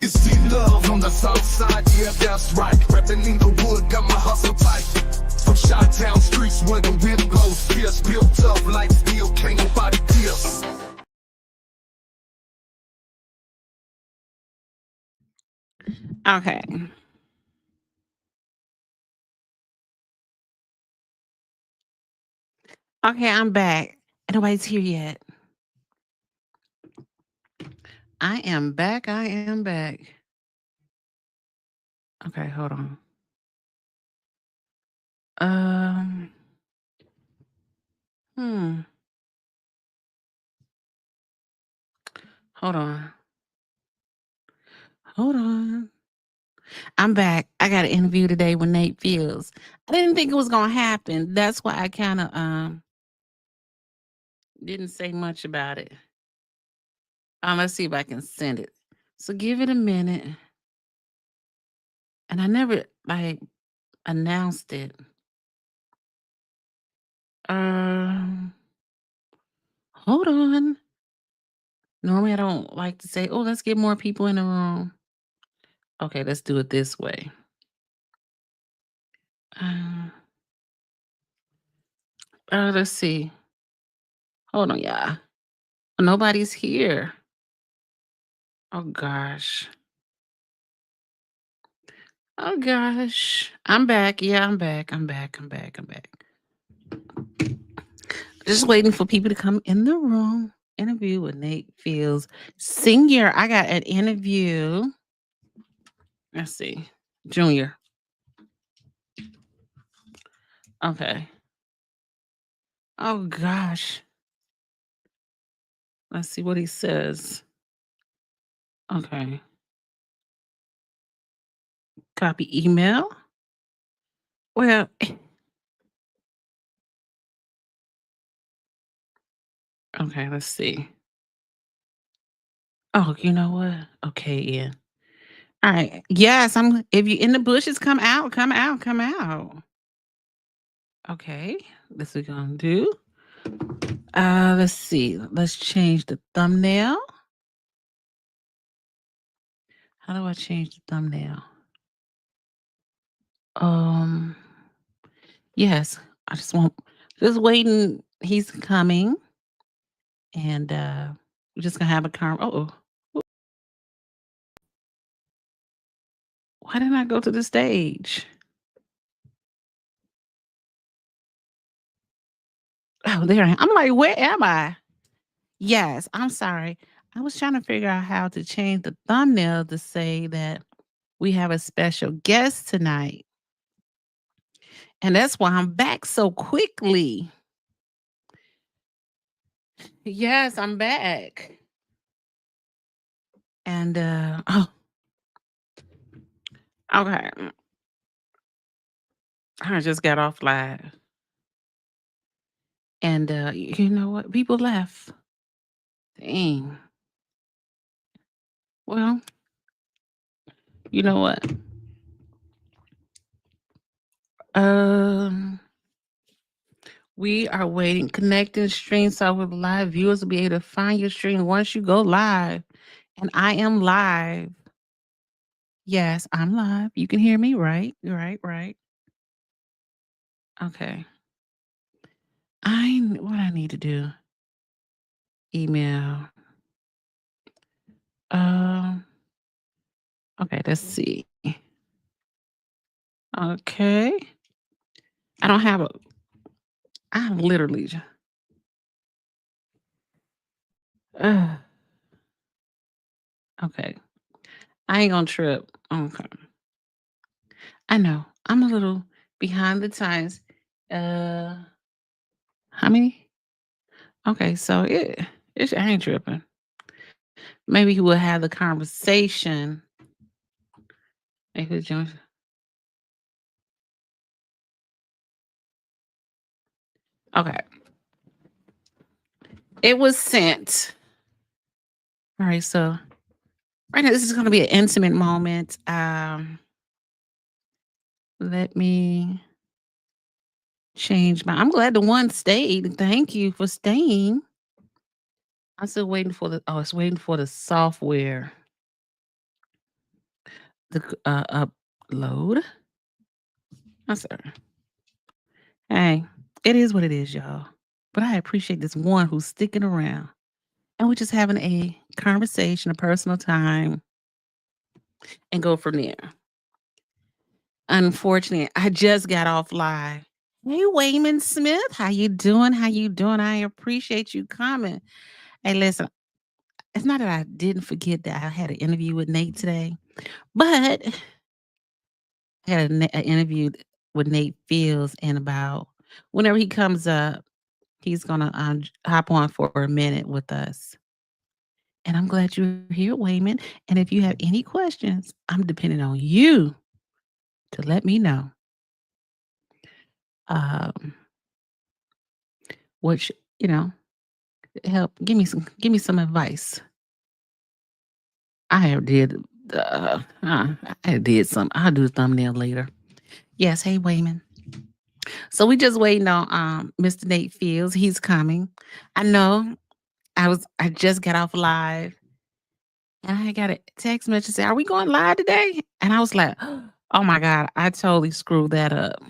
It's see love on the south side, yeah, that's right. Reppin' in the wood, got my hustle tight. From Chi-Town streets where the wind blows fierce, built up like steel, can't nobody pierce. Okay. Okay, I'm back. Nobody's here yet. I am back. I am back. Okay, hold on. Um, hmm. Hold on. Hold on. I'm back. I got an interview today with Nate Fields. I didn't think it was gonna happen. That's why I kind of didn't say much about it. Let's see if I can send it. So give it a minute. And I never like announced it. Um, hold on. Normally I don't like to say, "Oh, let's get more people in the room." Okay, let's do it this way. Uh, let's see. Hold on, y'all. Nobody's here. Oh gosh. Oh gosh. I'm back. Yeah, I'm back. I'm back. I'm back. I'm back. Just waiting for people to come in the room. Interview with Nate Fields. Senior, I got an interview. Let's see. Junior. Okay. Oh gosh. Let's see what he says. Okay. Copy email. Well, okay, let's see. Oh, you know what? Okay, yeah. All right. Yes, I'm if you in the bushes, come out, come out, come out. Okay. This we're gonna do. Let's see. Let's change the thumbnail. How do I change the thumbnail? Um, yes. I just waiting. He's coming. And we're just gonna have a why didn't I go to the stage? Oh, there I am. I'm like, where am I? Yes, I'm sorry. I was trying to figure out how to change the thumbnail to say that we have a special guest tonight. And that's why I'm back so quickly. Yes, I'm back. And okay. I just got off live. And you know what? People left. Dang. Well, you know what? Um We are waiting, connecting stream so with live viewers will be able to find your stream once you go live. And I am live. Yes, I'm live. You can hear me, right? Right, right. Okay. What I need to do? Email. Um, okay, let's see. Okay. I don't have a I literally uh, okay. I ain't gonna trip. Okay. I know. I'm a little behind the times. Uh how many? Okay, so I ain't tripping. Maybe he will have the conversation. Maybe join. Okay. It was sent. All right, so right now this is gonna be an intimate moment. Let me change my I'm glad the one stayed. Thank you for staying. I'm still waiting for it's waiting for the software. upload. I said, hey, it is what it is, y'all. But I appreciate this one who's sticking around. And we're just having a conversation, a personal time, and go from there. Unfortunately, I just got off live. Hey, Wayman Smith, how you doing? How you doing? I appreciate you coming. Hey, listen, it's not that I didn't forget that I had an interview with Nate today, but I had an interview with Nate Fields, and about whenever he comes up, he's gonna hop on for a minute with us. And I'm glad you're here, Wayman. And if you have any questions, I'm depending on you to let me know. Um, which you know, help give me some advice. I have did I did some. I'll do the thumbnail later. Yes, hey Wayman. So we just waiting on Mr. Nate Fields. He's coming. I know I just got off live and I got a text message say, "Are we going live today?" And I was like, "Oh my god, I totally screwed that up.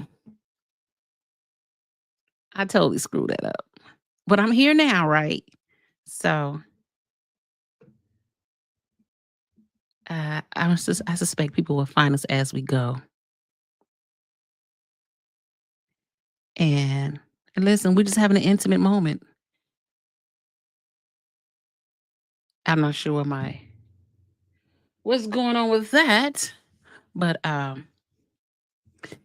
I totally screwed that up." But I'm here now, right? So I suspect people will find us as we go. And listen, we're just having an intimate moment. I'm not sure what's going on with that, but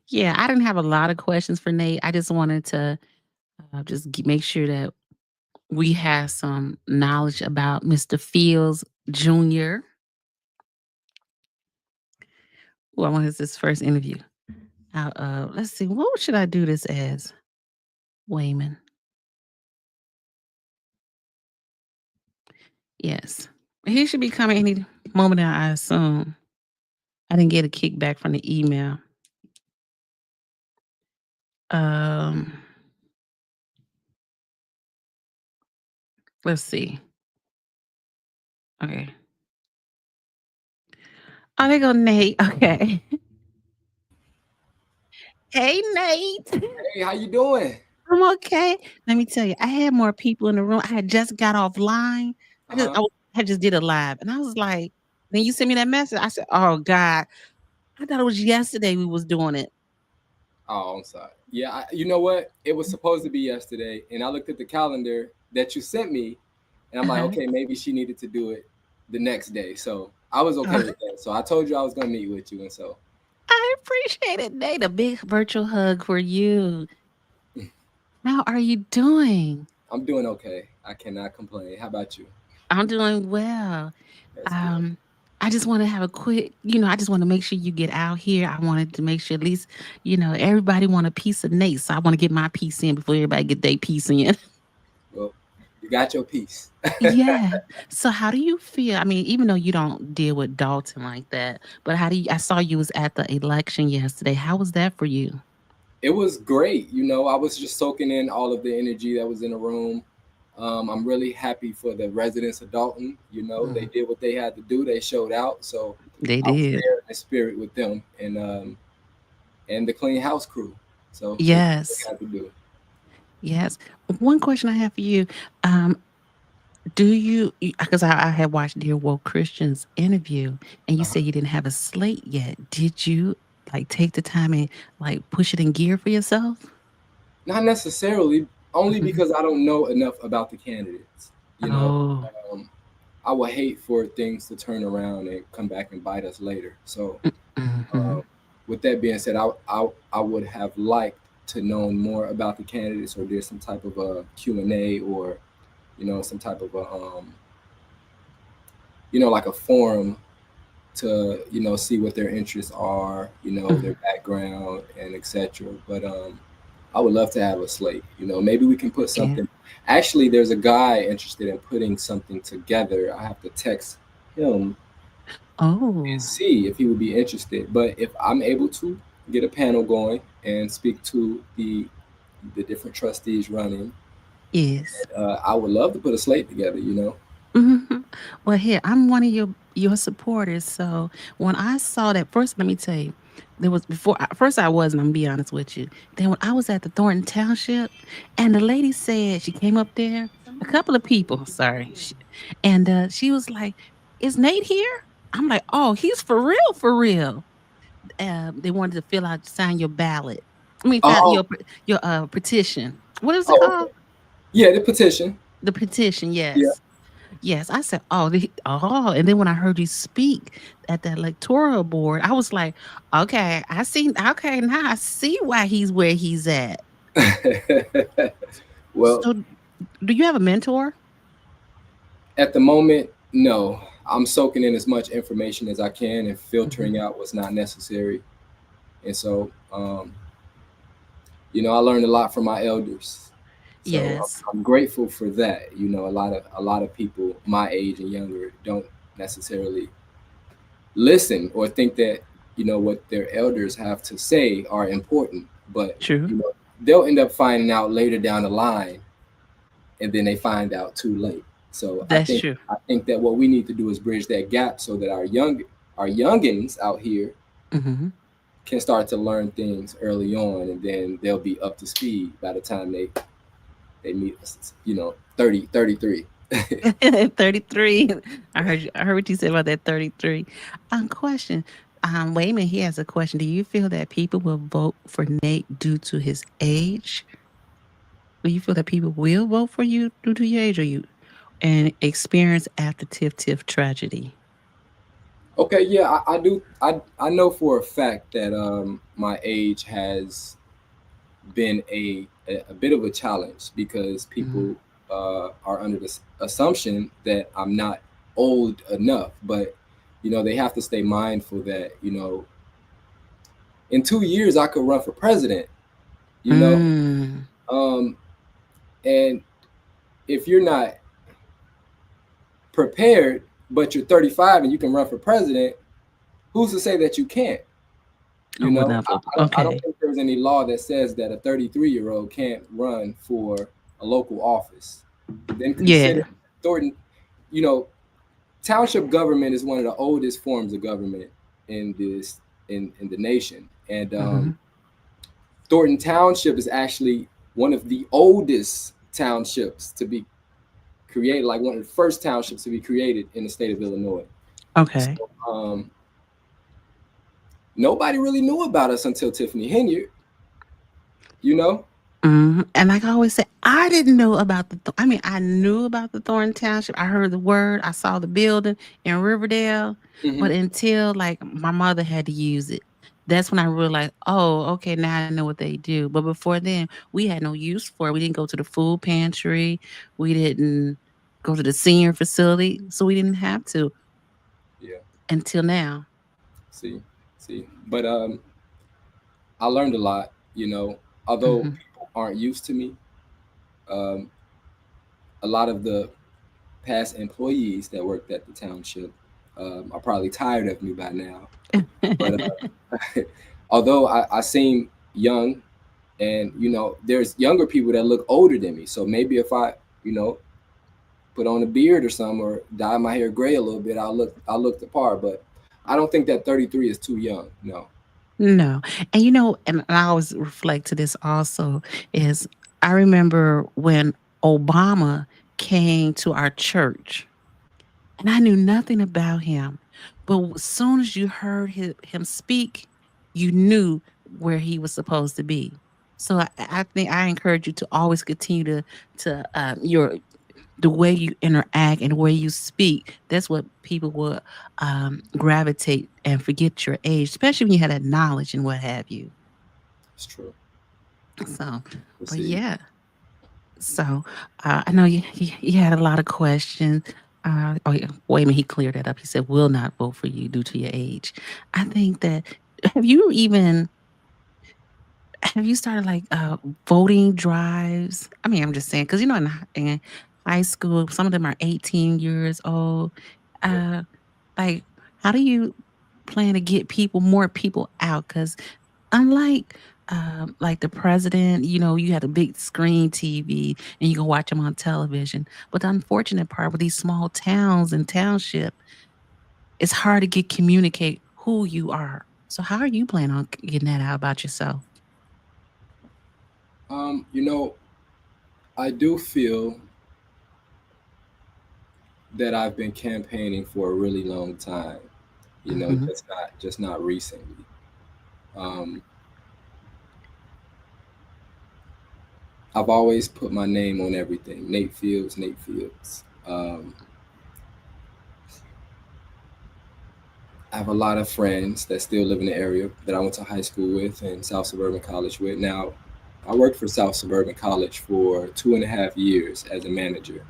yeah, I didn't have a lot of questions for Nate. I just wanted to make sure that we have some knowledge about Mr. Fields Jr. Who I wanted this first interview. Let's see, what should I do this as? Wayman. Yes. He should be coming any moment now, I assume. I didn't get a kickback from the email. Um, let's see. Okay. Oh, there go Nate. Okay. Hey, Nate. Hey, how you doing? I'm okay. Let me tell you, I had more people in the room. I had just got offline. Uh-huh. I just did a live, and I was like, then you sent me that message. I said, "Oh God, I thought it was yesterday we was doing it." Oh, I'm sorry. Yeah, you know what? It was supposed to be yesterday, and I looked at the calendar that you sent me, and I'm like, Uh-huh. okay, maybe she needed to do it the next day. So I was okay with that. So I told you I was gonna meet with you, and so I appreciate it, Nate. A big virtual hug for you. How are you doing? I'm doing okay. I cannot complain. How about you? I'm doing well. That's good. Um, I just want to have a quick, I just want to make sure you get out here. I wanted to make sure at least, everybody want a piece of Nate. So I want to get my piece in before everybody get their piece in. Well, you got your piece. Yeah. So how do you feel? I mean, even though you don't deal with Dalton like that, but I saw you was at the election yesterday. How was that for you? It was great. I was just soaking in all of the energy that was in the room. I'm really happy for the residents of Dalton. They Mm, did what they had to do. They showed out. So they I was did. there in the spirit with them and the clean house crew. So they did what they Yes. had to do. Yes. One question I have for you. Um, do you, because I had watched Dear Woke Christian's interview and you Uh-huh. said you didn't have a slate yet. Did you like take the time and like push it in gear for yourself? Not necessarily, only Mhm. because I don't know enough about the candidates. You know, Oh. um, I would hate for things to turn around and come back and bite us later. So Mm-hmm. Um, with that being said, I would have liked to know more about the candidates, or there's some type of a Q&A, or some type of a like a forum to see what their interests are, their background and etc. But I would love to have a slate. Maybe we can put Yeah. something. Actually, there's a guy interested in putting something together. I have to text him and Oh. see if he would be interested. But if I'm able to get a panel going and speak to the different trustees running, Yes. I would love to put a slate together. Mhm. Well, here, I'm one of your supporters. So when I saw that first, let me tell you, there was before first I wasn't. I'm gonna be honest with you. Then when I was at the Thornton Township, and the lady said she came up there, a couple of people, sorry, and she was like, "Is Nate here?" I'm like, "Oh, he's for real, for real." They wanted to fill out, sign your ballot. I mean, fill out Oh, your petition. What is it oh, called? okay. Yeah, the petition. The petition. Yeah. Yes. Yes, I said, "Oh, and then when I heard you speak at that electoral board, I was like, okay, I see. Okay, now I see why he's where he's at." Well, So, do you have a mentor? at the moment, no. I'm soaking in as much information as I can and filtering Hmm. out what's not necessary. And so, I learned a lot from my elders. So Yes. I'm grateful for that. A lot of people my age and younger don't necessarily listen or think that what their elders have to say are important, but True. they'll end up finding out later down the line, and then they find out too late. So I That's think true. I think that what we need to do is bridge that gap so that our youngins out here Hmm. can start to learn things early on, and then they'll be up to speed by the time they meet us, 30, 33. 33. I heard what you said about that 33. Question. Wayman, he has a question. Do you feel that people will vote for Nate due to his age? Do you feel that people will vote for you due to your age, or you and experience after Tiff Tiff tragedy? Okay, yeah, I do. I know for a fact that my age has been a bit of a challenge because Mm. people are under this assumption that I'm not old enough, but they have to stay mindful that in 2 years I could run for president. You know, Mm. um, and if you're not prepared, but you're 35 and you can run for president, who's to say that you can't? Oh, well, not vote. I don't Okay. think there's any law that says that a 33-year-old can't run for a local office. Then consider Yeah. Thornton, you know, township government is one of the oldest forms of government in this in the nation, and Hmm. Thornton Township is actually one of the oldest townships to be created, like one of the first townships to be created in the state of Illinois. Okay. So nobody really knew about us until Tiffany Henyard, you know. And like I always say, I didn't know about I mean, I knew about the Thornton Township. I heard the word. I saw the building in Riverdale, Hmm. but until like my mother had to use it, that's when I realized, oh, okay, now I know what they do. But before then, we had no use for it. We didn't go to the food pantry. We didn't go to the senior facility, so we didn't have to Yeah. until now. See, but I learned a lot. Although Hmm. people aren't used to me, um, a lot of the past employees that worked at the township are probably tired of me by now. But although I seem young, and there's younger people that look older than me, so maybe if I, put on a beard or something, or dye my hair gray a little bit, I'll look the part. But I don't think that 33 is too young. No. No. And and I always reflect to this also is I remember when Obama came to our church and I knew nothing about him. But as soon as you heard him speak, you knew where he was supposed to be. So I think I encourage you to always continue to your the way you interact and the way you speak. That's what people will gravitate and forget your age, especially when you had that knowledge and what have you. It's true. So, Let's but see. yeah. So I know you had a lot of questions. Oh, yeah. Wait a minute, he cleared that up. He said, "Will not vote for you due to your age." I think that have you even have you started like voting drives? I mean, I'm just saying because in high school, some of them are 18 years old. Yeah. Uh, like, how do you plan to get more people out? Because unlike like the president, you had a big screen TV and you can watch them on television. But the unfortunate part with these small towns and township, it's hard to get communicate who you are. So how are you planning on getting that out about yourself? You know, I do feel that I've been campaigning for a really long time. You know, Hmm. just not recently. Um, I've always put my name on everything. Nate Fields, Nate Fields. I have a lot of friends that still live in the area that I went to high school with and South Suburban College with. Now, I worked for South Suburban College for 2.5 years as a manager,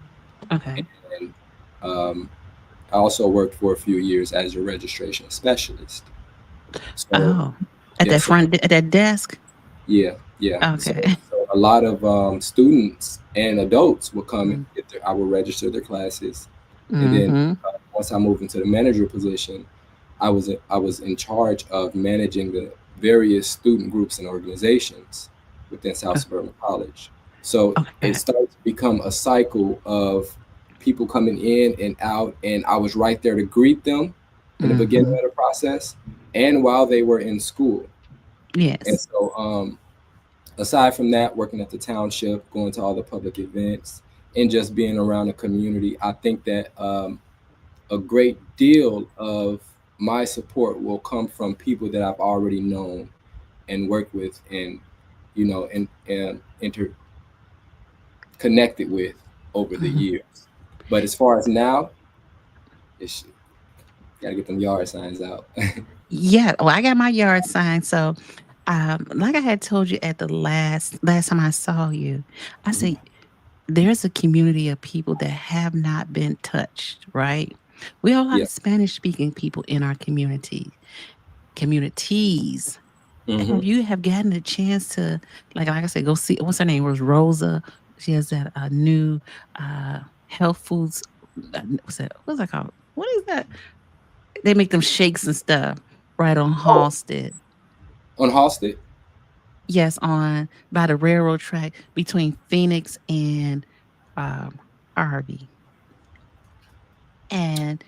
Okay. and um, I also worked for a few years as a registration specialist. So, Oh, at yeah, that so at that desk. yeah, yeah. So, Okay. so a lot of students and adults would come and Mm-hmm. I would register their classes, and then Mm-hmm. once I moved into the manager position, I was in charge of managing the various student groups and organizations within South Suburban College. So it Okay. started to become a cycle of people coming in and out, and I was right there to greet them in the beginning Mm-hmm. of the process and while they were in school. And Yes. so, aside from that, working at the township, going to all the public events, and just being around the community, I think that a great deal of my support will come from people that I've already known and worked with, and and interconnected with over the Mhm. years. But as far as now, it's gotta get them yard signs out. Yeah. Oh, I got my yard sign. So, like I had told you at the last time I saw you, I said there's a community of people that have not been touched. Right. We have a lot Yeah. of Spanish speaking people in our communities. Hmm. Have you have gotten a chance to like I said, go see what's her name was Rosa. She has that new health foods. What's that called? What is that? They make them shakes and stuff right on Oh, Halsted. on Halsted. Yes, on by the railroad track between Phoenix and um, Harvey. And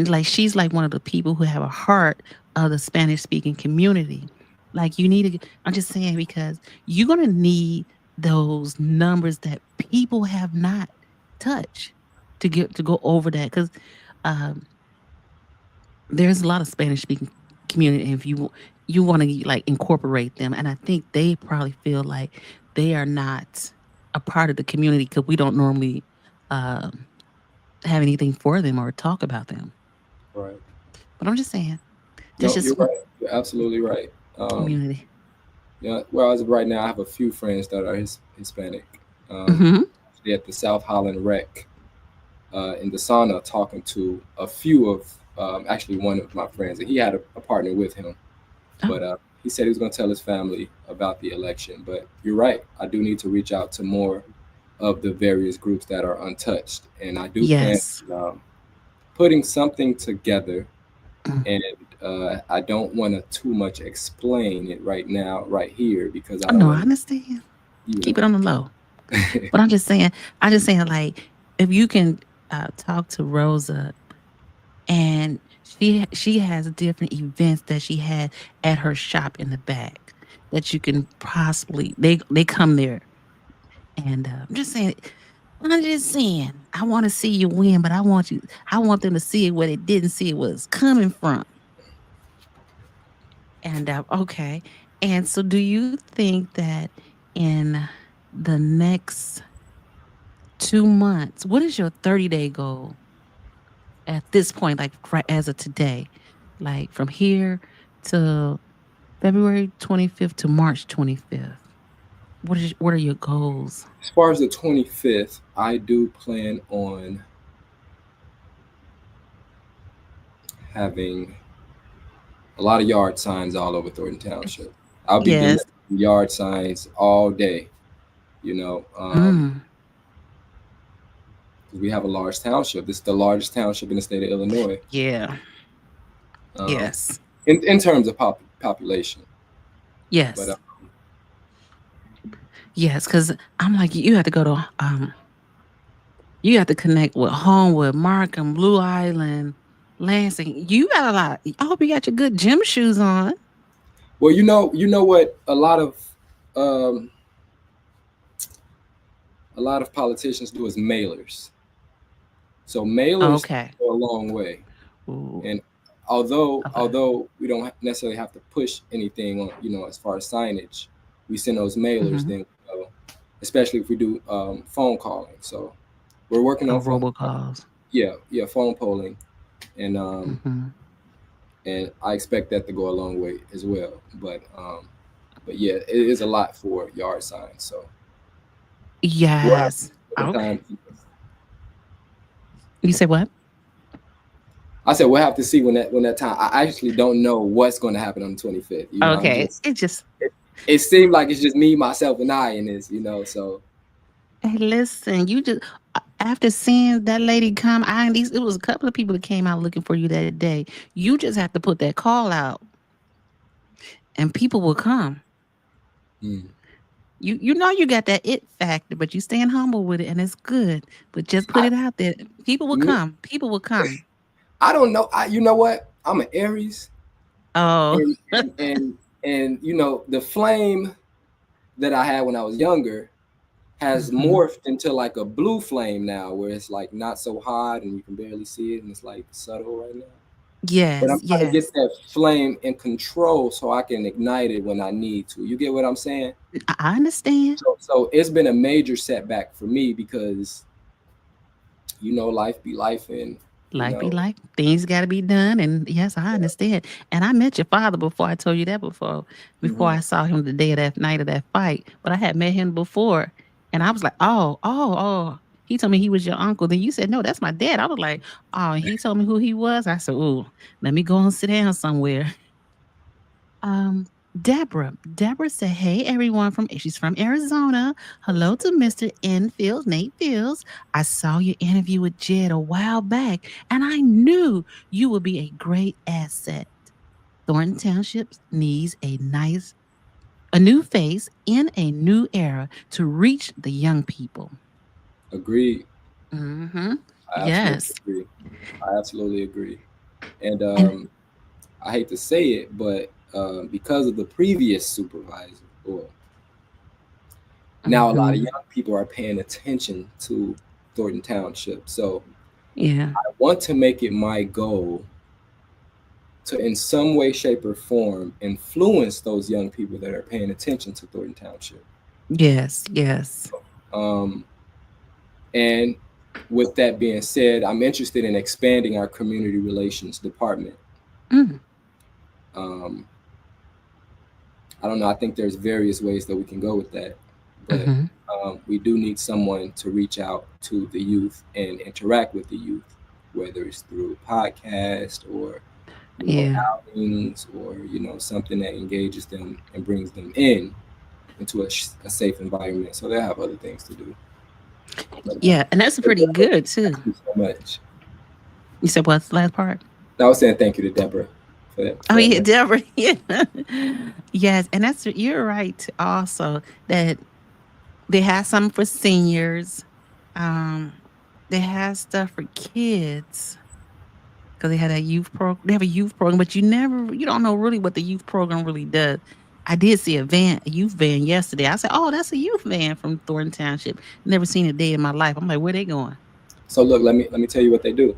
like she's like one of the people who have a heart of the Spanish speaking community. Like you need to. I'm just saying because you're gonna need those numbers that people have not touched to go over that because um, there's a lot of Spanish speaking community. And if you want to like incorporate them, and I think they probably feel like they are not a part of the community because we don't normally um, have anything for them or talk about them. Right. But I'm just saying, that's No, you're just one right. You're absolutely right. community. Yeah. Well, as of right now, I have a few friends that are Hispanic. Hmm. Actually at the South Holland Rec in the sauna, talking to a few of actually one of my friends, and he had a partner with him. Oh, But he said he was going to tell his family about the election. But you're right. I do need to reach out to more of the various groups that are untouched, and I do plan yes. on putting something together. Mm. And I don't want to too much explain it right now, right here, because I Oh, don't no, I want understand. to, Keep it on the low. But I'm just saying, like, if you can talk to Rosa and she has different events that she had at her shop in the back that you can possibly they come there and I'm just saying I want to see you win, but I want them to see it where they didn't see it was coming from. And okay, and so do you think that in the next 2 months, what is your 30-day goal at this point, like right as of today, like from here to February 25th to March 25th. What are your goals? as far as the 25th, I do plan on having a lot of yard signs all over Thornton Township. I'll be delivering Yes. yard signs all day, you know. Mm. 'Cause we have a large township. This is the largest township in the state of Illinois, Yeah. um, Yes. in terms of population. But Yes. Yes, because I'm like, you have to go to you have to connect with Homewood, Markham, Blue Island, Lansing. You got a lot. I hope you got your good gym shoes on. Well, you know what? Um, a lot of politicians do is mailers. So mailers Okay. go a long way. Ooh. And although Okay. although we don't necessarily have to push anything on, as far as signage, we send those mailers. Mm-hmm. Then, especially if we do phone calling. So we're working Oh, on phone. robocalls. Yeah, phone polling, and Mm-hmm. I expect that to go a long way as well. But yeah, it is a lot for yard signs. So we'll have Yes. to take Okay. time. You say what? I said we'll have to see when that time. I actually don't know what's going to happen on the 25th. I'm Okay. just. It just It seemed like it's just me, myself, and I in this. So hey, listen, you just after seeing that lady come, it was a couple of people that came out looking for you that day. You just have to put that call out and people will come. mm. You know you got that it factor, but you staying humble with it and it's good. But just put I it out there. People will me, come. People will come. I don't know. You know what? I'm an Aries, Oh. and the flame that I had when I was younger has Hmm. morphed into like a blue flame now, where it's like not so hot and you can barely see it, and it's like subtle right now. But Yes, I'm trying to get yes. that flame in control so I can ignite it when I need to. You get what I'm saying? I understand. So it's been a major setback for me because life be life, and you Life be know life. Things got to be done. And yes, I understand. And I met your father before. I told you that before hmm I saw him the day of that night of that fight. But I had met him before. And I was like, oh. He told me he was your uncle. Then you said, no, that's my dad. I was like, oh, and he told me who he was. I said, oh, let me go and sit down somewhere. Um, Deborah. Deborah said, hey, everyone she's from Arizona. Hello to Mr. Enfield, Nate Fields. I saw your interview with Jed a while back, and I knew you would be a great asset. Thornton Township needs a new face in a new era to reach the young people. agreed. Mm-hmm. I absolutely Yes. agree. I absolutely agree. And And I hate to say it, but because of the previous supervisor, or now a lot of mm-hmm. young people are paying attention to Thornton Township. So Yeah. I want to make it my goal to, in some way, shape, or form, influence those young people that are paying attention to Thornton Township. Yes. Yes. Um, and with that being said, I'm interested in expanding our community relations department. Mm. Um, I don't know. I think there's various ways that we can go with that, but Mm-hmm. we do need someone to reach out to the youth and interact with the youth, whether it's through podcast or Yeah. outings, or something that engages them and brings them into a safe environment. So they have other things to do. Yeah. And that's But pretty good too. thank you so much. You said what's the last part? I was saying thank you to Deborah for that. Oh For that yeah, message. Deborah. Yeah. Yes, and you're right also that they have some for seniors. Um, they have stuff for kids because they had a youth program. They have a youth program, but you don't know really what the youth program really does. I did see a youth van yesterday. I said, "Oh, that's a youth van from Thornton Township." Never seen a day in my life. I'm like, "Where they going?" So look, let me tell you what they do.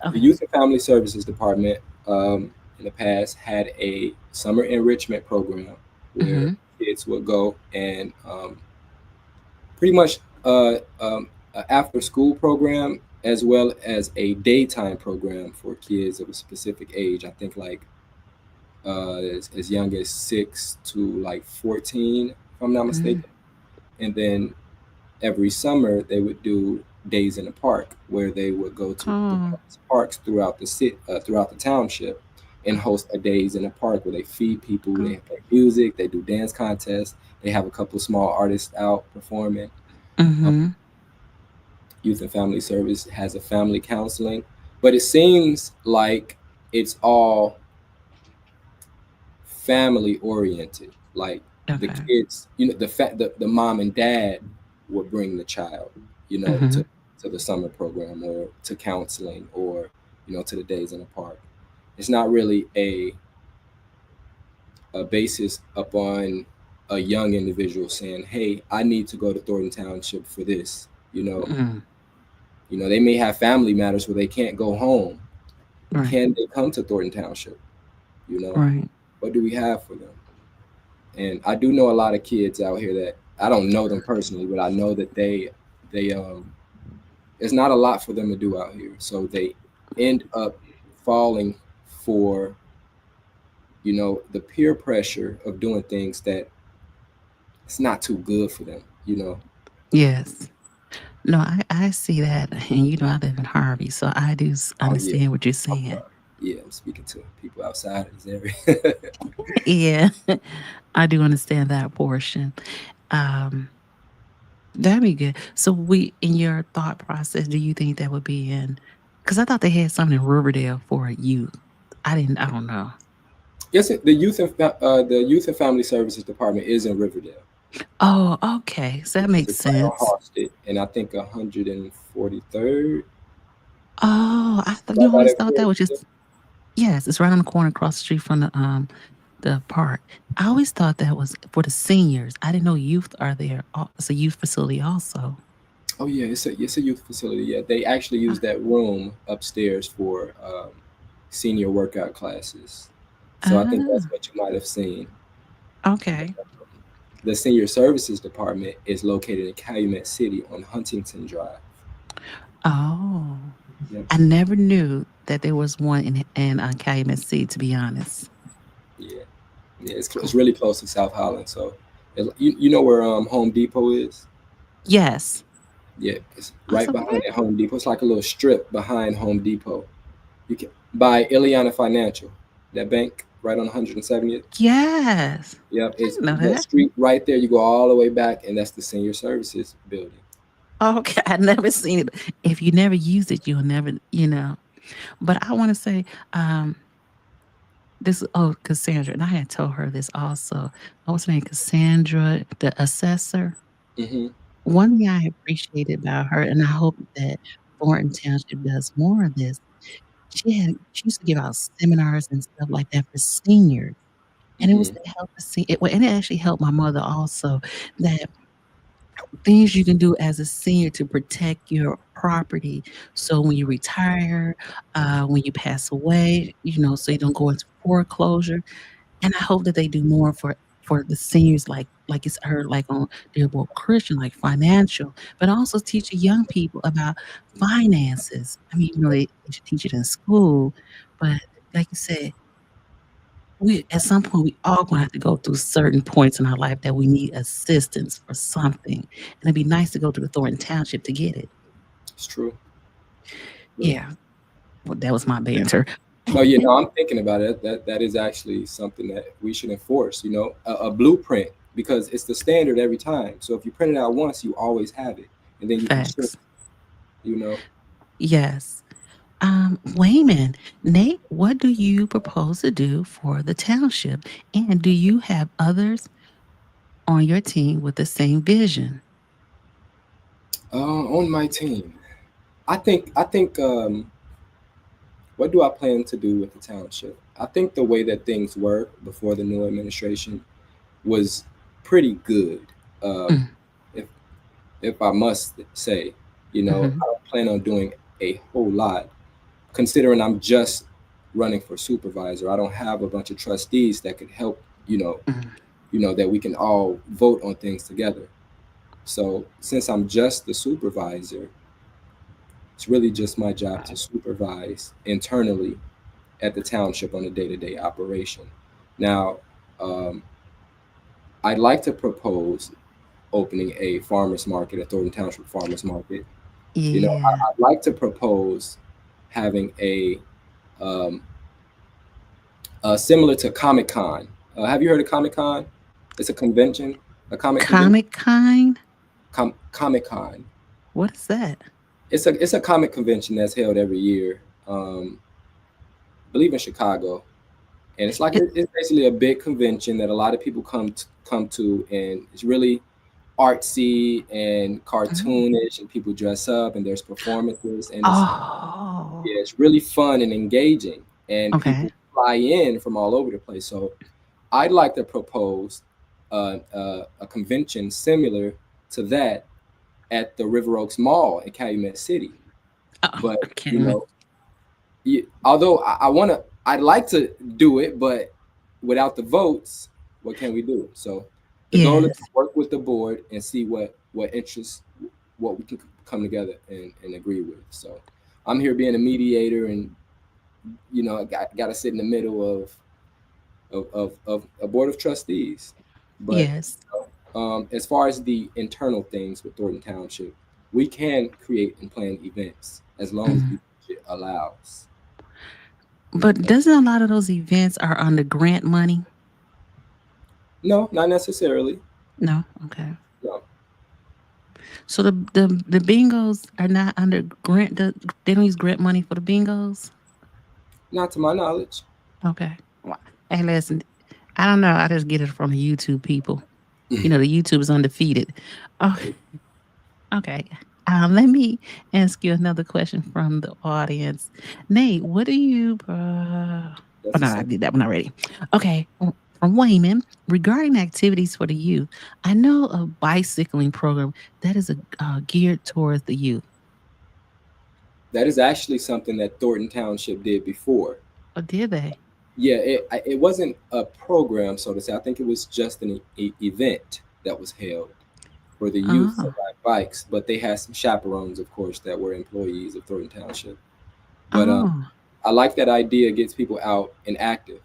The Okay. Youth and Family Services Department in the past had a summer enrichment program where Mm-hmm. kids would go and pretty much an after school program, as well as a daytime program for kids of a specific age. I think like as young as 6 to like 14, if I'm not Mm-hmm. mistaken. And then every summer they would do days in the park, where they would go to the Oh. parks throughout the throughout the township, and host a days in the park where they feed people, Oh. they play music, they do dance contests, they have a couple small artists out performing. Um, Mm-hmm. Youth and Family Service has a family counseling, but it seems like it's all family oriented. Like The Okay. kids, the fact that the mom and dad would bring the child, Hmm. to the summer program or to counseling or to the days in the park. It's not really a basis upon a young individual saying, "Hey, I need to go to Thornton Township for this." Mm. They may have family matters where they can't go home. Right. Can they come to Thornton Township? You know, Right. what do we have for them? And I do know a lot of kids out here that I don't know them personally, but I know that they there's not a lot for them to do out here, so they end up falling for the peer pressure of doing things that it's not too good for them. Yes. No, I see that, and I live in Harvey, so I do Oh yeah, understand what you're I'm saying. sorry. Yeah, I'm speaking to people outside of this area. Yeah, I do understand that portion. Um, that'd be good. So, in your thought process, do you think that would be in? Because I thought they had something in Riverdale for youth. I didn't. I don't know. Yes, the youth and family services department is in Riverdale. Oh, okay. So that makes It's right on sense. Halsted, and I think 143rd. Oh, I thought Right by always that thought that bridge. was just yes. It's right on the corner across the street from the park. I always thought that was for the seniors. I didn't know youth are there. It's a youth facility also. Oh yeah, it's a youth facility. Yeah, they actually use that room upstairs for senior workout classes. So I think that's Ah, what you might have seen. okay. The senior services department is located in Calumet City on Huntington Drive. Oh, Yep. I never knew that there was one in Calumet, to be honest. Yeah, yeah, it's really close to South Holland. So you know where Home Depot is? Yes. Yeah, it's Oh, right so behind that Home Depot. It's like a little strip behind Home Depot. You can by Ileana Financial, that bank right on 170th. yes. Yep, I it's didn't know that that. street right there. You go all the way back, and that's the senior services building. Okay, I never seen it. If you never use it, you'll never. But I want to say, this Cassandra, and I had told her this also. I was saying Cassandra, the assessor. Hmm. One thing I appreciated about her, and I hope that Thornton Township does more of this, she used to give out seminars and stuff like that for seniors. And it was Hmm. to help us see it, and it actually helped my mother also, that things you can do as a senior to protect your property. So when you retire, when you pass away, so you don't go into foreclosure. And I hope that they do more for the seniors, like it's heard, like on they're more Christian, like financial, but also teach the young people about finances. I mean, they should teach it in school, but like you said, we at some point we all gonna have to go through certain points in our life that we need assistance for something. And it'd be nice to go to the Thornton Township to get it. It's true. True. Yeah. Well, that was my banter. No, yeah, no, I'm thinking about it. That is actually something that we should enforce. A blueprint because it's the standard every time. So if you print it out once, you always have it, and then you can shift. Facts. You know. Yes. Wayman, Nate, what do you propose to do for the township? And do you have others on your team with the same vision? On my team, I think what do I plan to do with the township? I think the way that things were before the new administration was pretty good. Um, Mm, if if I must say, mhm, I don't plan on doing a whole lot, considering I'm just running for supervisor. I don't have a bunch of trustees that could help. mm, That we can all vote on things together. So since I'm just the supervisor, it's really just my job to supervise internally at the township on a day-to-day operation. Now, um, I'd like to propose opening a farmers market, a Thornton Township farmers market. yeah. I'd like to propose having um, similar to Comic Con. Have you heard of Comic Con? It's a convention, a comic convention. Comic kind? Comic Con. What is that? It's a comic convention that's held every year. I believe in Chicago. And it's like It, it's basically a big convention that a lot of people come to, and it's really artsy and mm, cartoonish, and people dress up, and there's performances, and it's oh, yeah, it's really fun and engaging, and okay. people fly in from all over the place. So I'd like to propose a convention similar to that at the River Oaks Mall in Calumet City. Oh, But okay. you know, although I'd like to do it, but without the votes, what can we do? So the goal is to Yes. work with the board and see what interests, what we can come together and agree with. So I'm here being a mediator, and I got to sit in the middle of a board of trustees. But Yes. as far as the internal things with Thornton Township, we can create and plan events as long as Mm. the budget allows. But doesn't a lot of those events are under grant money? No, not necessarily. No. Okay. No, So the bingos are not under grant. They don't use grant money for the bingos. not to my knowledge. Okay. Wow. Hey, listen. I don't know. I just get it from the YouTube people. You know, the YouTube is undefeated. Oh, okay. Let me ask you another question from the audience. Nate, what do you? Oh That's the no, I same. did that one already. Okay, from Wayman regarding activities for the youth. I know a bicycling program that is geared towards the youth. That is actually something that Thornton Township did before. Or did they? Yeah, it wasn't a program, so to say. I think it was just an event that was held for the youth to Oh, ride bikes, but they had some chaperones, of course, that were employees of Thornton Township. But oh, I like that idea. It gets people out and active.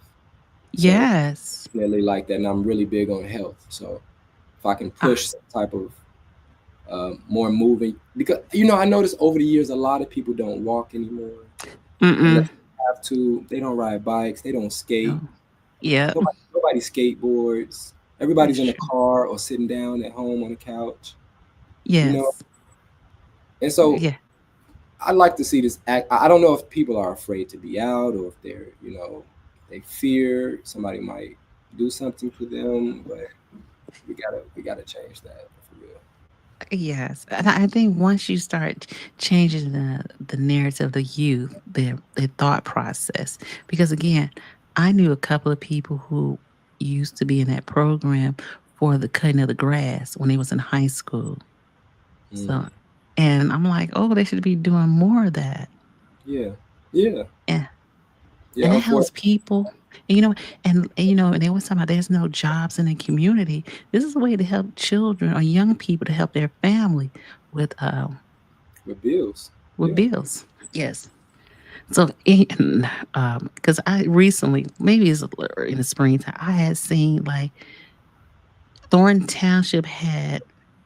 So yes, definitely like that, and I'm really big on health. So if I can ah, push some type of more moving, because I noticed over the years a lot of people don't walk anymore unless mm-mm, they have to. They don't ride bikes. They don't skate. no, yeah, Nobody skateboards. that's Everybody's in a true. car or sitting down at home on the couch. You know, Yes, and so yeah, I like to see this act. I don't know if people are afraid to be out, or if they fear somebody might do something to them, but we gotta change that for real. yes. And I think once you start changing the narrative of the youth, their thought process, because again, I knew a couple of people who used to be in that program for the cutting of the grass when they was in high school. Mm. So, and I'm like, oh, they should be doing more of that. Yeah, yeah, And yeah. and it helps Unfortunately, people. And they always talk about there's no jobs in the community. This is a way to help children or young people to help their family with uh with bills. with Yeah. bills. Yes. So, because I recently, maybe it's in the springtime, I had seen like Thornton Township had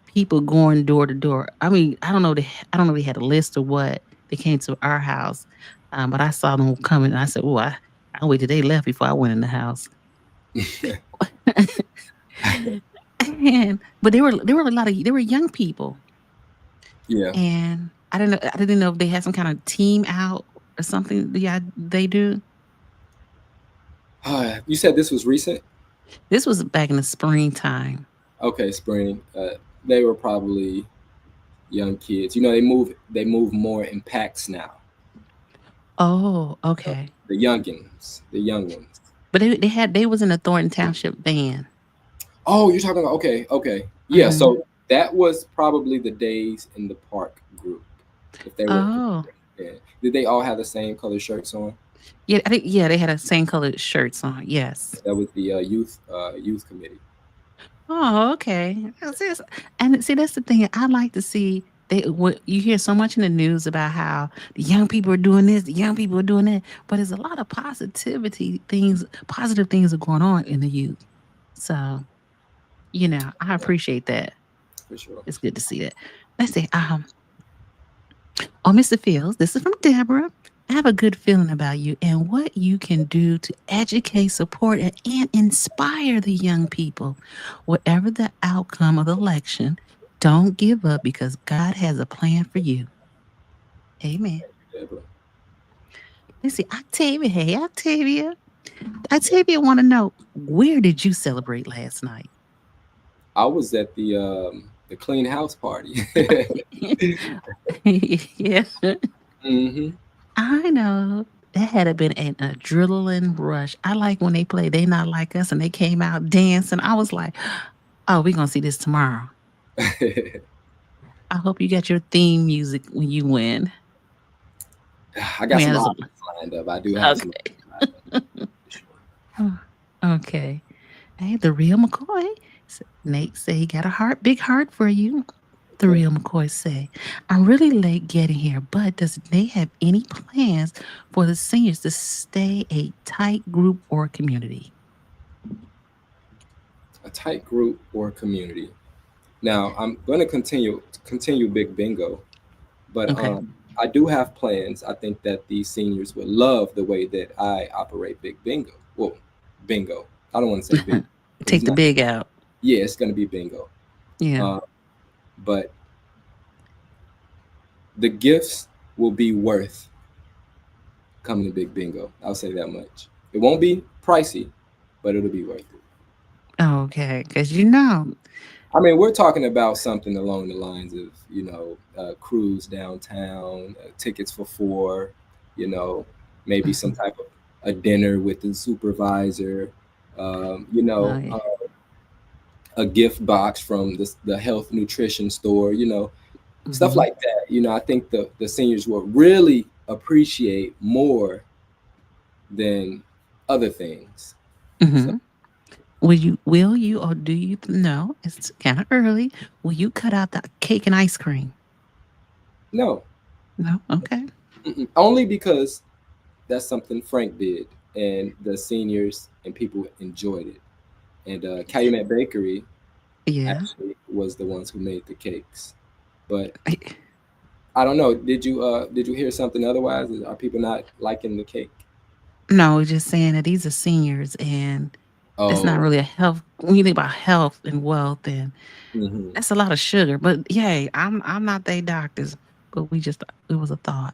people going door to door. I mean, I don't know if they had a list or what. They came to our house, but I saw them coming. And I said, "Oh, I waited till they left before I went in the house." But there were there were young people, Yeah. and I didn't know if they had some kind of team out or something. Yeah, they do. You said this was recent. This was back in the springtime. Okay, spring. They were probably young kids. They move more in packs now. Oh, okay. The youngins, the young ones. But they was in a Thornton Township band. Oh, you're talking about okay. Yeah, Hmm. so that was probably the Days in the Park group. If they were, Oh, yeah. Did they all have the same color shirts on? yeah. I think yeah, they had the same colored shirts on. Yes. That was the youth committee. Oh, okay. And see, that's the thing. I like to see what you hear so much in the news about how the young people are doing this, the young people are doing that, but there's a lot of positive things are going on in the youth. So, I appreciate that. For sure. It's good to see that. Let's see. Oh, Mr. Fields, this is from Deborah. I have a good feeling about you and what you can do to educate, support, and inspire the young people. Whatever the outcome of the election, don't give up because God has a plan for you. Amen. Deborah. Let's see, Octavia. Hey, Octavia. Octavia want to know, where did you celebrate last night? I was at the clean house party. Yeah, Hmm. I know. That had to been an adrenaline rush. I like when they play They Not Like Us and they came out dancing. I was like, oh, we're going to see this tomorrow. I hope you got your theme music when you win. I I got mean, some as a, options lined up. I do have some okay. options lined up, for sure. Oh, okay. Hey, the real McCoy. Nate say he got a big heart for you. The Okay. real McCoy say, I'm really late getting here, but does Nate have any plans for the seniors to stay a tight group or community? A tight group or community. Now I'm going to continue Big Bingo, but Okay. I do have plans. I think that these seniors would love the way that I operate Big Bingo. Well, Bingo. I don't want to say Big because Take it's the not. big out. Yeah, it's going to be Bingo. Yeah. Uh, but the gifts will be worth coming to Big Bingo. I'll say that much. It won't be pricey, but it'll be worth it. Okay. Because you know. I mean, we're talking about something along the lines of, cruise downtown, tickets for four, you know, maybe some Mhm. type of a dinner with the supervisor, Oh, yeah. a gift box from the health nutrition store, stuff Hmm. like that. I think the seniors will really appreciate more than other things. So Hmm. Will you, or do you know? It's kind of early. Will you cut out the cake and ice cream? no, No. Okay. only because that's something Frank did, and the seniors and people enjoyed it. And Calumet Bakery Yeah. actually was the ones who made the cakes. But I don't know. Did you hear something otherwise? Are people not liking the cake? No, just saying that these are seniors and it's not Oh, really a health. When you think about health and wealth, and hmm, that's a lot of sugar. But yay, I'm not they doctors, but it was a thought,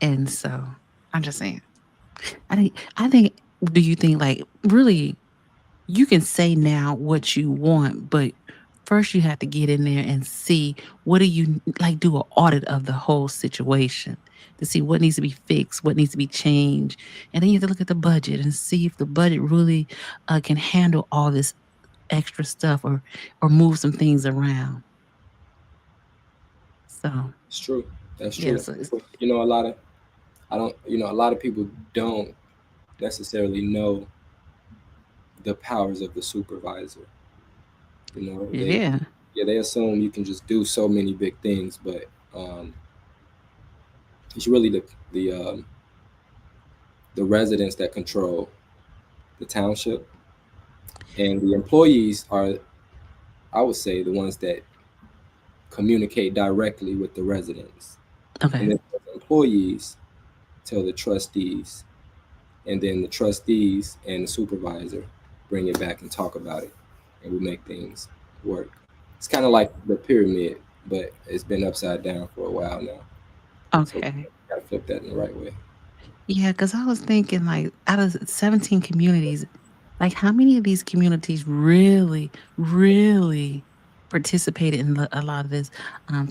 and so I'm just saying. I think. Do you think like really you can say now what you want, but first you have to get in there and see what do you like, do an audit of the whole situation to see what needs to be fixed, what needs to be changed. And then you have to look at the budget and see if the budget really can handle all this extra stuff, or move some things around. So it's true. That's yeah, true. so it's, A lot of I don't. A lot of people don't necessarily know the powers of the supervisor. They yeah. yeah, they assume you can just do so many big things, but um, it's really the residents that control the township, and the employees are, I would say, the ones that communicate directly with the residents, and Okay. then the employees tell the trustees, and then the trustees and the supervisor bring it back and talk about it, and we make things work. It's kind of like the pyramid, but it's been upside down for a while now. So Okay. we gotta flip that in the right way. Yeah, because I was thinking like out of 17 communities, like how many of these communities really, really participated in a lot of this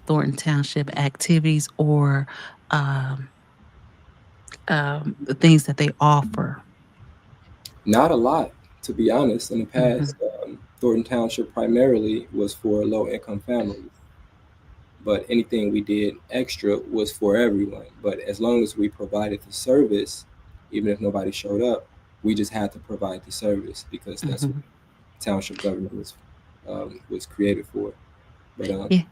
Thornton Township activities, or um, the things that they offer? Not a lot, to be honest. In the Hmm. past, Thornton Township primarily was for low income families, but anything we did extra was for everyone. But as long as we provided the service, even if nobody showed up, we just had to provide the service because that's what Hmm. township government was created for. But Yeah.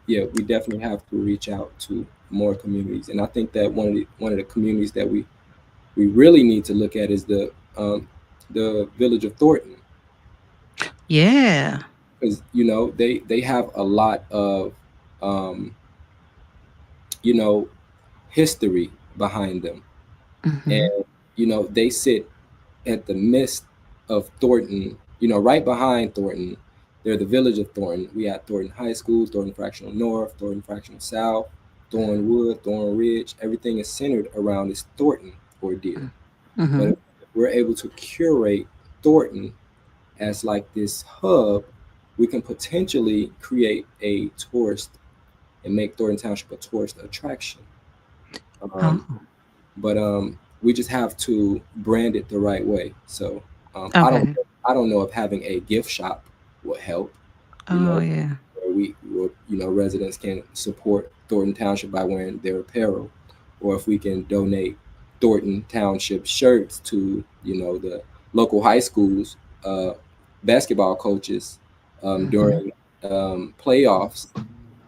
yeah, we definitely have to reach out to more communities, and I think that one of the communities that we really need to look at is the village of Thornton, Yeah. because they have a lot of um, you know history behind them, Hmm. and they sit at the midst of Thornton, right behind Thornton. They're the village of Thornton. We had Thornton High School, Thornton Fractional North, Thornton Fractional South, Thornwood, Thorn Ridge. Everything is centered around this Thornton ordeal. But Mm-hmm. if we're able to curate Thornton as like this hub, we can potentially create a tourist and make Thornton Township a tourist attraction. Um, Oh, but we just have to brand it the right way. So okay. I don't know if having a gift shop will help. You Oh, know, yeah. where residents can support Thornton Township by wearing their apparel, or if we can donate Thornton Township shirts to the local high schools, basketball coaches Mm-hmm. during playoffs,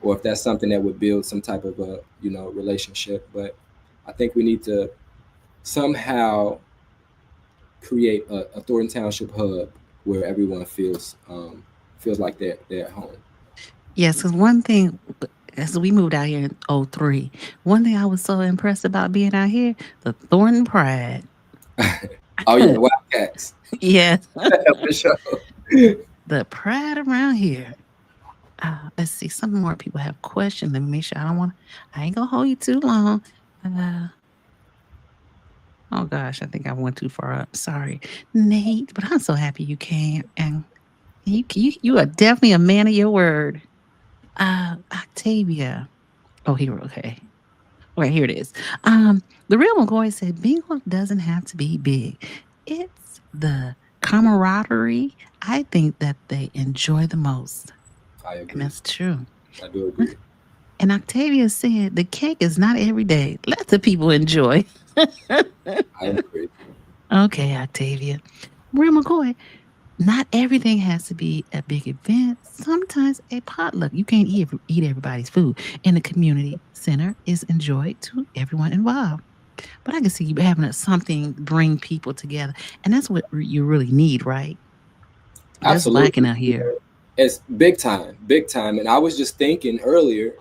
or if that's something that would build some type of a relationship. But I think we need to somehow create a Thornton Township hub where everyone feels like they're at home. Yes, because one thing, as we moved out here in '03, one thing I was so impressed about being out here, the Thornton Pride. Oh yeah, the Wildcats. Yes, For sure. the pride around here. Let's see. Some more people have questions. Let me make sure. I ain't gonna hold you too long. Uh, oh gosh, I think I went too far up. Sorry, Nate. But I'm so happy you came, and you are definitely a man of your word. Octavia. Oh, here. Okay. Okay, here it is. The real McCoy said bingo doesn't have to be big. It's the camaraderie I think that they enjoy the most. I And agree. that's true. I do agree. And Octavia said the cake is not every day. Let the people enjoy. I agree. Okay, Octavia. Real McCoy, not everything has to be a big event. Sometimes a potluck. You can't eat everybody's food. And the community center is enjoyed to everyone involved. But I can see you having something bring people together. And that's what you really need, right? That's lacking Absolutely. out here. It's big time. And I was just thinking earlier,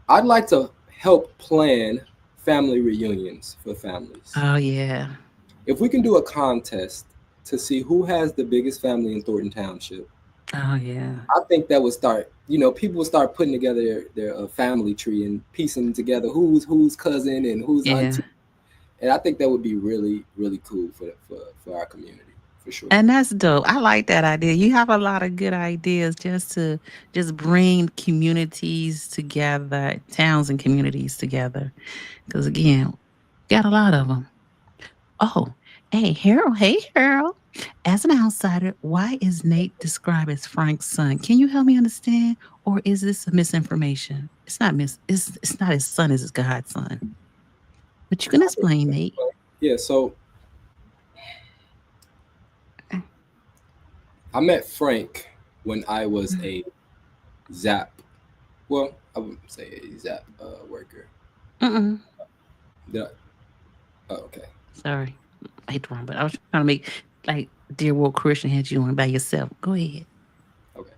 I'd like to help plan family reunions for families. Oh, yeah. If we can do a contest to see who has the biggest family in Thornton Township, Oh, yeah. I think that would start, people would start putting together their family tree and piecing together who's cousin and who's Yeah. auntie. And I think that would be really, really cool for our community, for sure. And that's dope. I like that idea. You have a lot of good ideas just bring communities together, towns and communities together. Because again, got a lot of them. Oh, hey, Harold. Hey, Harold. As an outsider, why is Nate described as Frank's son? Can you help me understand? Or is this a misinformation? It's not his son, it's his godson. But you can explain, Nate. Yeah, so I met Frank when I was a Zap. Well, I wouldn't say a Zap worker. Mm-mm. Did I, oh, okay. Sorry. I hate the wrong, but I was trying to make like Dear World Christian had you on by yourself. Go ahead. Okay.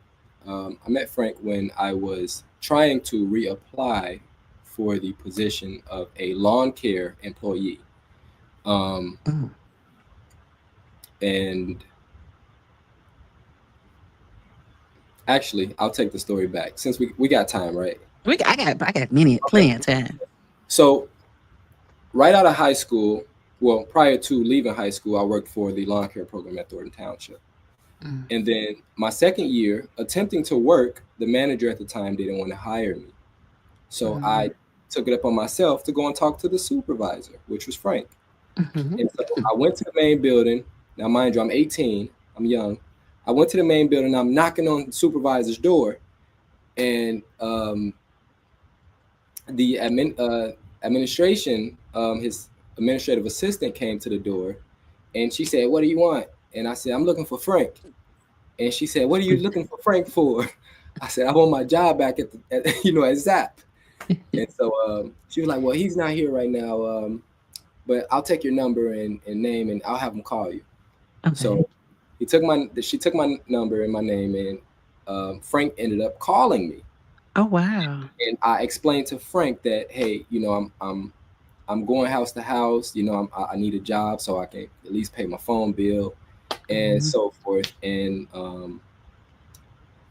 I met Frank when I was trying to reapply for the position of a lawn care employee. Um, Mm. and actually, I'll take the story back since we got time, right? I got plenty of time. So, right out of high school, well, prior to leaving high school, I worked for the lawn care program at Thornton Township. Mm. And then my second year, attempting to work, the manager at the time didn't want to hire me. So I Mm. took it upon myself to go and talk to the supervisor, which was Frank. Mhm. And so I went to the main building. Now, mind you, I'm 18, I'm young. I went to the main building, I'm knocking on the supervisor's door, and the administration, his administrative assistant came to the door, and she said, "What do you want?" And I said, "I'm looking for Frank." And she said, "What are you looking for Frank for?" I said, "I want my job back at Zap." And so she was like, "Well, he's not here right now, but I'll take your number and name, and I'll have him call you." Okay. So she took my number and my name, and Frank ended up calling me. Oh wow. And I explained to Frank that, hey, I'm going house to house. I need a job so I can at least pay my phone bill and Mhm. so forth. And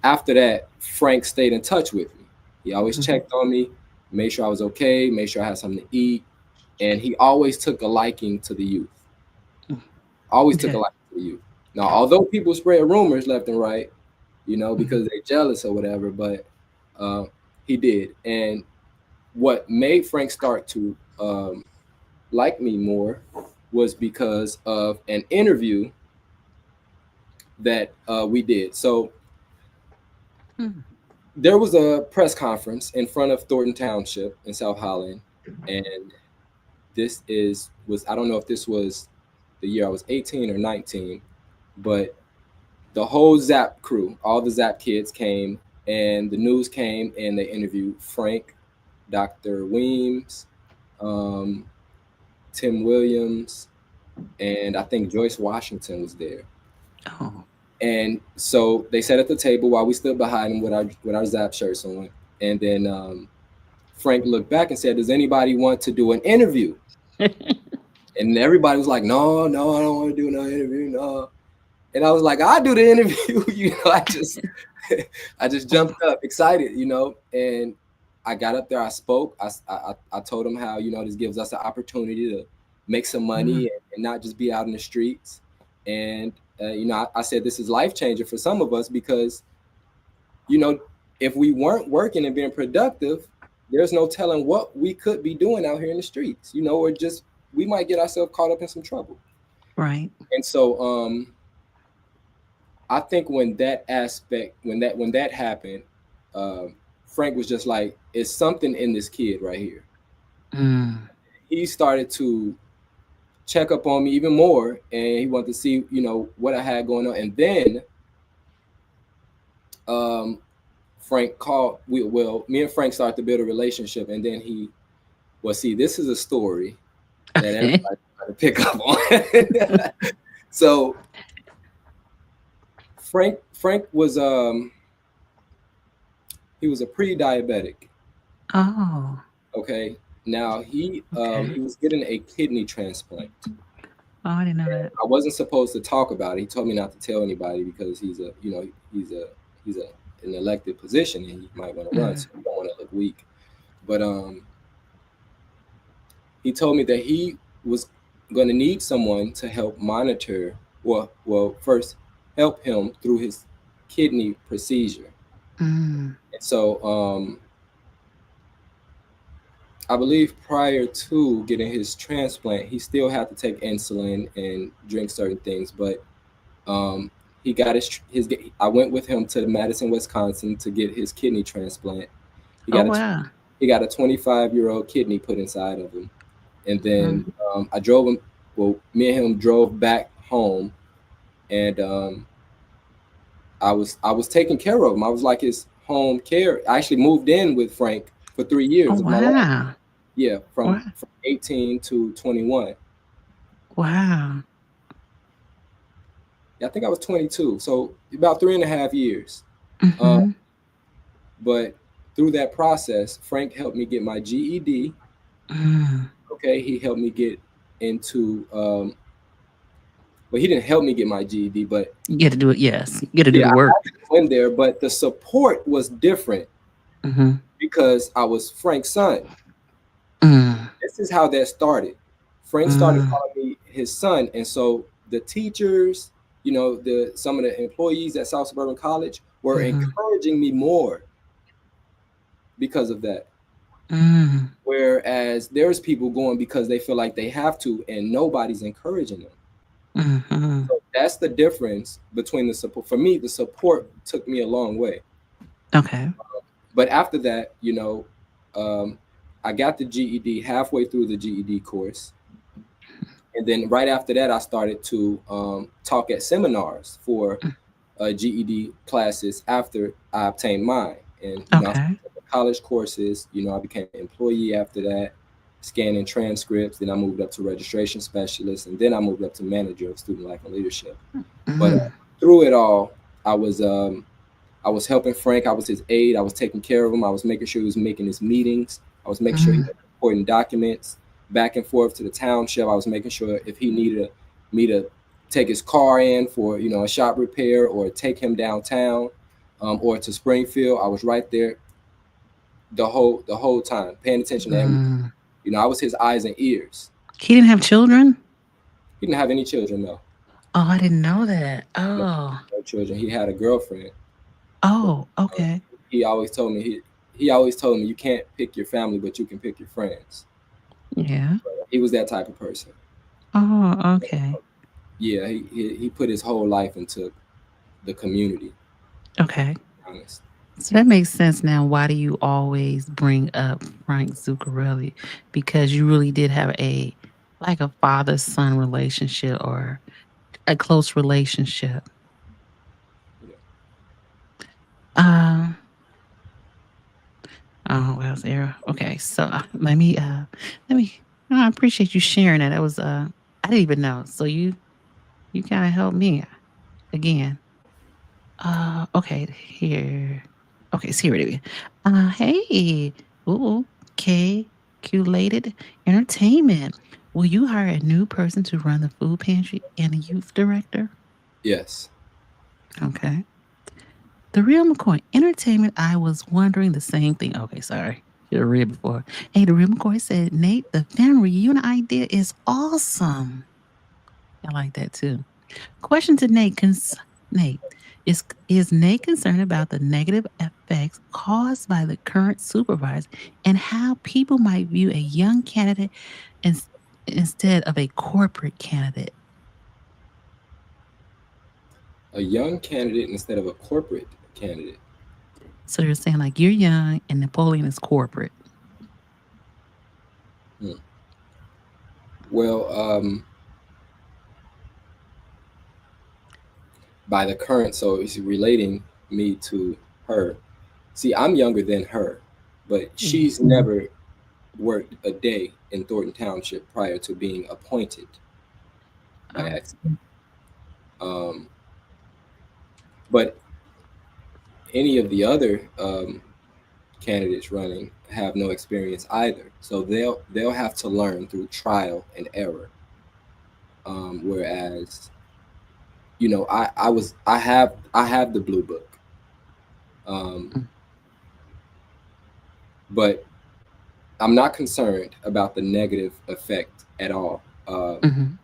after that, Frank stayed in touch with me. He always Mhm. checked on me, made sure I was okay, made sure I had something to eat. and he always took a liking to the youth. Always took a Okay. liking to the youth. Now, although people spread rumors left and right, you know, because they're jealous or whatever, but he did. And what made Frank start to like me more was because of an interview that we did. So Mm. there was a press conference in front of Thornton Township in South Holland, and was I don't know if this was the year I was 18 or 19, but the whole Zap crew, all the Zap kids came, and the news came, and they interviewed Frank, Dr. Weems, um, Tim Williams, and I think Joyce Washington was there. Oh. And so they sat at the table while we stood behind them with our Zap shirts on. And then Frank looked back and said, "Does anybody want to do an interview?" And everybody was like, "No, no, I don't want to do no interview, no." And I was like, "I'll do the interview." You know, I just jumped up, excited, you know. And I got up there, I spoke. I told them how, you know, this gives us an opportunity to make some money and not just be out in the streets. And you know, I said this is life changing for some of us because, you know, if we weren't working and being productive, there's no telling what we could be doing out here in the streets, you know, or just we might get ourselves caught up in some trouble. Right. And so I think when that happened, Frank was just like, it's something in this kid right here. He started to check up on me even more, and he wanted to see, you know, what I had going on. And then Frank called. Me and Frank started to build a relationship, and then see, this is a story that everybody tried to pick up on. So Frank was he was a pre-diabetic. Oh. Okay. Now he was getting a kidney transplant. Oh, I didn't know that. I wasn't supposed to talk about it. He told me not to tell anybody because he's an elected position and he might want to run, so you don't want to look weak. But he told me that he was going to need someone to help monitor, first help him through his kidney procedure. And so I believe prior to getting his transplant, he still had to take insulin and drink certain things. But he got his. I went with him to Madison, Wisconsin, to get his kidney transplant. He got a 25-year-old kidney put inside of him, and then I drove him. Well, me and him drove back home, and I was taking care of him. I was like his home care. I actually moved in with Frank for 3 years of my life. Yeah, from 18 to 21. Wow. Yeah, I think I was 22. So about 3.5 years. But through that process, Frank helped me get my GED. Okay, he helped me get into he didn't help me get my GED, but you get to do it. Yes, you get to do the work. I went there, but the support was different because I was Frank's son. This is how that started. Frank started calling me his son, and so the teachers, you know, some of the employees at South Suburban College were encouraging me more because of that. Whereas there's people going because they feel like they have to, and nobody's encouraging them. So that's the difference between the support. For me, the support took me a long way. Okay. But after that, you know, I got the GED halfway through the GED course. And then right after that, I started to talk at seminars for GED classes after I obtained mine. And you know, I started the college courses, you know, I became an employee after that, scanning transcripts. Then I moved up to registration specialist, and then I moved up to manager of student life and leadership. But through it all, I was helping Frank. I was his aide. I was taking care of him. I was making sure he was making his meetings. I was making sure he was reporting documents back and forth to the township. I was making sure if he needed me to take his car in for, you know, a shop repair or take him downtown or to Springfield, I was right there the whole time, paying attention to everything. I was his eyes and ears. He didn't have children? He didn't have any children, no. Oh, I didn't know that. No, Oh. no children. He had a girlfriend, but Oh, um, okay. he always told me he always told me you can't pick your family, but you can pick your friends. Yeah. He was that type of person. Oh, okay. Yeah, he put his whole life into the community. Okay. Honest. So that makes sense now. Why do you always bring up Frank Zucarelli? Because you really did have a like a father-son relationship or a close relationship. Yeah. Um, oh, well, there. Okay, so let me. Oh, I appreciate you sharing that. That was I didn't even know. So you kind of helped me again. Okay, here. Okay, so here it is. Hey, ooh, calculated entertainment. Will you hire a new person to run the food pantry and a youth director? Yes. Okay. The real McCoy entertainment. I was wondering the same thing. Okay, sorry. Should have read before. Hey, the real McCoy said, Nate, the family reunion idea is awesome. I like that too. Question to Nate. Nate, is Nate concerned about the negative effects caused by the current supervisor and how people might view a young candidate ins- instead of a corporate candidate? A young candidate instead of a corporate candidate. So you're saying like you're young and Napoleon is corporate. Hmm. Well, by the current, so it's relating me to her. See, I'm younger than her, but Yeah. she's never worked a day in Thornton Township prior to being appointed by Um, accident. Um, but any of the other candidates running have no experience either, so they'll have to learn through trial and error. Whereas, I have the blue book, um, mm, but I'm not concerned about the negative effect at all. mhm.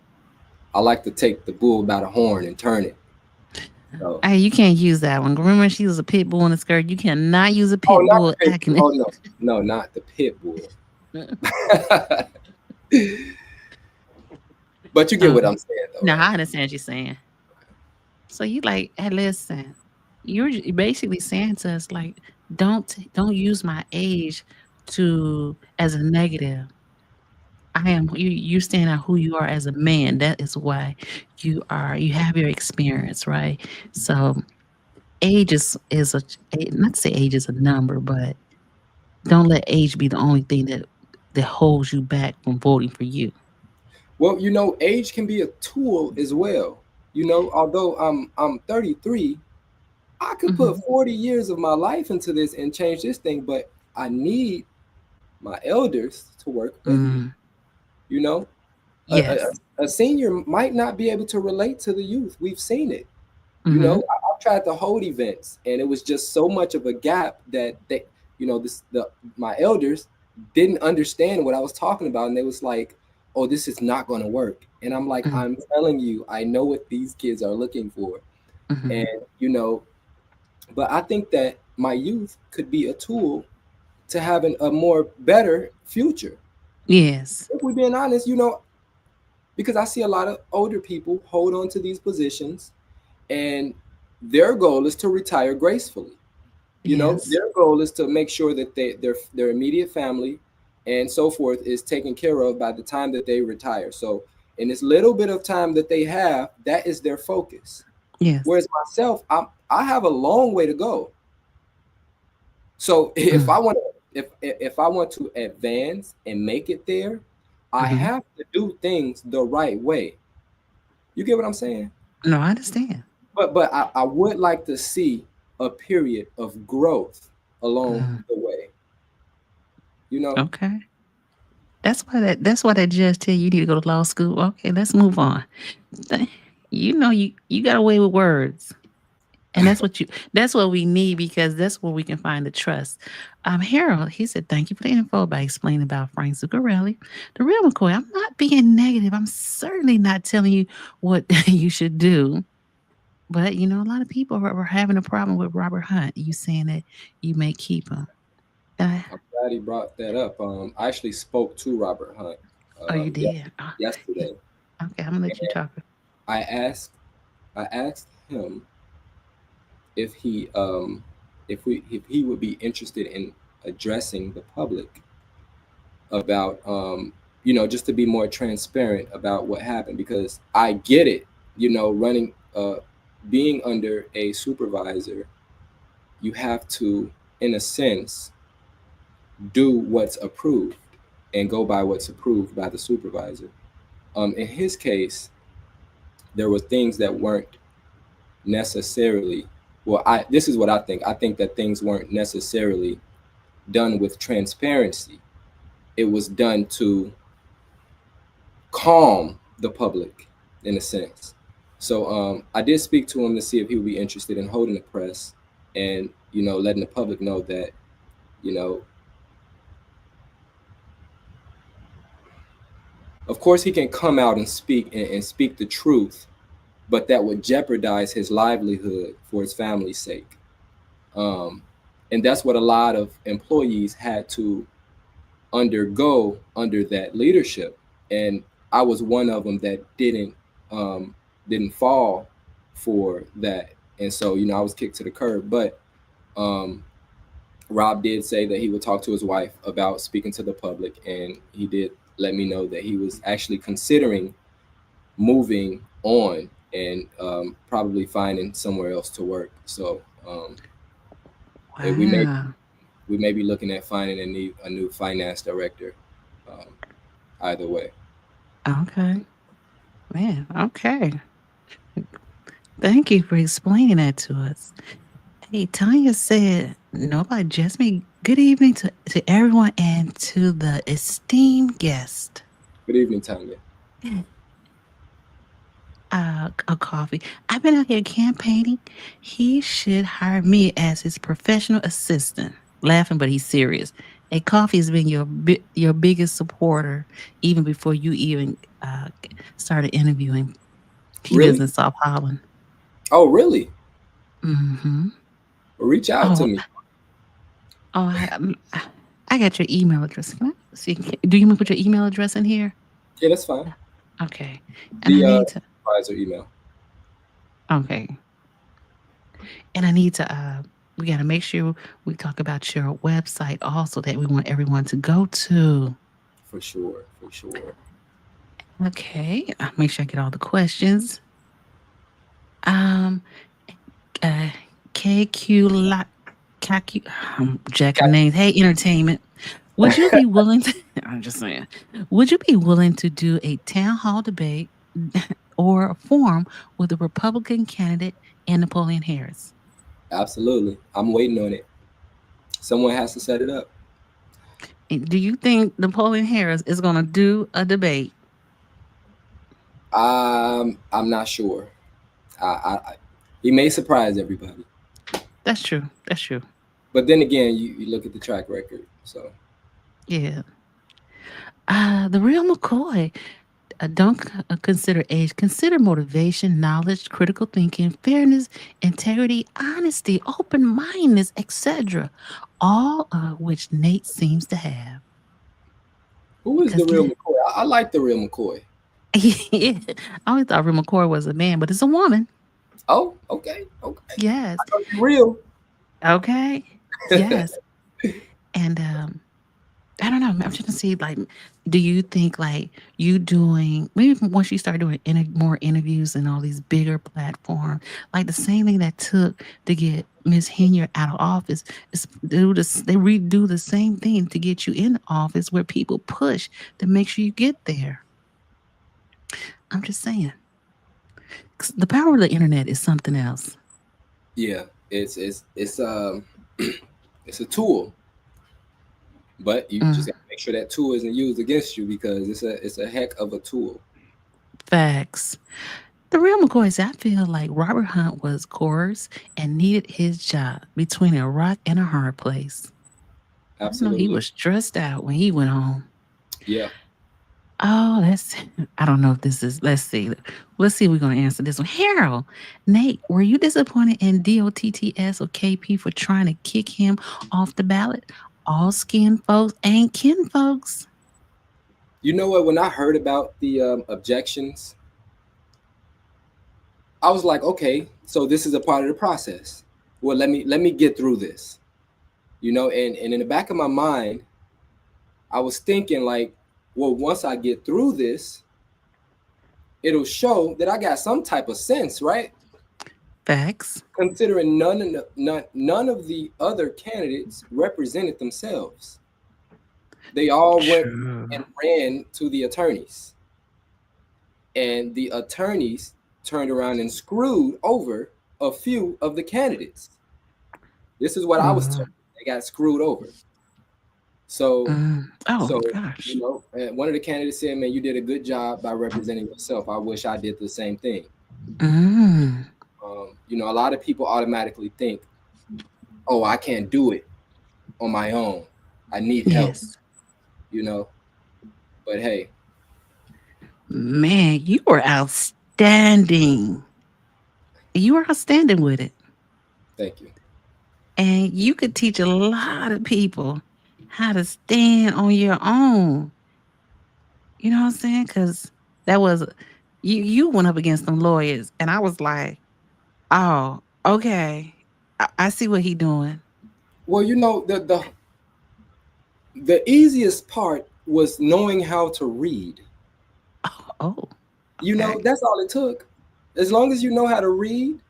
I like to take the bull by the horn and turn it. So, Hey, you can't use that one. Remember, she was a pit bull in a skirt. You cannot use a oh, pit not the bull pit. acting. Oh no, no, not the pit bull. But you get what Okay. I'm saying, though, Now right? I understand what you're saying. So you like, hey, listen, you're basically saying to us like, don't use my age to as a negative. I am you stand out who you are as a man. That is why you have your experience, right? So age is not to say age is a number, but don't let age be the only thing that holds you back from voting for you. Well, age can be a tool as well. Although I'm 33, I could put Hmm. 40 years of my life into this and change this thing, but I need my elders to work with me. Mm, You know, a, yes. a senior might not be able to relate to the youth. We've seen it. Hmm. I've tried to hold events, and it was just so much of a gap that my elders didn't understand what I was talking about, and they was like, "Oh, this is not going to work." And I'm like, Hmm. "I'm telling you, I know what these kids are looking for." Hmm. And but I think that my youth could be a tool to having a more better future. Yes. If we're being honest, because I see a lot of older people hold on to these positions, and their goal is to retire gracefully. Yes. Their goal is to make sure that their immediate family and so forth is taken care of by the time that they retire. So in this little bit of time that they have, that is their focus. Yes. Whereas myself, I have a long way to go. So if I Mm, want to if I want to advance and make it there, I mhm. have to do things the right way. You get what I'm saying? No, I understand. But I would like to see a period of growth along Mm, the way. You know? okay. That's why that judge tell you you need to go to law school. Okay, let's move on. Th- you know you got away with words. And that's what we need because that's where we can find the trust. Harold, he said, thank you for the info by explaining about Frank Zucarelli. The real McCoy, I'm not being negative. I'm certainly not telling you what you should do. But a lot of people are having a problem with Robert Hunt. You saying that you may keep him. Uh, I'm glad he brought that up. I actually spoke to Robert Hunt oh, you yes, did. yesterday. Okay, I'm gonna let you talk. I asked I asked him if he would be interested in addressing the public about just to be more transparent about what happened, because I get it, running being under a supervisor, you have to, in a sense, do what's approved and go by what's approved by the supervisor. In his case, there were things that weren't necessarily, well, I this is what I think. I think that things weren't necessarily done with transparency. It was done to calm the public, in a sense. So I did speak to him to see if he would be interested in holding the press and letting the public know that you know of course he can come out and speak the truth, but that would jeopardize his livelihood for his family's sake. Um, and that's what a lot of employees had to undergo under that leadership. And I was one of them that didn't fall for that. And so, I was kicked to the curb. But um, Rob did say that he would talk to his wife about speaking to the public, and he did let me know that he was actually considering moving on and probably finding somewhere else to work. So and Wow. we may be looking at finding a new finance director. Um, either way, Okay. Man. Okay. Thank you for explaining that to us. Hey, Tanya said, nobody, Jasmine, good evening to everyone and to the esteemed guest. good evening, Tanya. A coffee. I've been out here campaigning. He should hire me as his professional assistant. Laughing, but he's serious. A coffee has been your biggest supporter even before you even started interviewing. He lives Really? in South Holland. Oh, really? Mm-hmm. Well, reach out to Oh, me. oh, I got your email address. Can I see? Do you want to put your email address in here? Yeah, that's fine. Okay. And I The need to. supervisor email. Okay. And I need to. We got to make sure we talk about your website also that we want everyone to go to. For sure, for sure. Okay. I'll make sure I get all the questions. Um. Uh. KQ lot. KQ. Jacking names. Hey, entertainment. Would you be willing to? I'm just saying. Would you be willing to do a town hall debate or a forum with a Republican candidate and Napoleon Harris? Absolutely. I'm waiting on it. Someone has to set it up. Do you think Napoleon Harris is going to do a debate? I'm not sure. He may surprise everybody. That's true. That's true. But then again, you look at the track record. So Yeah. The real McCoy. Don't consider age. Consider motivation, knowledge, critical thinking, fairness, integrity, honesty, open mindedness, etc. All of which Nate seems to have. who is the Because real McCoy? I like the real McCoy. I always thought real McCoy was a man, but it's a woman. Oh, okay, okay. Yes. I know you're real. Okay. Yes. And I don't know. I'm just gonna see, like, do you think like you doing maybe once you start doing more interviews and all these bigger platforms, like the same thing that took to get Miss Henya out of office is do this. They redo the same thing to get you in office, where people push to make sure you get there. I'm just saying, 'cause the power of the internet is something else. Yeah, it's it's a tool, but you Mm, just gotta make sure that tool isn't used against you, because it's a heck of a tool. facts. The real McCoy is I feel like Robert Hunt was coerced and needed his job between a rock and a hard place. I know he Absolutely. was stressed out when he went home. Yeah. Oh, that's I don't know if this is let's see. Let's see if we're gonna answer this one. Harold, Nate, were you disappointed in DOTTS or KP for trying to kick him off the ballot? All skin folks ain't kin folks. You know what? When I heard about the objections, I was like, okay, so this is a part of the process. Well, let me get through this, and in the back of my mind, I was thinking like, well, once I get through this, it'll show that I got some type of sense, right? Facts. Considering none of the other candidates represented themselves. They all went True. and ran to the attorneys, and the attorneys turned around and screwed over a few of the candidates. This is what I was told. Mm, They got screwed over. So, Oh so gosh. one of the candidates said, "Man, you did a good job by representing yourself. I wish I did the same thing." Mm, A lot of people automatically think, "Oh, I can't do it on my own. I need help." yes. You know, but hey, Man, you were outstanding. You were outstanding with it. thank you. And you could teach a lot of people how to stand on your own. You know what I'm saying? Because that was you went up against them lawyers, and I was like, oh, okay, I see what he doing. Well, the easiest part was knowing how to read. Oh, okay. That's all it took. As long as you know how to read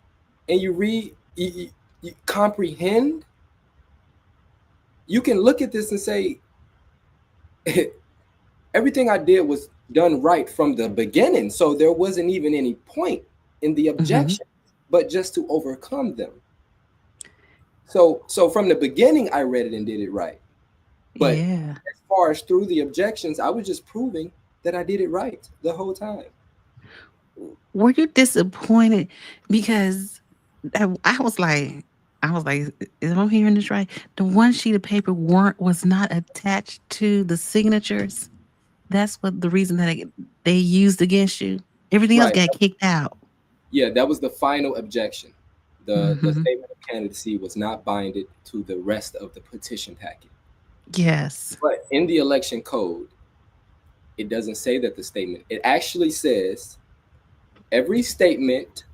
and you read, you comprehend, you can look at this and say, everything I did was done right from the beginning. So there wasn't even any point in the Hmm. objection, but just to overcome them. So from the beginning, I read it and did it right. But Yeah. as far as through the objections, I was just proving that I did it right the whole time. Were you disappointed because I was like, if I'm hearing this right, the one sheet of paper weren't was not attached to the signatures. That's what the reason that they used against you. Everything else Right. got kicked out. Yeah, that was the final objection. The Hmm. statement of candidacy was not binded to the rest of the petition packet. Yes. But in the election code, it doesn't say that the statement. It actually says every statement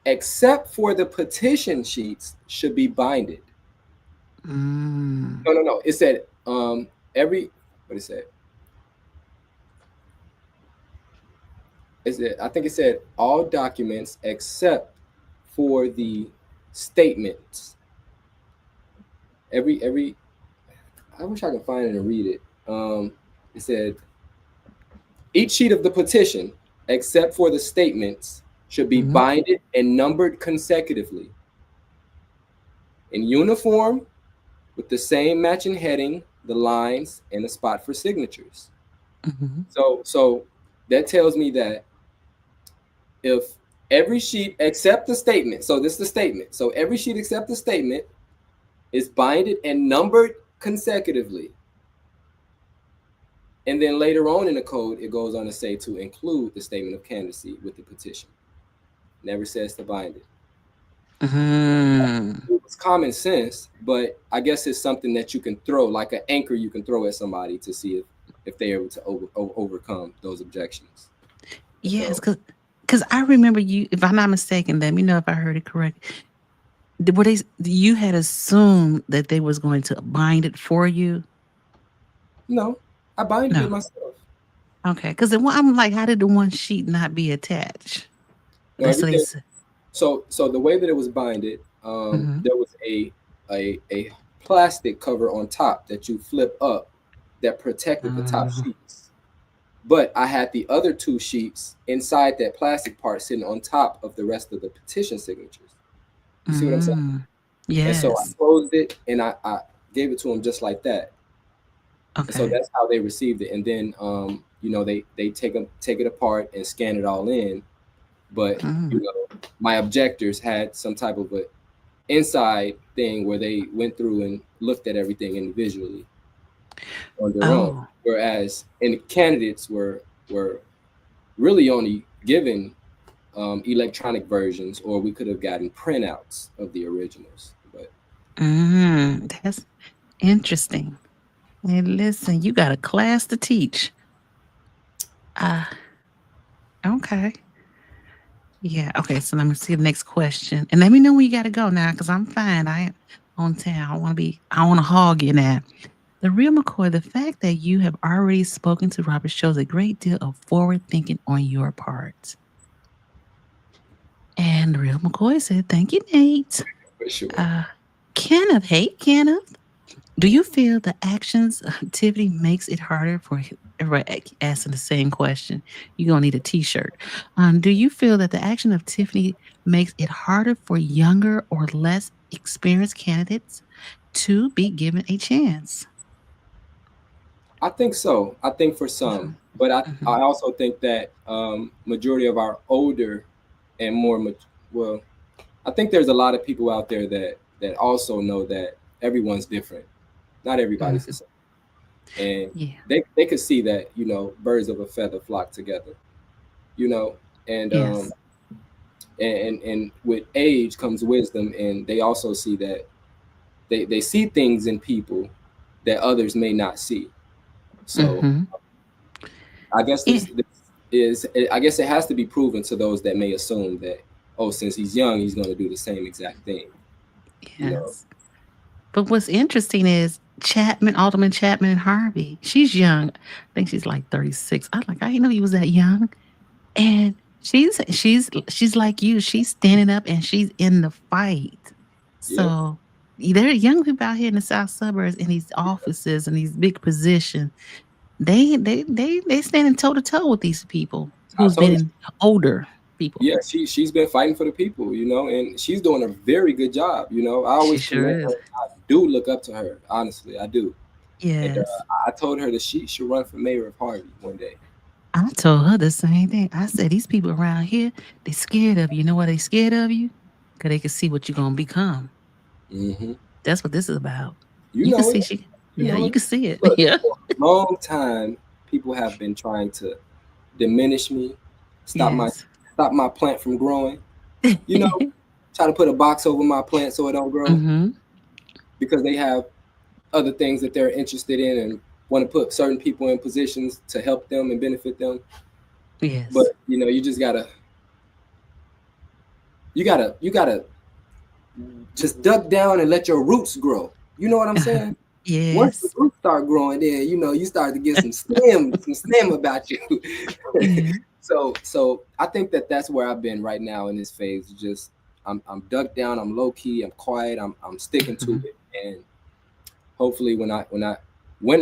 except for the petition sheets should be binded. Mm. No. It said every what it said. I think it said all documents except for the statements. Every I wish I could find it and read it. It said each sheet of the petition, except for the statements, should be Hmm. binded and numbered consecutively in uniform with the same matching heading, the lines, and the spot for signatures. Hmm. So that tells me that if every sheet except the statement, so this is the statement, so every sheet except the statement is binded and numbered consecutively. And then later on in the code, it goes on to say to include the statement of candidacy with the petition. Never says to bind it. Hmm. It was common sense, but I guess it's something that you can throw, like an anchor you can throw at somebody to see if they're able to overcome those objections. Yes, So because I remember you. If I'm not mistaken, let me know if I heard it correct. Were they you had assumed that they was going to bind it for you? no, I binded it No. myself. Okay, because I'm like, how did the one sheet not be attached? No, That's what they everything. said. So the way that it was binded, Hmm. there was a plastic cover on top that you flip up that protected the top Uh, sheets. But I had the other two sheets inside that plastic part sitting on top of the rest of the petition signatures. You see what I'm saying? mm, And so I yes. closed it and I gave it to them just like that. And so Okay. that's how they received it. And then they take it apart and scan it all in. But Mm. my objectors had some type of a inside thing where they went through and looked at everything individually on their own, Oh. whereas and the candidates were really only given electronic versions, or we could have gotten printouts of the originals. But That's interesting. Hey, listen, you got a class to teach. Uh, okay. Yeah. Okay. So let me see the next question, and let me know when you got to go now, because I'm fine. I am on town. I want to hog you now. The real McCoy, the fact that you have already spoken to Robert shows a great deal of forward thinking on your part. And the real McCoy said, "Thank you, Nate." for sure, Uh, Kenneth, hey Kenneth. Do you feel the actions of Tiffany makes it harder for everybody asking the same question? You're gonna need a T-shirt. Do you feel that the action of Tiffany makes it harder for younger or less experienced candidates to be given a chance? I think so. I think for some, Mhm, but I mhm, also think that majority of our older and more well, I think there's a lot of people out there that also know that everyone's different. Not everybody's the mhm. same, and Yeah. they could see that birds of a feather flock together. You know, and Yes. and with age comes wisdom, and they also see that they see things in people that others may not see. So Hmm. I guess Yeah. this is I guess it has to be proven to those that may assume that, oh, since he's young he's going to do the same exact thing. You know. Yes. But what's interesting is Chapman, Alderman Chapman and Harvey. She's young. I think she's like 36. I didn't know he was that young. And she's like you. She's standing up and she's in the fight. Yeah. So there are young people out here in the south suburbs in these offices and these big positions. They standing toe to toe with these people I who's told her. been older people. Yeah, she's been fighting for the people, and she's doing a very good job. I She always sure commend her. is. I do look up to her, honestly, I do. And Yes. I told her that she should run for mayor of Harvey one day. I told her the same thing. I said, these people around here, they scared of you. You know why they scared of you? Because they can see what you're going to become. Hmm. That's what this is about. You You can know see it. she, You yeah, know you it. can see it. Look, Yeah. for a long time, people have been trying to diminish me, stop my Yes. stop my plant from growing. You know, try to put a box over my plant so it don't grow Hmm. because they have other things that they're interested in and want to put certain people in positions to help them and benefit them. But Yes. you gotta just duck down and let your roots grow. You know what I'm saying? Once the Yes. roots start growing, then you start to get some stem about you. Yeah. So I think that that's where I've been right now in this phase. Just I'm ducked down. I'm low key. I'm quiet. I'm sticking to Hmm. it, and hopefully when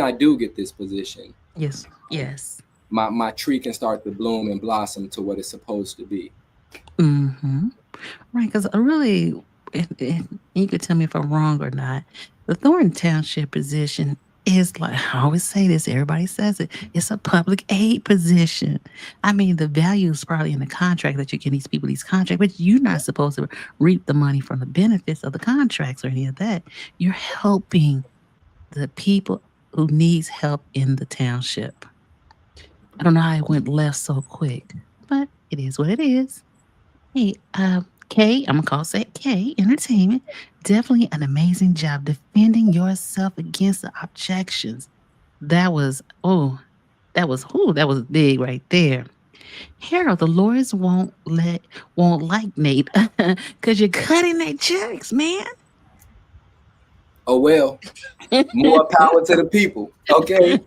I do get this position, Yes. Yes. my tree can start to bloom and blossom to what it's supposed to be. Hmm. Right. Because I really, you could tell me if I'm wrong or not. The Thornton Township position is like, I always say this, everybody says it, it's a public aid position. I mean, the value is probably in the contract that you give these people these contracts, but you're not supposed to reap the money from the benefits of the contracts or any of that. You're helping the people who needs help in the township. I don't know how it went left so quick, but it is what it is. Hey, Kay, I'm gonna call say Kay Entertainment. Definitely an amazing job defending yourself against the objections. That was that was big right there. Harold, the lawyers won't like Nate because you're cutting their checks, man. Oh well, more power to the people. Okay,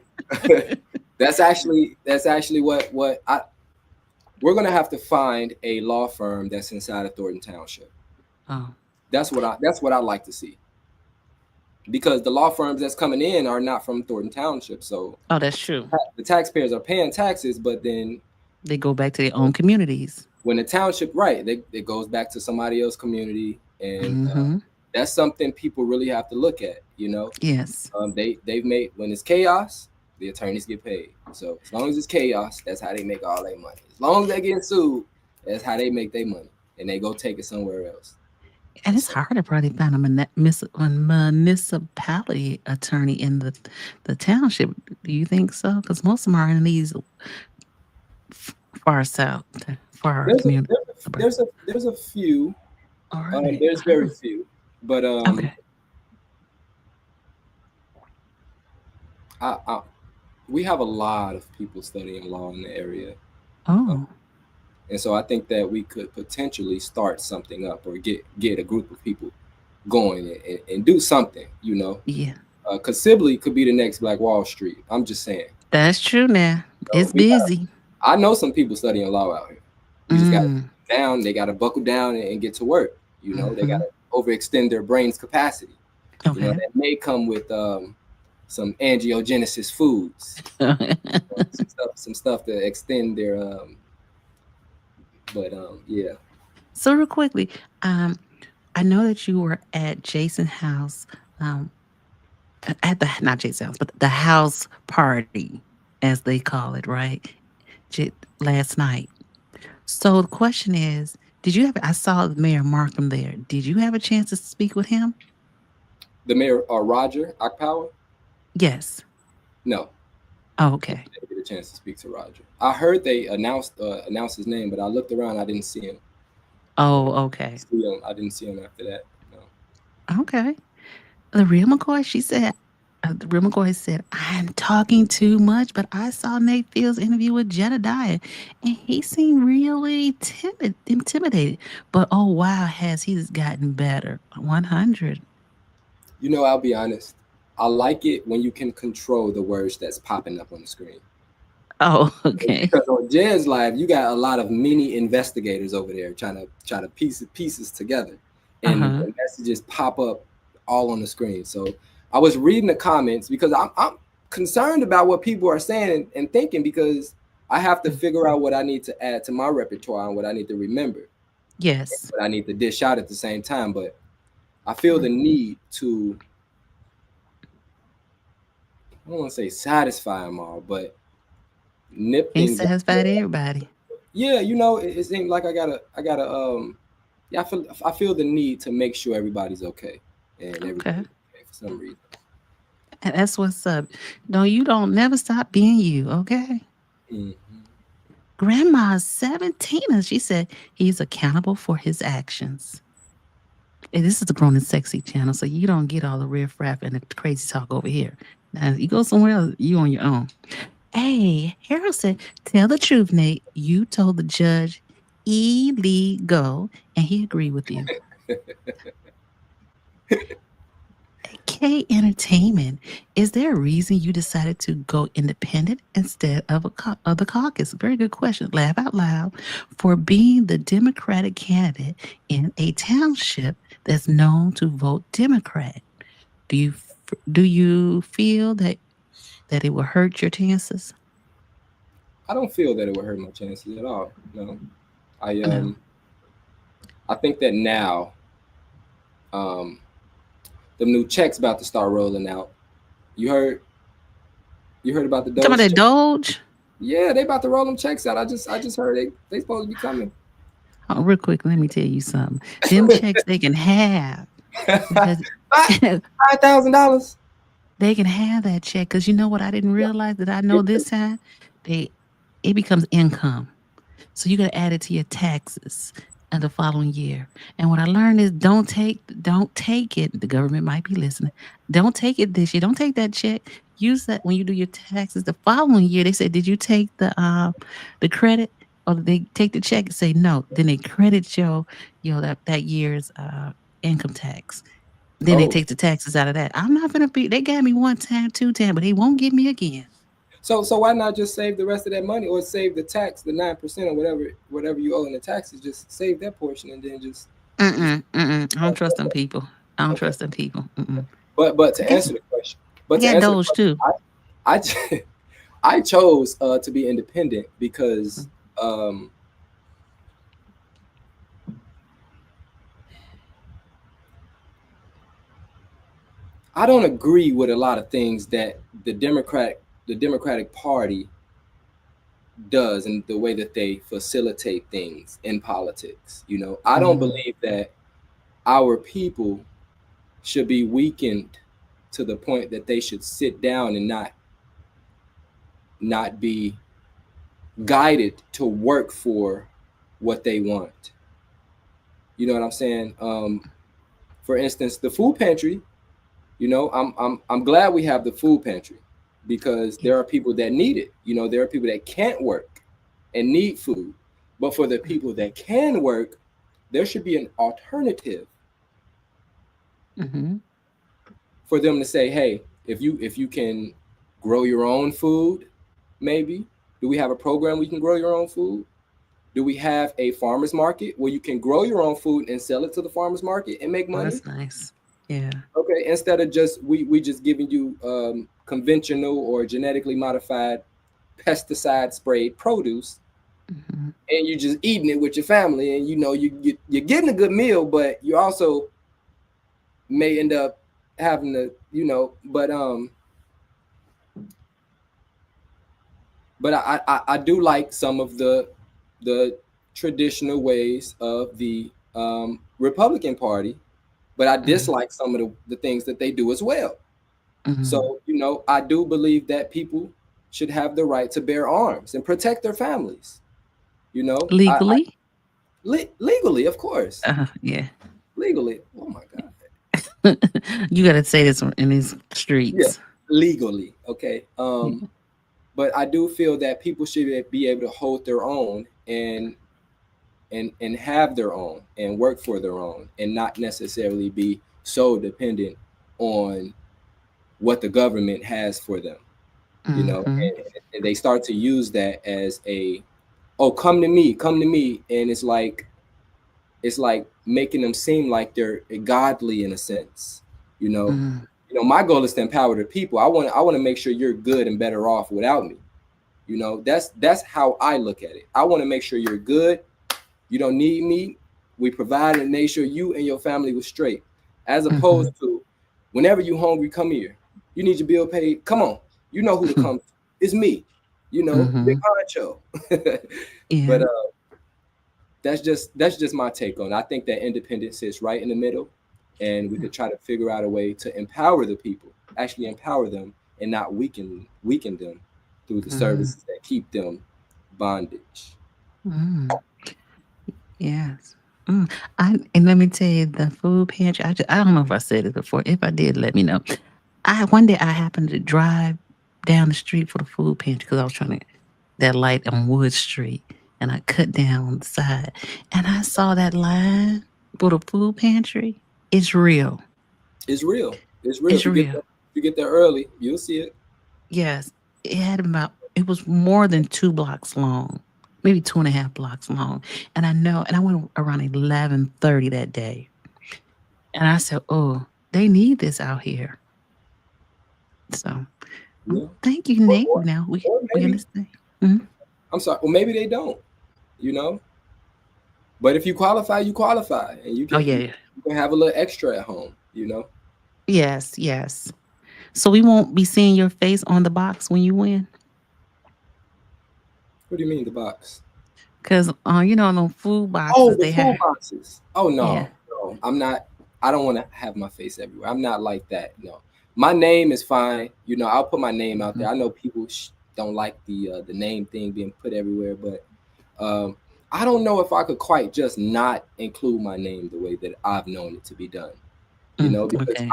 that's actually what I we're gonna have to find a law firm that's inside of Thornton Township. Oh, That's what I like to see, because the law firms that's coming in are not from Thornton Township. So oh, that's true. the taxpayers are paying taxes, but then They go back to their own communities. when the township, right, it goes back to somebody else's community, and Mm-hmm. that's something people really have to look at. Yes. They've made, when it's chaos, the attorneys get paid. So as long as it's chaos, that's how they make all their money. As long as they get sued, That's how they make their money, and they go take it somewhere else. And it's So hard to probably find a municipality attorney in the township. Do you think so? Because most of them are in these far south, far there's a community. there's a few. Are they? There's very few, but Okay. I we have a lot of people studying law in the area. Uh, Oh, and so I think that we could potentially start something up or get a group of people going and do something, you know. yeah. Because Sibley could be the next Black Wall Street. I'm just saying. That's true now. So It's busy. I know some people studying law out here. We just got to Mm. down. They got to buckle down and get to work. You know, they got Hmm. to overextend their brain's capacity. You know, Okay. that may come with some angiogenesis foods, some stuff to extend their but yeah. So real quickly, um, I know that you were at Jason's house, um, at the not Jason's house, but the house party, as they call it, right? Last night. So the question is, did you have? I saw Mayor Markham there. Did you have a chance to speak with him? The mayor, Roger Akpower. Yes. No, Oh, okay. didn't get a chance to speak to Roger. I heard they announced his name, but I looked around. I didn't see him. Oh, okay. I didn't see him after that. No. Okay. The real McCoy, she said, the real McCoy said, I'm talking too much, but I saw Nate Fields' interview with Jedediah, and he seemed really intimidated. But oh, wow, has he gotten better? 100. You know, I'll be honest. I like it when you can control the words that's popping up on the screen. Oh, okay. Because on Jed's live, you got a lot of mini investigators over there trying to piece pieces together, and Uh-huh. the messages pop up all on the screen. So I was reading the comments because I'm concerned about what people are saying and thinking, because I have to figure out what I need to add to my repertoire and what I need to remember, Yes. what I need to dish out at the same time. But I feel the need to, I don't want to say satisfy them all, but nip Ain't things. satisfied everybody. Yeah, you know, it seems like I gotta yeah, I feel the need to make sure everybody's okay and Okay. everybody's okay for some reason. And that's what's up. No, you don't never stop being you, okay? Mm-hmm. Grandma's 17, and she said he's accountable for his actions. And this is the Grown and Sexy channel, so you don't get all the riff-raff and the crazy talk over here. Now, you go somewhere else, you on your own. Hey, Harold said, tell the truth, Nate. You told the judge illegal, and he agreed with you. K Entertainment, is there a reason you decided to go independent instead of of the caucus? Very good question. Laugh out loud. For being the Democratic candidate in a township that's known to vote Democrat, do you feel that it will hurt your chances? I don't feel that it would hurt my chances at all. No, I No. um I think that now um the new checks about to start rolling out. You heard you heard about the You talking about Doge that check? Doge? Yeah, they about to roll them checks out. I just heard they supposed to be coming. Oh, real quick, let me tell you something. Them checks they can have because $5,000. they can have that check because you know what I didn't realize that I know this time? They it becomes income. So you gotta add it to your taxes of the following year. And what I learned is don't take it. The government might be listening. Don't take it this year. Don't take that check. Use that when you do your taxes the following year. They say, did you take the credit? Or did they take the check and say no? Then they credit that year's income tax. Then they Oh, take the taxes out of that. I'm not gonna be. They got me one time, two time, but they won't get me again. so why not just save the rest of that money, or save the tax, the 9% or whatever you owe in the taxes? Just save that portion and then just Mm-mm, mm-mm. I don't trust them people. I don't okay. trust them people. Mm-mm. But I to got, answer the question, I got those too. I I chose to be independent because um, I don't agree with a lot of things that the Democratic Party does and the way that they facilitate things in politics. I don't Mm-hmm. believe that our people should be weakened to the point that they should sit down and not be guided to work for what they want. You know what I'm saying? For instance, the food pantry. I'm glad we have the food pantry because there are people that need it. There are people that can't work and need food. But for the people that can work, there should be an alternative Mm-hmm. for them to say, hey, if you can grow your own food, maybe. Do we have a program where you can grow your own food? Do we have a farmer's market where you can grow your own food and sell it to the farmer's market and make Oh, money? that's nice. Yeah. Okay, instead of just we just giving you conventional or genetically modified pesticide sprayed produce, Mm-hmm. and you just eating it with your family, and you're getting a good meal, but you also may end up having to but I do like some of the traditional ways of the Republican Party, but I Mm-hmm. dislike some of the things that they do as well. Mm-hmm. So, I do believe that people should have the right to bear arms and protect their families. I Legally. legally, of course, Yeah. legally. Oh my God. You got to say this in these Yeah, streets. legally. Okay. Yeah. But I do feel that people should be able to hold their own and have their own and work for their own and not necessarily be so dependent on what the government has for them. Mm-hmm. And they start to use that as oh, come to me, and it's like making them seem like they're godly in a sense. you know Mm-hmm. my goal is to empower the people. I want to make sure you're good and better off without me. That's how I look at it. I want to make sure you're good. You don't need me. We provide and make sure you and your family was straight, as Mm-hmm. opposed to whenever you hungry, come here. You need your bill paid, come on. You know who to come to. It's me, big Mm-hmm. honcho. But Yeah. that's just my take on it. I think that independence sits right in the middle, and we could try to figure out a way to empower the people, actually empower them, and not weaken them through the Mm-hmm. services that keep them bondage. Mm. Yes. And let me tell you, the food pantry. I don't know if I said it before. If I did, let me know. I One day I happened to drive down the street for the food pantry because I was trying to that light on Wood Street, and I cut down the side, and I saw that line for the food pantry. It's real. It's real. It's real. It's If you get real. there, if you get there early, you'll see it. Yes, it had about. It was more than 2 blocks long, maybe 2.5 blocks long, and I know. And I went around 11:30 that day, and I said, "Oh, they need this out here." So, thank you, Or, Nick. or, Now or we maybe understand. Mhm. I'm sorry. Or maybe they don't. You know. But if you qualify, you qualify, and you Oh can yeah, you, yeah. you can have a little extra at home. Yes, yes. So we won't be seeing your face on the box when you win, What do you mean the box? because on the food Oh, boxes the they have. food boxes. Oh Yeah. no, I'm not. I don't want to have my face everywhere. I'm not like that. No, my name is fine. I'll put my name out there. Mhm. I know people don't like the name thing being put everywhere, but um, I don't know if I could quite just not include my name the way that I've known it to be done. Because Okay.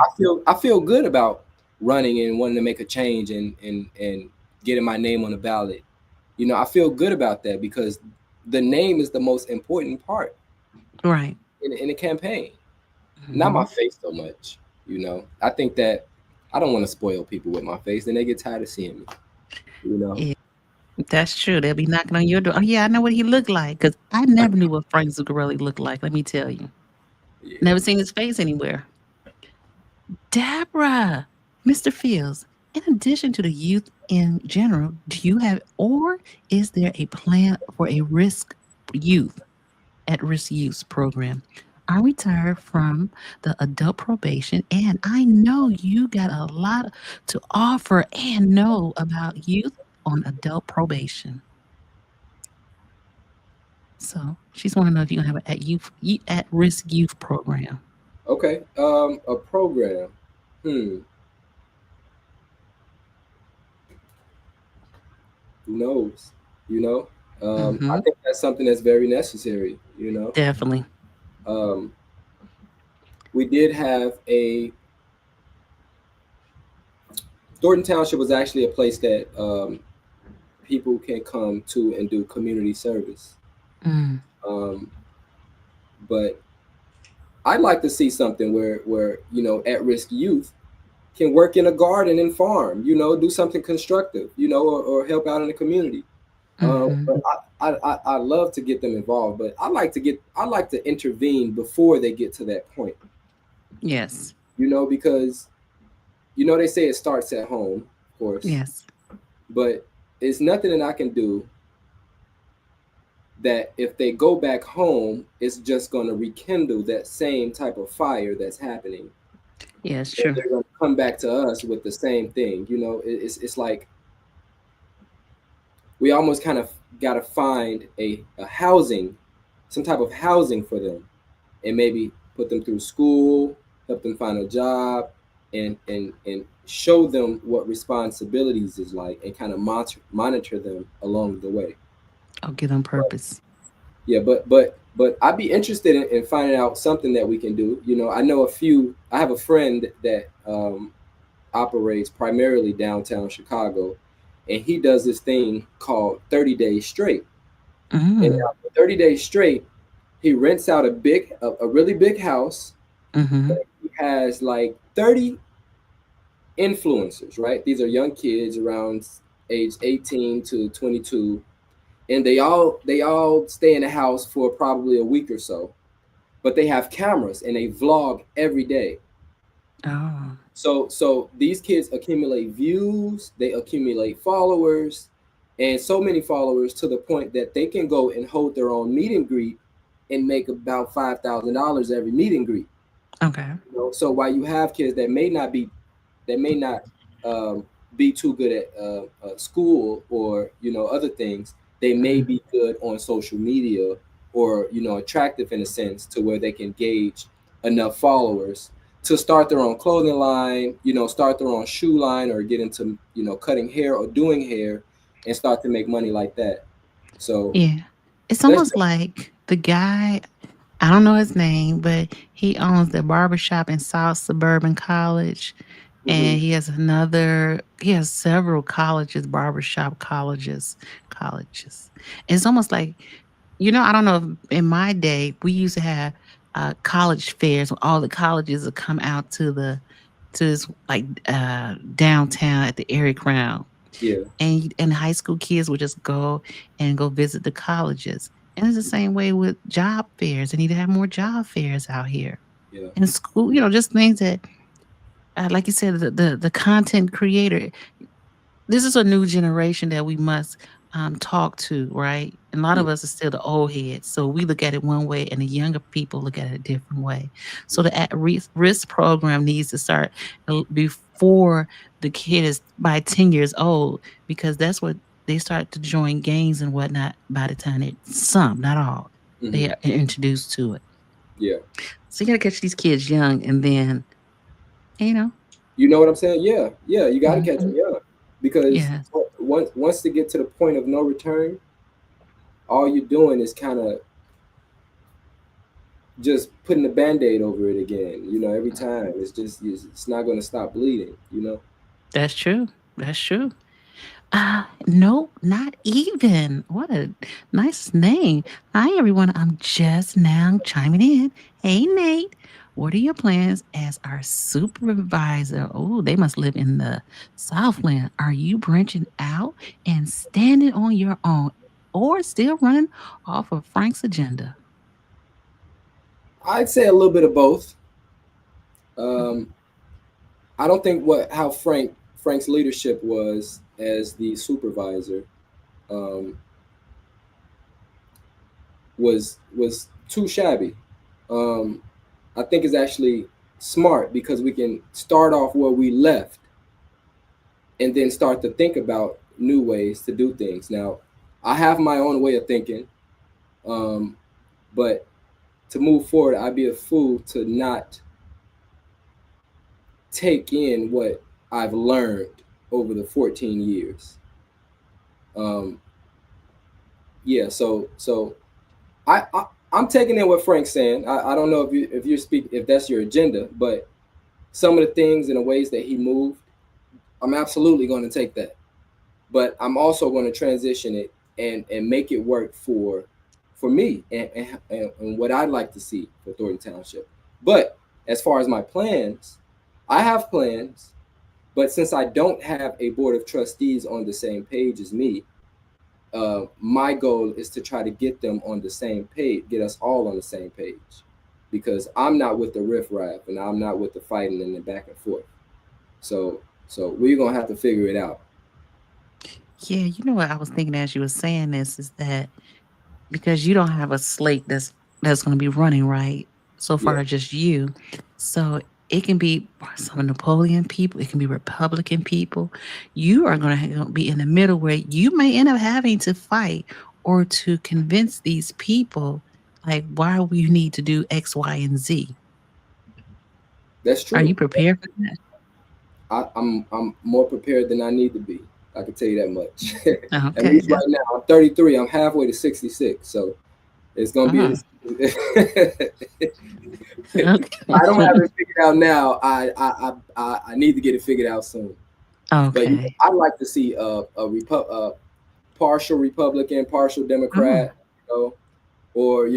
I feel good about running and wanting to make a change and getting my name on the ballot. I feel good about that because the name is the most important part Right. in a campaign, not my Hmm. face so much. I think that I don't want to spoil people with my face, then they get tired of seeing me. You know, Yeah, that's true. They'll be knocking on your door. Oh yeah, I know what he looked like because I never knew what Frank Zucarelli looked like. Let me tell you, yeah. never seen his face anywhere. Deborah, Mr. Fields. In addition to the youth in general, do you have or is there a plan for a youth at risk youth program? I retired from the adult probation, and I know you got a lot to offer and know about youth on adult probation. So she's want to know if you're gonna have a at risk youth program. Okay. A program. Hmm. Who knows? You know. I Hmm. think that's something that's very necessary. You know. Definitely. Um, we did have a Thornton Township was actually a place that people can come to and do community service. Mm. Um, but I'd like to see something where at risk youth can work in a garden and farm. Do something constructive. Or help out in the community. Hmm. But I love to get them involved, but I like to intervene before they get to that point. Yes. Because they say it starts at home, of course, Yes. but it's nothing that I can do that if they go back home, it's just going to rekindle that same type of fire that's happening. Yeah, it's And true. they're going to come back to us with the same thing. It's like we almost kind of got to find a housing, some type of housing for them, and maybe put them through school, help them find a job, and show them what responsibilities is like, and kind of monitor them along the way. I'll give them But purpose. yeah, but I'd be interested in finding out something that we can do. I know a few. I have a friend that operates primarily downtown Chicago, and he does this thing called 30 Days Straight. And Mm. after 30 days straight, he rents out a really big house. Hmm. He has like 30 influencers, right? These are young kids around age 18 to 22, and they all stay in the house for probably a week or so. But they have cameras and they vlog every day. Oh. So these kids accumulate views, they accumulate followers, and so many followers to the point that they can go and hold their own meet and greet and make about $5,000 every meet and greet. Okay. So while you have kids that may not um, be too good at school or other things, they may Hmm. be good on social media, or attractive in a sense to where they can gauge enough followers to start their own clothing line, start their own shoe line, or get into cutting hair or doing hair, and start to make money like that. So Yeah. It's that's almost like the guy, I don't know his name, but he owns the barbershop in South Suburban College. mhm, And he has several colleges, barbershop colleges. It's almost like, I don't know if in my day, we used to have college fairs when all the colleges would come out to this like downtown at the Area Crown, yeah, and high school kids would just go visit the colleges. And it's the same way with job fairs. They need to have more job fairs out here. yeah, And school, just things that, like you said, the content creator. This is a new generation that we must talk to, right? And a lot yeah, of us are still the old heads, so we look at it one way, and the younger people look at it a different way. So yeah, the at risk program needs to start before the kid is by 10 years old, because that's what they start to join gangs and whatnot. By the time some, not all, hmm, they are introduced to it. yeah. So you got to catch these kids young, and then you know, You know what I'm saying? Yeah, yeah. You got to catch hmm them young, because yes, once they get to the point of no return, all you're doing is kind of just putting a band-aid over it again. Every time it's not going to stop bleeding. that's true. That's true. No, not even. What a nice name. Hi, everyone. I'm just now chiming in. Hey, Nate. What are your plans as our supervisor? Oh, they must live in the Southland. Are you branching out and standing on your own, or still running off of Frank's agenda? I'd say a little bit of both. Um, I don't think what how Frank's leadership was as the supervisor um, was too shabby. Um, I think it's actually smart, because we can start off where we left and then start to think about new ways to do things. Now, I have my own way of thinking. But to move forward, I'd be a fool to not take in what I've learned over the 14 years. Um, yeah, so I'm taking in what Frank's saying. I don't know if that's your agenda, but some of the things and the ways that he moved, I'm absolutely going to take that. But I'm also going to transition it and make it work for me and what I'd like to see for Thornton Township. But as far as my plans, I have plans, but since I don't have a board of trustees on the same page as me, my goal is to try to get them on the same page, get us all on the same page, because I'm not with the riffraff and I'm not with the fighting and the back and forth. So we're gonna have to figure it out. Yeah, you know what I was thinking as you were saying this is that because you don't have a slate that's going to be running right so Yeah, far, just you. So it can be some Napoleon people, it can be Republican people. You are going to be in the middle where you may end up having to fight or to convince these people like why we need to do X, Y, and Z. that's Are you true. prepared for that? I'm more prepared than I need to be. I can tell you that much. At Okay, least that's right now, I'm 33. I'm halfway to 66. So it's gonna be. uh, I don't have okay. it figured out now. I need to get it figured out soon. But Okay. I'd like to see a partial Republican, partial Mm, Democrat, or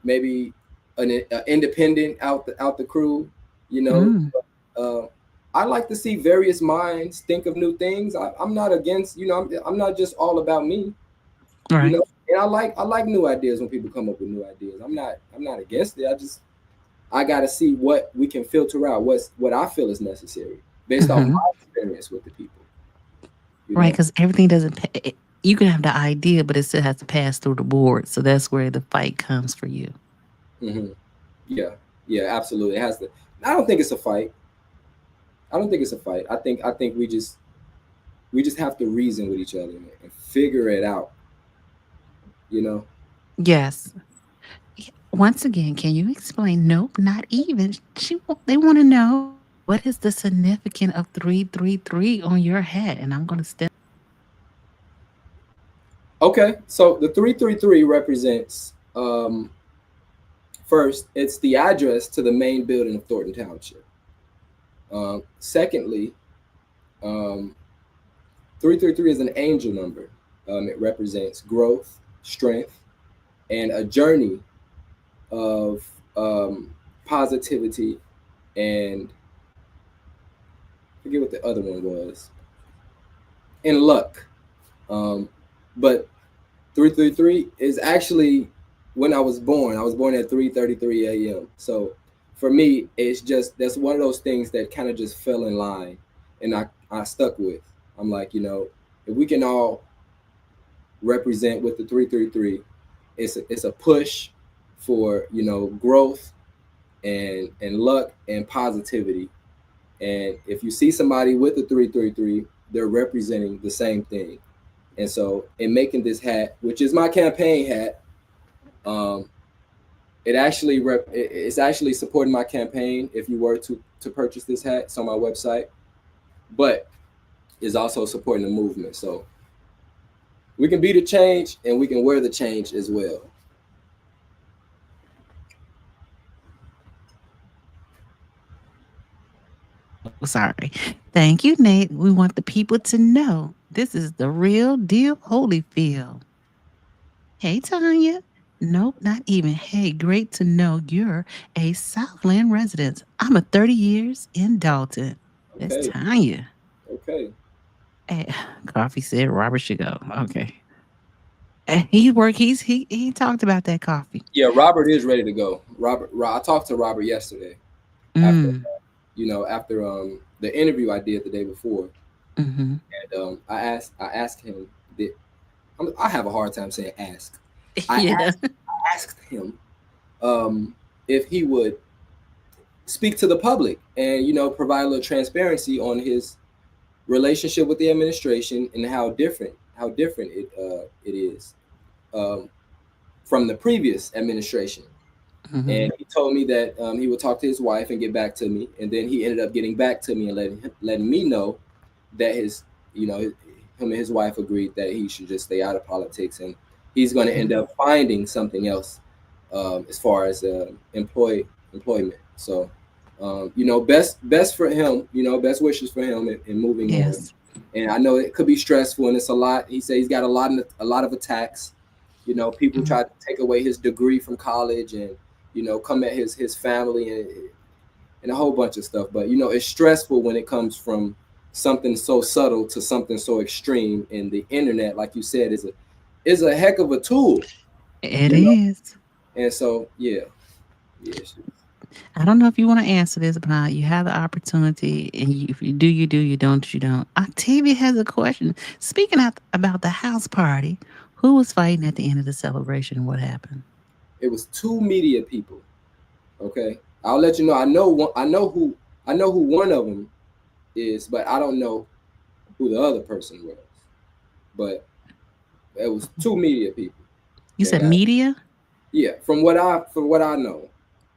maybe an independent out the crew. You know, mm, uh, I like to see various minds think of new things. I'm not against, I'm not just all about me. You right. know, and I like new ideas when people come up with new ideas. I'm not against it. I got to see what we can filter out. What I feel is necessary based off Hmm. my experience with the people. You Right, know. because everything doesn't. You can have the idea, but it still has to pass through the board. So that's where the fight comes for you. Hmm. Yeah, yeah, absolutely. It has to. I don't think it's a fight. I don't think it's a fight. I think we just have to reason with each other and figure it out. You know. Yes. Once again, can you explain? Nope, not even. They want to know what is the significance of 333 on your hat, and I'm going to step. Okay, so the 333 represents, first, it's the address to the main building of Thornton Township. Secondly, um, 333 is an angel number. It represents growth, strength, and a journey of positivity, and I forget what the other one was, and luck. Um, but 333 is actually when I was born. I was born at 3:33 a.m. So for me, it's just that's one of those things that kind of just fell in line, and I stuck with. I'm like, if we can all represent with the 333, it's a push for growth and luck and positivity. And if you see somebody with the 333, they're representing the same thing. And so in making this hat, which is my campaign hat, um, it's actually supporting my campaign if you were to purchase this hat. It's on my website, but is also supporting the movement. So we can be the change and we can wear the change as well. Oh, sorry. Thank you, Nate. We want the people to know this is the real deal Holyfield. Hey, Tanya. Nope, not even. Hey, great to know you're a Southland resident. I'm a 30 years in Dalton. That's Okay. Tanya. Okay. Hey, coffee said Robert should go. Okay. He work. He talked about that coffee. Yeah, Robert is ready to go. I talked to Robert yesterday after Mm. the interview I did the day before, Mm-hmm. and I asked him. I have a hard time saying ask. I Yeah. asked him if he would speak to the public and provide a little transparency on his relationship with the administration and how different it is. Um, from the previous administration. Mm-hmm. And he told me that he would talk to his wife and get back to me. And then he ended up getting back to me and letting me know that him and his wife agreed that he should just stay out of politics, and he's going to end up finding something else as far as employment. So, best for him. Best wishes for him in moving on. Yes. And I know it could be stressful and it's a lot. He said he's got a lot of attacks. People Mhm. try to take away his degree from college and come at his family and a whole bunch of stuff. But it's stressful when it comes from something so subtle to something so extreme. And the internet, like you said, is a heck of a tool. It You know, is. and so yeah. I don't know if you want to answer this, but you have the opportunity, and if you do, you do. You don't, you don't. Octavia has a question. Speaking about the house party, who was fighting at the end of the celebration? What happened? It was two media people. Okay, I'll let you know. I know one. I know who one of them is, but I don't know who the other person was. But it was two media people You that said got. media? Yeah, from what I know,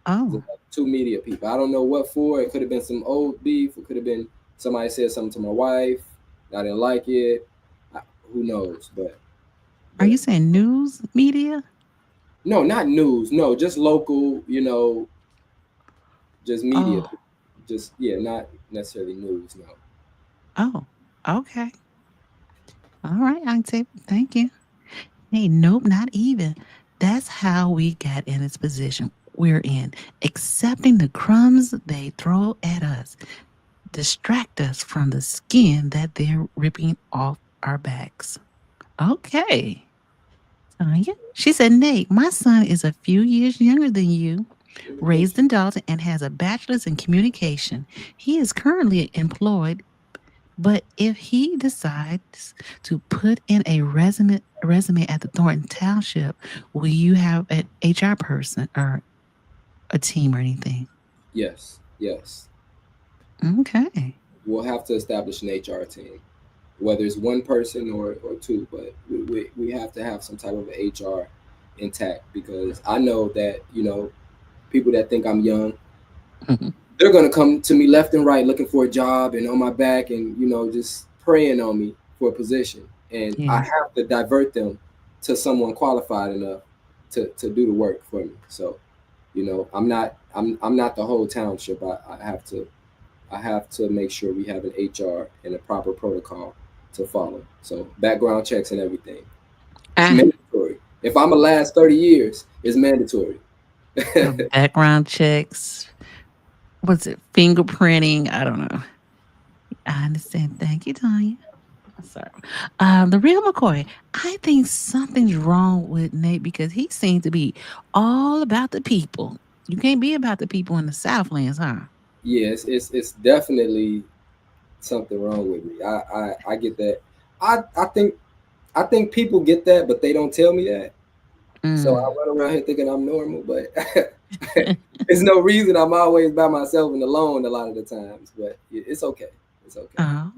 Oh, two media people. I don't know what for. It could have been some old beef. It could have been somebody said something to my wife. I didn't like it. I, who knows? But are you but saying news media? no, not news. No, just local. Just media. Oh, Just yeah, not necessarily news. No. oh, okay. All right, Octavia. Thank you. Hey, nope, not even. That's how we got in this position we're in, accepting the crumbs they throw at us, distract us from the skin that they're ripping off our backs. Okay. Tanya? She said, Nate, my son is a few years younger than you, raised in Dalton, and has a bachelor's in communication. He is currently employed, but if he decides to put in a resume at the Thornton Township, will you have an HR person or a team or anything? Yes. Yes. Okay. We'll have to establish an HR team, whether it's one person or two, but we have to have some type of HR intact because I know that, people that think I'm young, Mhm. they're going to come to me left and right looking for a job and on my back and, just praying on me for a position. And I Yeah. have to divert them to someone qualified enough to do the work for me. So, I'm not the whole township. I have to make sure we have an HR and a proper protocol to follow. So background checks and everything. It's Ah, mandatory. If I'm gonna last 30 years, it's mandatory. background checks. What's it? Fingerprinting. I don't know. I understand. Thank you, Tanya. Sorry. The real McCoy. I think something's wrong with Nate because he seems to be all about the people. You can't be about the people in the Southlands, huh? Yes, it's definitely something wrong with me. I get that. I think people get that, but they don't tell me that. So I Mm. run around here thinking I'm normal, but there's no reason I'm always by myself and alone a lot of the times. But it's okay. It's okay. Oh,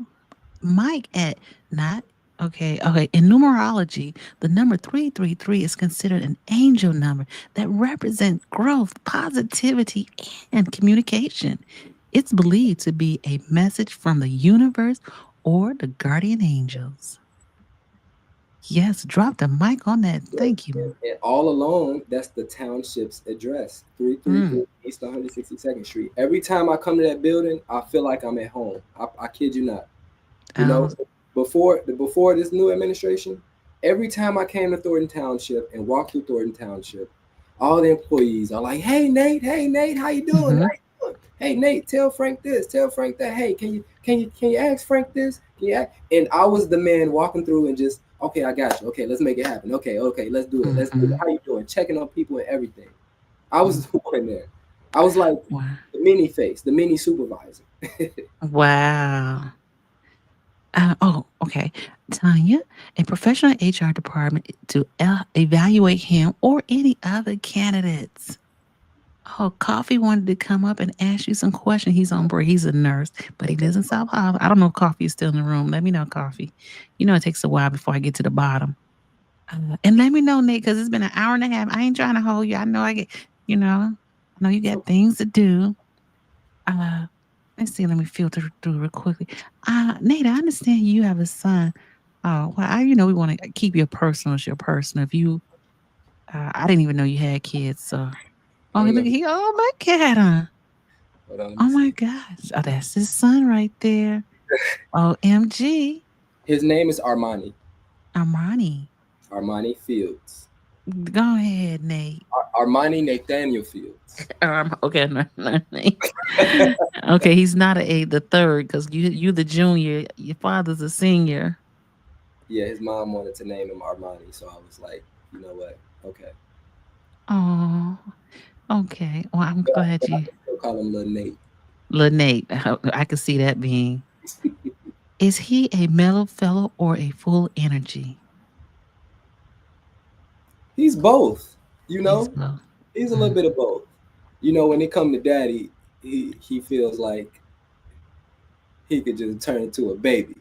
Mike at not okay. Okay, in numerology, the number 333 is considered an angel number that represents growth, positivity, and communication. It's believed to be a message from the universe or the guardian angels. Yes, drop the mic on that. Yep. Thank you. And all along, that's the township's address, Mm. 333 East 162nd Street. Every time I come to that building, I feel like I'm at home. I kid you not. You know, Oh, before this new administration, every time I came to Thornton Township and walked through Thornton Township, all the employees are like, hey Nate, how you doing? hmm. How you doing? Hey Nate, tell Frank this, tell Frank that. Hey, can you ask Frank this? Can you ask? And I was the man walking through and just, okay, I got you. Okay, let's make it happen. Okay, let's do it. Let's do it. Hmm. How you doing? Checking on people and everything. I was Hmm. the one there. I was like Wow. the mini face, the mini supervisor. Wow. Oh, okay. Tanya, a professional HR department to evaluate him or any other candidates. Oh, Coffee wanted to come up and ask you some questions. He's on board. He's a nurse, but he Okay. lives in South Holland. I don't know if Coffee is still in the room. Let me know, Coffee. You know, it takes a while before I get to the bottom. And let me know, Nate, because it's been an hour and a half. I ain't trying to hold you. I know I know you got things to do. Uh, let's see. Let me filter through real quickly. Nate, I understand you have a son. Oh, well, we want to keep your personal as your personal. If you, I didn't even know you had kids. So, oh, I don't look, know. oh, look at him. Hold on, let me Oh my see. gosh. Oh, that's his son right there. OMG. His name is Armani. Armani. Armani Fields. Go ahead, Nate. Armani Nathaniel Fields. Okay, no. Okay, he's not the third because you the junior. Your father's a senior. Yeah, his mom wanted to name him Armani, so I was like, you know what? Okay. Oh, okay. Well, I'm But glad I you, can still call him Lil Nate. Lil Nate. I could see that being. Is he a mellow fellow or a full energy? He's both. You He's know, both. he's a little Mm. bit of both. You know, when it come to daddy, he feels like he could just turn into a baby,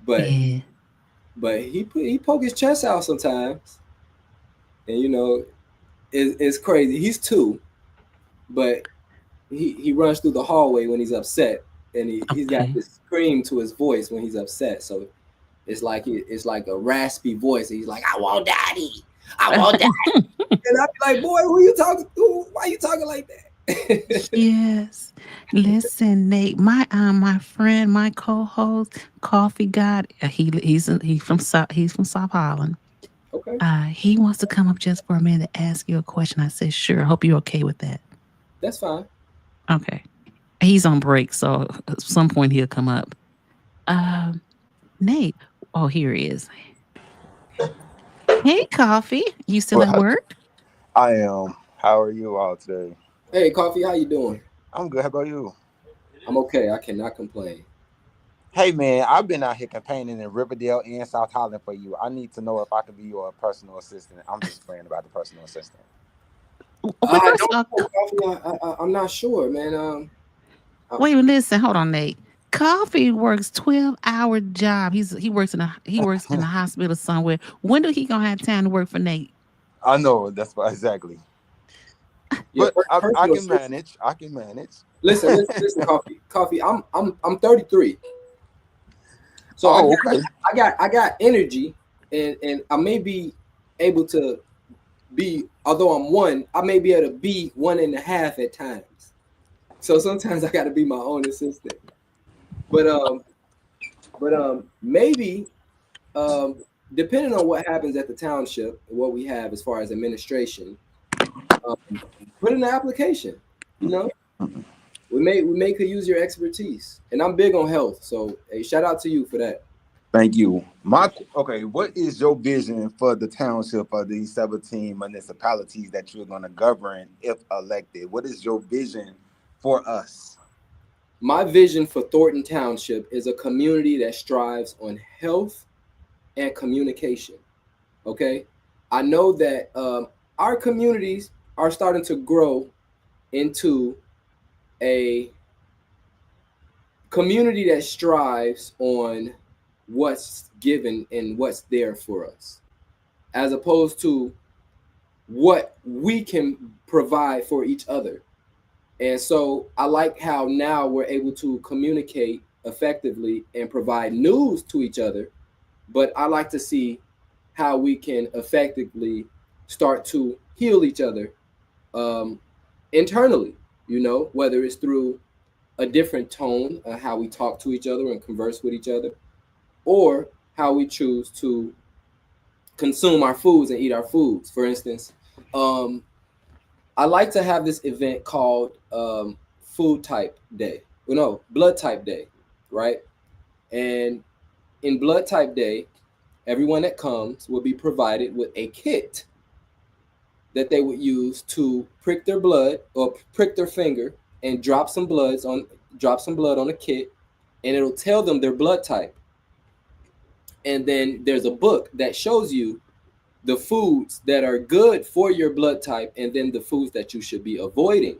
but Yeah. he poke his chest out sometimes, and you know, it's crazy. He's two, but he runs through the hallway when he's upset, and he's got Okay. this scream to his voice when he's upset. So it's like a raspy voice. And he's like, "I want daddy, I want daddy," and I be like, "Boy, who you talking to? Why you talking like that?" Yes. Listen, Nate, my friend, my co-host, Coffee God, he's from South Holland. Okay, He wants to come up just for a minute to ask you a question. I said, sure. I hope you're okay with that. that's fine. Okay. He's on break, so at some point he'll come up. Um, Nate. Oh, here he is. Hey, Coffee. You still Well, at work? I am. How are you all today? Hey, Coffee, how you doing? I'm good. How about you? I'm okay. I cannot complain. Hey, man, I've been out here campaigning in Riverdale and South Holland for you. I need to know if I can be your personal assistant. I'm just praying about the personal assistant. Well, I first don't of know, all, Coffee. I'm not sure, man. Uh, wait, listen, hold on, Nate. Coffee works 12-hour job. He works in a hospital somewhere. When do he gonna have time to work for Nate? I know that's why exactly, yeah, but I personal can assistant. manage. I can manage. Listen, Coffee. I'm 33, so Oh, okay. I got energy, and I may be able to be. Although I'm one, I may be able to be 1.5 at times. So sometimes I got to be my own assistant. But maybe um, depending on what happens at the township and what we have as far as administration, um, put in the application. You know, we may could use your expertise, and I'm big on health, so hey, shout out to you for that. Thank you. Okay. What is your vision for the township of these 17 municipalities that you're going to govern if elected? What is your vision for us? My vision for Thornton Township is a community that strives on health and communication. Okay, I know that our communities are starting to grow into a community that strives on what's given and what's there for us, as opposed to what we can provide for each other. And so I like how now we're able to communicate effectively and provide news to each other. But I like to see how we can effectively start to heal each other um, internally, whether it's through a different tone, how we talk to each other and converse with each other, or how we choose to consume our foods and eat our foods. For instance, um, I like to have this event called Food Type Day. Well, no, Blood Type Day, right? And in Blood Type Day, everyone that comes will be provided with a kit that they would use to prick their blood or prick their finger and drop some blood on a kit, and it'll tell them their blood type. And then there's a book that shows you the foods that are good for your blood type, and then the foods that you should be avoiding.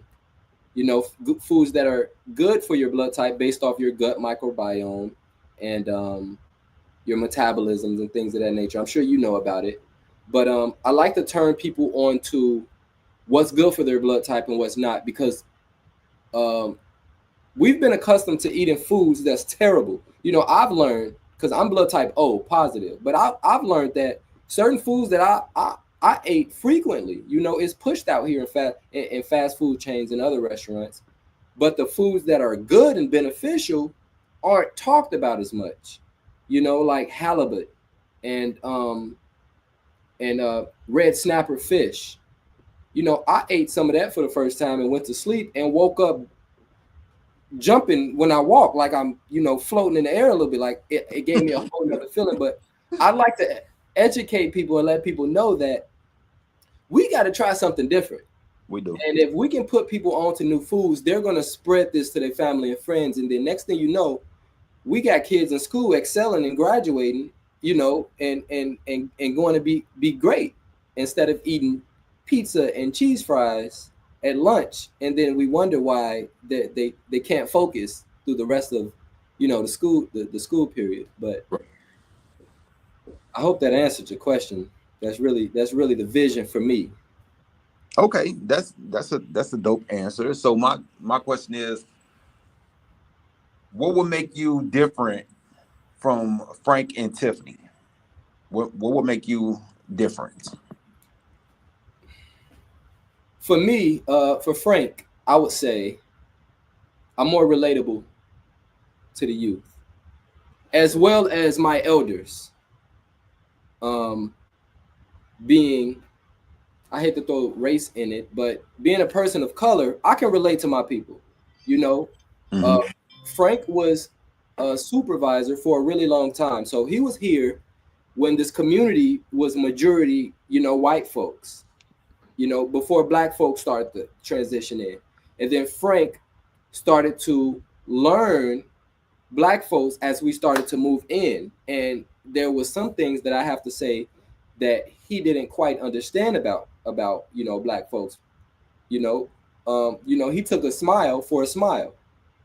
Foods that are good for your blood type based off your gut microbiome and your metabolisms and things of that nature. I'm sure you know about it, but I like to turn people on to what's good for their blood type and what's not, because um, we've been accustomed to eating foods that's terrible. You know, I've learned, because I'm blood type O positive, but I've learned that certain foods that I ate frequently, you know, is pushed out here in fast food chains and other restaurants. But the foods that are good and beneficial aren't talked about as much. You know, like halibut and red snapper fish. You know, I ate some of that for the first time and went to sleep and woke up jumping when I walk, like I'm, you know, floating in the air a little bit. Like it gave me a whole nother feeling. But I like to educate people and let people know that we got to try something different. We do. And if we can put people onto new foods, they're going to spread this to their family and friends. And then next thing you know, we got kids in school excelling and graduating, you know, and going to be great, instead of eating pizza and cheese fries at lunch, and then we wonder why they can't focus through the rest of, you know, the school period. But I hope that answered your question. That's really the vision for me. Okay, that's a dope answer. So my question is, what would make you different from Frank and Tiffany? What would make you different? For me, for Frank, I would say I'm more relatable to the youth, as well as my elders. Being, I hate to throw race in it, but being a person of color, I can relate to my people. You know, Frank was a supervisor for a really long time, so he was here when this community was majority, you know, white folks. You know, before black folks started to transition in, and then Frank started to learn black folks as we started to move in, and there was some things that I have to say that he didn't quite understand about you know, black folks. You know, he took a smile for a smile,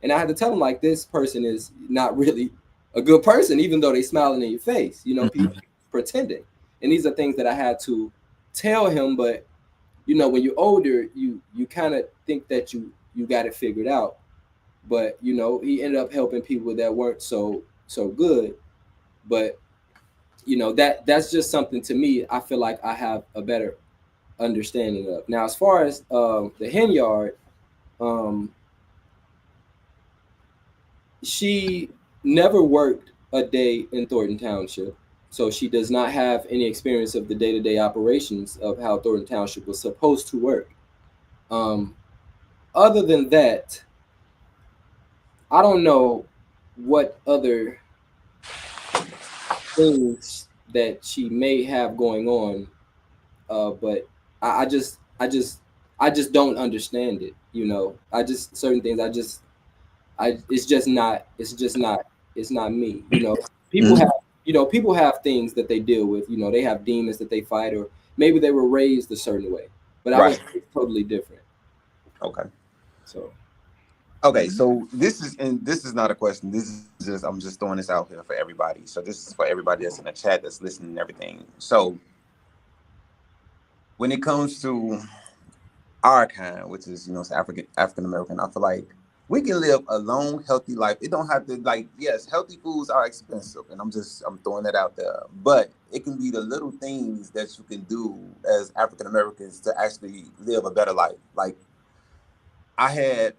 and I had to tell him, like, this person is not really a good person, even though they smiling in your face. You know, people pretending, and these are things that I had to tell him. But you know, when you're older, you kind of think that you got it figured out. But you know, he ended up helping people that weren't so good. But you know, that's just something, to me, I feel like I have a better understanding of. Now, as far as the hen yard, she never worked a day in Thornton Township, so she does not have any experience of the day-to-day operations of how Thornton Township was supposed to work. Other than that, I don't know what other things that she may have going on, but I just don't understand it. You know, I just, certain things it's just not it's not me. You know, people have, you know, people have things that they deal with. You know, they have demons that they fight, or maybe they were raised a certain way. But I was totally different. Okay. So. Okay, so this is not a question. This is just, I'm just throwing this out here for everybody. So this is for everybody that's in the chat, that's listening and everything. So when it comes to our kind, which is, you know, African American, I feel like we can live a long, healthy life. It don't have to, like, yes, healthy foods are expensive, and I'm throwing that out there. But it can be the little things that you can do as African Americans to actually live a better life. Like, I had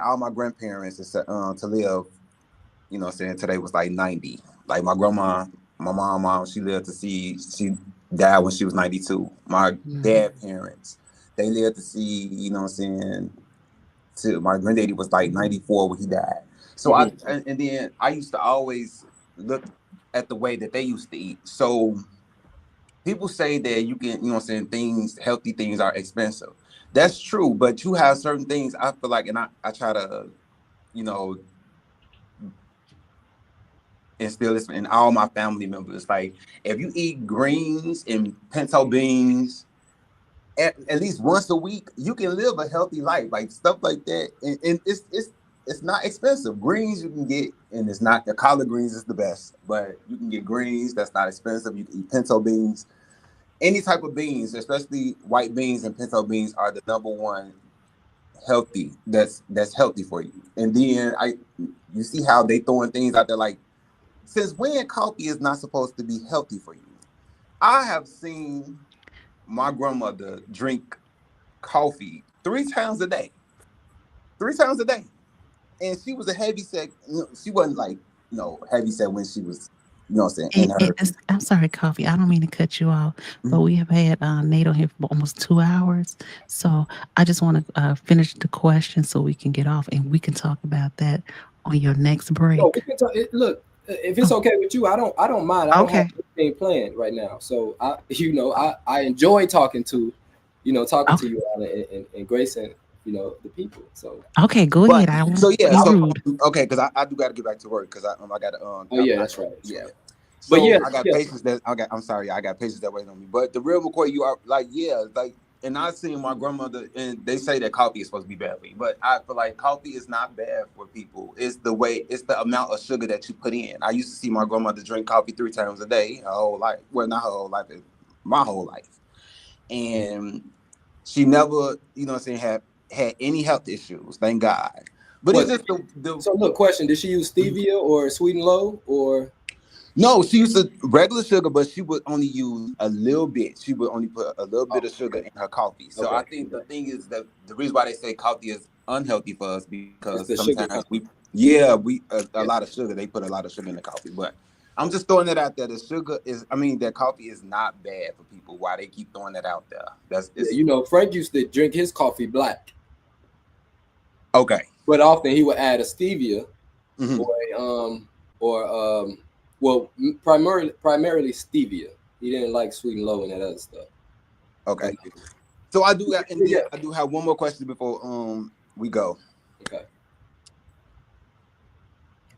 all my grandparents to live, you know, saying today was like 90. Like my grandma, my mom, she died when she was 92. My dad parents, they lived to see, you know what I'm saying, my granddaddy was like 94 when he died. So and then I used to always look at the way that they used to eat. So people say that you can, you know what I'm saying, healthy things are expensive. That's true, but you have certain things, I feel like, and I try to, you know, instill this in all my family members. Like, if you eat greens and pinto beans at least once a week, you can live a healthy life, like stuff like that. And it's not expensive. Greens you can get, and it's not the collard greens is the best, but you can get greens that's not expensive. You can eat pinto beans. Any type of beans, especially white beans and pinto beans, are the number one healthy. That's healthy for you. And then you see how they throwing things out there like, since when coffee is not supposed to be healthy for you? I have seen my grandmother drink coffee 3 times a day. 3 times a day. And she was a heavy set. She wasn't like, heavy set when she was, what I'm saying, in her. I'm sorry, Coffee. I don't mean to cut you off, but we have had Nate on here for almost 2 hours. So I just want to finish the question so we can get off and we can talk about that on your next break. No, we can talk, look, if it's okay with you, I don't mind. I don't have anything planned right now. So I enjoy talking to you, Alan, and Grace, and the people. So okay, go ahead. Okay, because I do got to get back to work because I got to. Oh yeah, that's right. Yeah. So, but yeah, I got patients that I'm sorry, I got patients that wait on me. But the real McCoy, you are like, and I seen my grandmother, and they say that coffee is supposed to be bad for you, but I feel like coffee is not bad for people. It's the amount of sugar that you put in. I used to see my grandmother drink coffee 3 times a day, her whole life. Well, not her whole life, my whole life, and she never, had any health issues, thank God. But it's just the so look, question: did she use stevia or sweet and low or? No, she used regular sugar, but she would only use a little bit. She would only put a little bit of sugar in her coffee. So I think the thing is that the reason why they say coffee is unhealthy for us because sometimes a lot of sugar. They put a lot of sugar in the coffee. But I'm just throwing it out there. That coffee is not bad for people. Why they keep throwing that out there? Frank used to drink his coffee black. Okay. But often he would add a stevia or primarily stevia. He didn't like sweet and low and that other stuff. Okay. So I do have one more question before we go. Okay.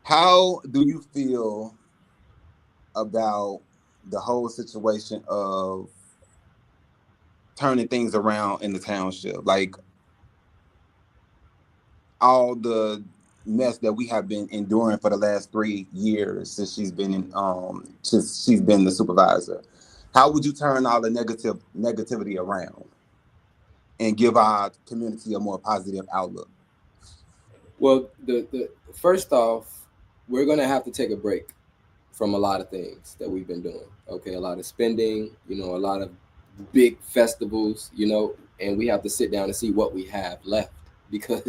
How do you feel about the whole situation of turning things around in the township? Like all the mess that we have been enduring for the last 3 years since she's been the supervisor. How would you turn all the negativity around and give our community a more positive outlook? Well, the first off, we're gonna have to take a break from a lot of things that we've been doing. Okay, a lot of spending, a lot of big festivals, and we have to sit down and see what we have left because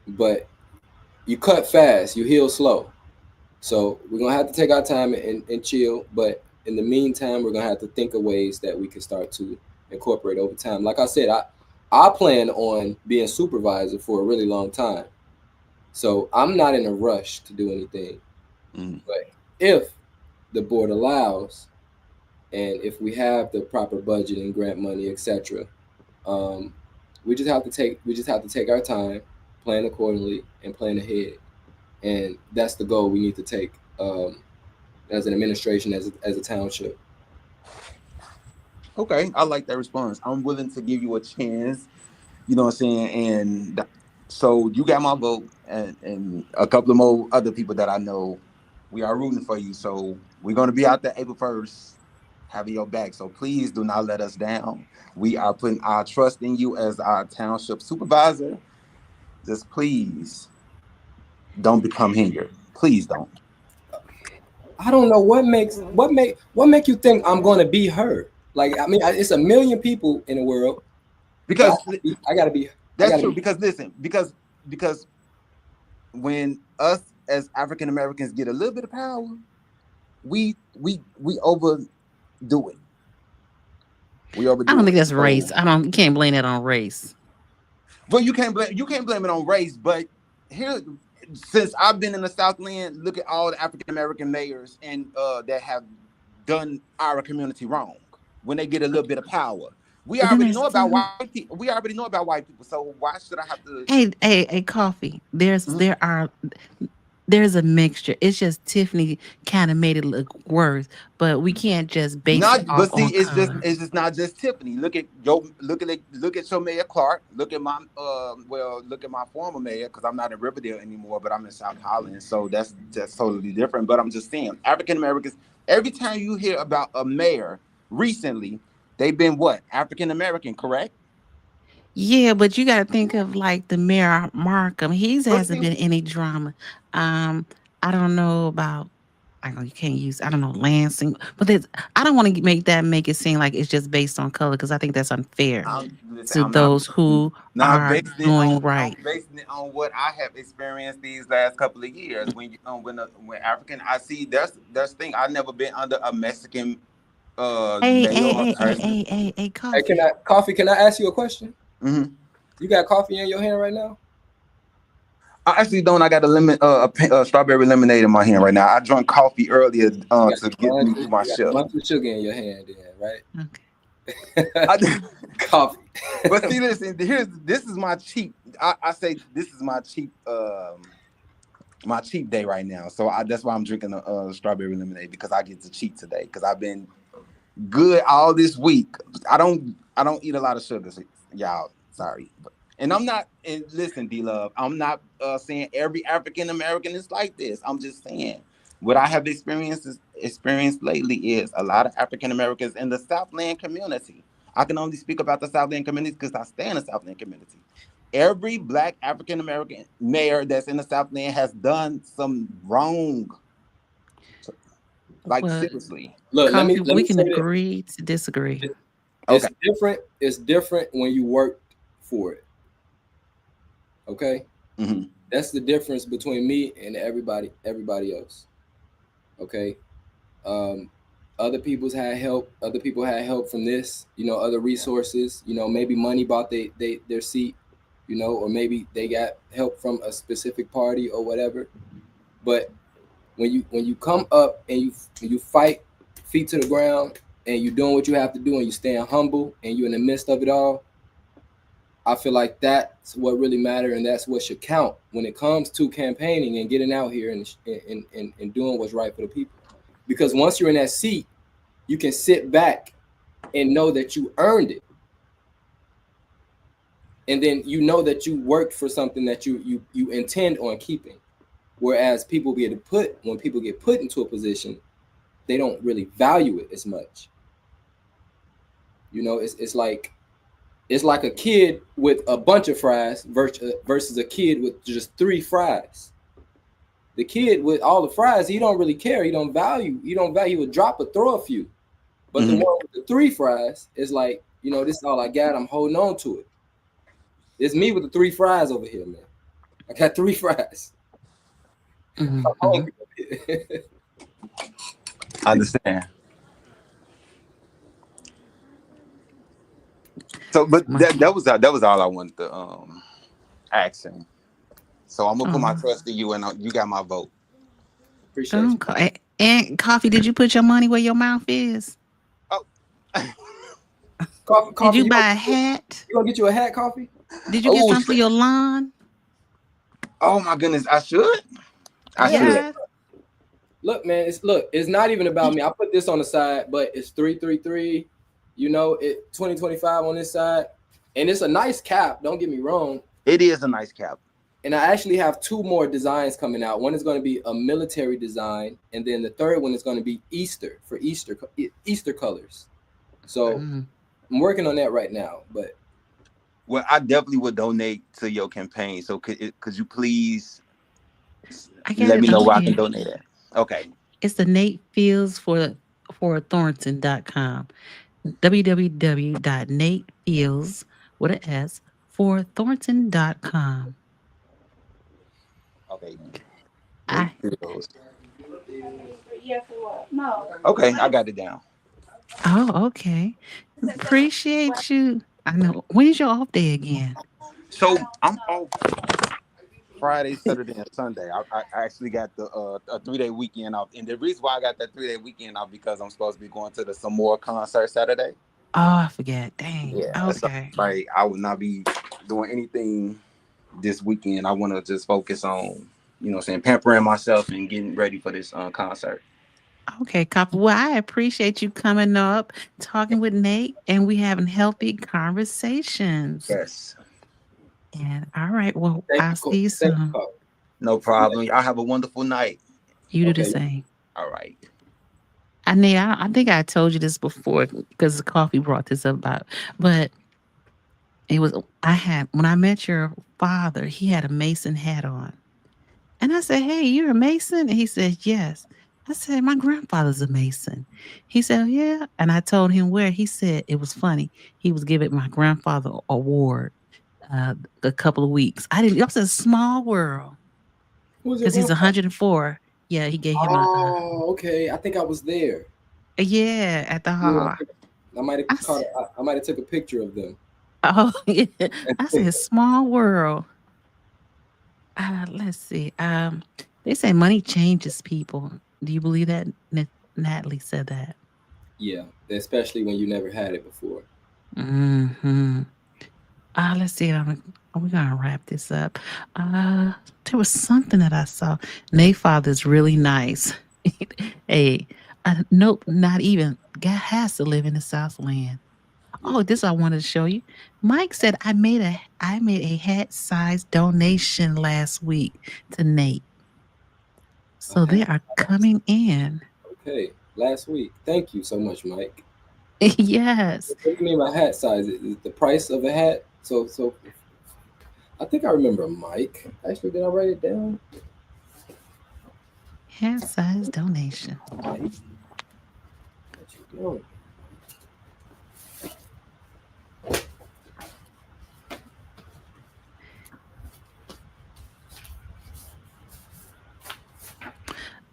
but you cut fast, you heal slow. So we're gonna have to take our time and chill. But in the meantime, we're gonna have to think of ways that we can start to incorporate over time. Like I said, I plan on being supervisor for a really long time. So I'm not in a rush to do anything. But if the board allows, and if we have the proper budget and grant money, etc., we just have to take our time, plan accordingly, and plan ahead. And that's the goal we need to take as an administration, as a township. Okay, I like that response. I'm willing to give you a chance. You know what I'm saying? And so you got my vote, and a couple of more other people that I know. We are rooting for you. So we're going to be out there April 1st, having your back. So please do not let us down. We are putting our trust in you as our township supervisor. Just please don't become hindered. Please don't. I don't know what make you think I'm going to be her. Like, I mean, it's a million people in the world. Because I gotta be. That's true. Because listen, because when us as African Americans get a little bit of power, we overdo it. We overdo. I don't think that's race. You can't blame that on race. Well, you can't blame it on race, but here, since I've been in the Southland, look at all the African American mayors and that have done our community wrong when they get a little bit of power. We already know about white people. So why should I have to? Hey, Coffee. There are there's a mixture. It's just Tiffany kind of made it look worse, but we can't just base it Not, off but see, on color. it's just not just Tiffany. Look at your mayor Clark. Look at my look at my former mayor, because I'm not in Riverdale anymore, but I'm in South Holland, so that's totally different. But I'm just saying, African Americans. Every time you hear about a mayor recently, they've been what, African American, correct? Yeah, but you got to think of like the mayor Markham. He's But hasn't see, been any drama. Um, I don't know about. I know you can't use. I don't know Lansing, but there's. I don't want to make it seem like it's just based on color because I think that's unfair listen, to I'm not those who not are basing it doing on. I'm right. basing it on what I have experienced these last couple of years. When you when African, I see that's thing. I've never been under a Mexican Hey, mayor hey, or hey, hey, person. hey, hey, hey, Hey, coffee. can I ask you a question? Mm-hmm. You got coffee in your hand right now? I actually don't. I got a strawberry lemonade in my hand right now. I drank coffee earlier You got to get me through my you got a shift. bunch of sugar in your hand, then, Okay. right? I, Coffee. but see, listen. This is my cheap. I say this is my cheap day right now. So that's why I'm drinking a strawberry lemonade, because I get to cheat today, because I've been good all this week. I don't eat a lot of sugar, so y'all. Sorry, and I'm not. And listen, D Love, I'm not saying every African American is like this. I'm just saying what I have experienced lately is a lot of African Americans in the Southland community. I can only speak about the Southland community because I stay in the Southland community. Every black African American mayor that's in the Southland has done some wrong. Like, Well, seriously. Look, coffee. let We me can say this. agree to disagree. It's Okay. different. It's different when you work for it. Okay, Mm-hmm. that's the difference between me and everybody else. Okay, um, other people's had help. Other people had help from this. Other resources. Maybe money bought their seat. Or maybe they got help from a specific party or whatever. But when you come up and you fight feet to the ground and you doing what you have to do and you staying humble and you in the midst of it all, I feel like that's what really matters, and that's what should count when it comes to campaigning and getting out here and doing what's right for the people. Because once you're in that seat, you can sit back and know that you earned it, and then you know that you worked for something that you intend on keeping. Whereas when people get put into a position, they don't really value it as much. It's like a kid with a bunch of fries versus a kid with just 3 fries. The kid with all the fries, he don't really care. He don't value. He would drop or throw a few. But the Mm-hmm. one with the 3 fries is like, this is all I got. I'm holding on to it. It's me with the 3 fries over here, man. I got 3 fries. I'm Mhm. hungry over here. I understand. So, but My- that was all I wanted to ask him. So I'm gonna put my Oh, trust in you, and you got my vote. Appreciate you. And coffee. Did you put your money where your mouth is? Oh, Did Coffee, you buy a hat? you gonna get you a hat, Coffee? Did you get oh, some for your lawn? oh my goodness! I should. I Yeah, man. should. Yeah. Look, man. It's not even about me. I put this on the side, but it's 333. 2025 on this side, and it's a nice cap. Don't get me wrong. It is a nice cap. And I actually have 2 more designs coming out. One is going to be a military design, and then the third one is going to be Easter colors. So Mhm. I'm working on that right now. But Well, I definitely would donate to your campaign. So could you please I got let it me know up where I can here. donate at? Okay. It's the Nate Fields for Thornton.com. www.natefields with an S for Thornton.com. Okay. Nate I Fields. Okay, I got it down. Oh, okay. Appreciate you. I know. When's your off day again? So I'm off Friday, Saturday, and Sunday. I actually got the a 3-day weekend off, and the reason why I got that 3-day weekend off because I'm supposed to be going to the Samoa concert Saturday. Oh, I forget. Dang. Yeah, so Okay. like I would not be doing anything this weekend. I want to just focus on you know what I'm saying, pampering myself and getting ready for this concert. Okay, Copper. Well, I appreciate you coming up, talking with Nate, and we having healthy conversations. Yes. And all right, well, Thank I'll you, see you thank you, soon. Carl. No problem. Y'all have a wonderful night. You do the Okay. same. All right. Nate, I think I told you this before because the coffee brought this up about, but it was I had when I met your father, he had a Mason hat on. And I said, "Hey, you're a Mason?" And he said, "Yes." I said, "My grandfather's a Mason." He said, "Oh, yeah." And I told him where. He said it was funny. He was giving my grandfather award a couple of weeks. I didn't. It was a small world Who's your because he's grandpa? 104. Yeah, he gave him Oh, okay. I think I was there. yeah at the Yeah, hall. I might have I caught. said, I might have took a picture of them. oh yeah. I said, small world. Let's see. They say money changes people. Do you believe that? Natalie said that. Yeah, especially when you never had it before. Hmm. Let's see. We're gonna wrap this up. There was something that I saw. Nate father's really nice. Hey, nope, not even. Guy has to live in the Southland. Yeah. Oh, this I wanted to show you. Mike said I made a hat size donation last week to Nate. So they are coming in. Okay. Last week. Thank you so much, Mike. Yes. What do you mean by hat size? Is the price of a hat? So I think I remember Mike. Actually, did I write it down? Hat size donation. Mike. What you doing?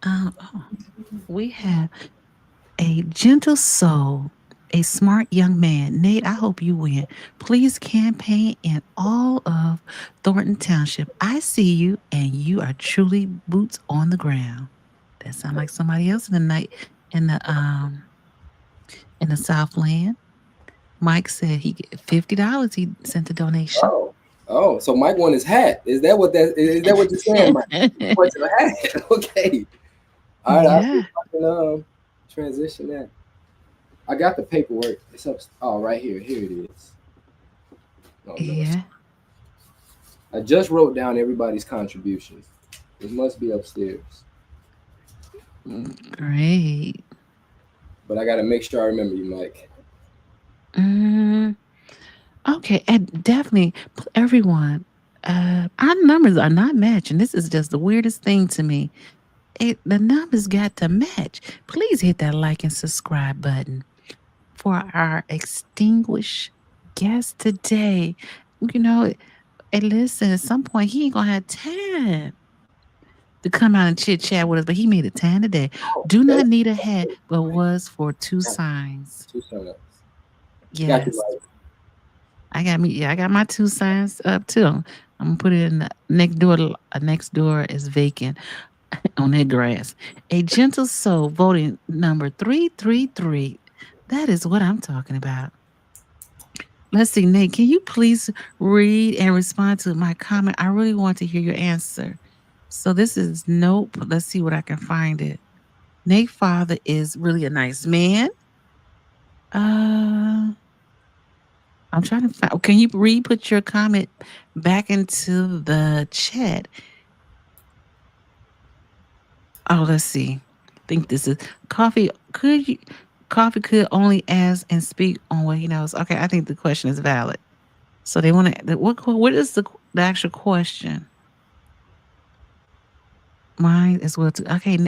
Oh, we have a gentle soul, a smart young man. Nate, I hope you win. Please campaign in all of Thornton Township. I see you, and you are truly boots on the ground. That sounds like somebody else in the night in the Southland. Mike said he get $50. He sent a donation. Oh, so Mike won his hat. Is that what you're saying, Mike? He went to the hat. Okay. All right. Yeah. I can transition that. I got the paperwork. It's up. Oh, right here. Here it is. Oh, no. Yeah. I just wrote down everybody's contributions. It must be upstairs. Great. But I got to make sure I remember you, Mike. Okay, and definitely everyone. Our numbers are not matching. This is just the weirdest thing to me. The numbers got to match. Please hit that like and subscribe button for our extinguished guest today. You know, and listen, at some point he ain't gonna have time to come out and chit chat with us, but he made it time today. Do not need a hat, but was for 2 signs. 2 signs. Yes. Got you, Mike. I got my 2 signs up too. I'm gonna put it in the next door. Next door is vacant on that grass. A gentle soul voting number 333. That is what I'm talking about. Let's see, Nate. Can you please read and respond to my comment? I really want to hear your answer. So this is nope. Let's see what I can find it. Nate father is really a nice man. I'm trying to find. Can you put your comment back into the chat? Oh, let's see. I think this is coffee. Coffee could only ask and speak on what he knows. Okay, I think the question is valid. So they want to. What is the actual question? Mine as well too. Okay,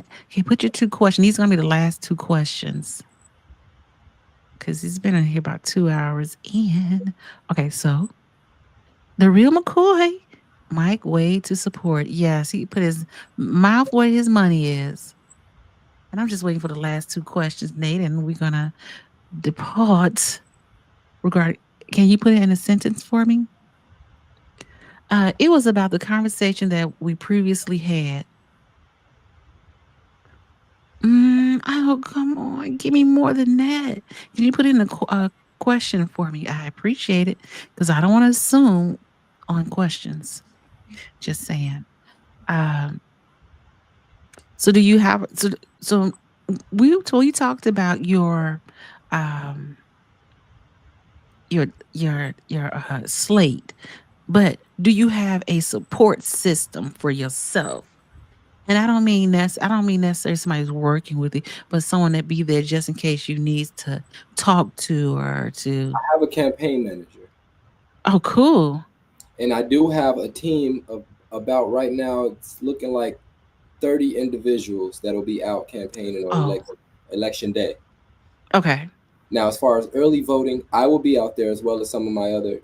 put your 2 questions. These are gonna be the last 2 questions. Because he's been in here about 2 hours. And okay, so the real McCoy, Mike Wade to support. Yes, he put his mouth where his money is. And I'm just waiting for the last 2 questions, Nate, and we're gonna depart. Can you put it in a sentence for me? It was about the conversation that we previously had. Oh, come on. Give me more than that. Can you put in a question for me? I appreciate it because I don't want to assume on questions. Just saying. So do you have so we talked about um your slate, but do you have a support system for yourself? And I don't mean necessarily somebody's working with you, but someone that be there just in case you need to talk to or to. I have a campaign manager, Oh, cool. and I do have a team of about right now. It's looking like 30 individuals that'll be out campaigning on Oh, election day. okay. Now, as far as early voting, I will be out there as well as some of my other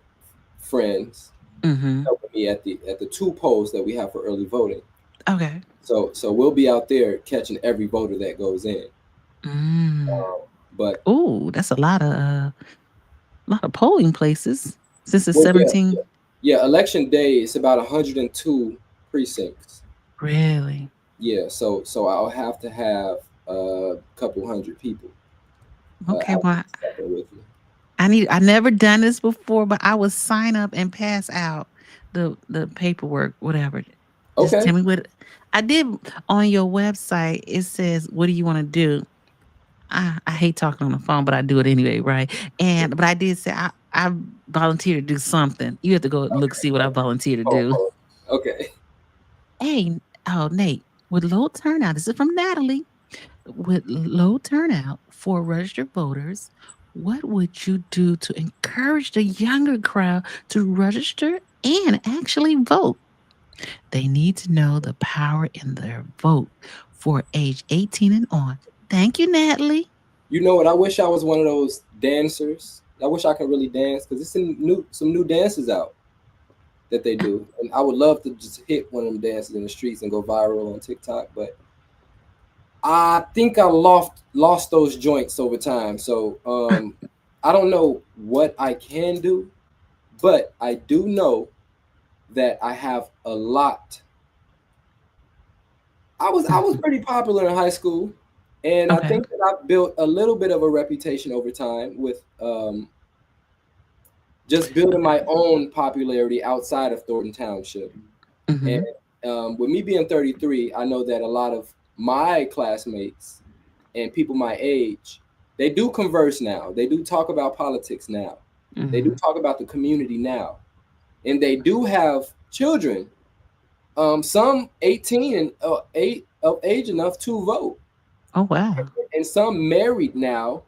friends Mm-hmm. helping me at the two polls that we have for early voting. Okay. So we'll be out there catching every voter that goes in. Mm. Um, but Oh, that's a lot of polling places since it's well, yeah, 17. yeah. Election day is about 102 precincts. Really? Yeah, so I'll have to have a couple hundred people Okay. out Well, stepping with me. I never done this before, but I will sign up and pass out the paperwork, whatever. Just Okay, tell me what I did on your website. It says, "What do you want to do?" I hate talking on the phone, but I do it anyway, right? And but I did say I volunteer to do something. You have to go look see what I volunteer to oh, do. oh, okay. Hey, oh Nate, with low turnout, this is from Natalie. With low turnout for registered voters, what would you do to encourage the younger crowd to register and actually vote? They need to know the power in their vote for age 18 and on. Thank you, Natalie. You know what? I wish I was one of those dancers. I wish I could really dance because there's some new dances out that they do, and I would love to just hit one of them dances in the streets and go viral on TikTok. But I think I lost those joints over time. So I don't know what I can do, but I do know that I have a lot. I was Mhm. pretty popular in high school, and I Okay. think that I built a little bit of a reputation over time with just building Okay. my own popularity outside of Thornton Township. And Hmm. with me being 33, I know that a lot of my classmates and people my age, they do converse now. They do talk about politics now. They do Hmm. talk about the community now, and they do have children. Some 18 and eight of age enough to vote, Oh wow. and some married now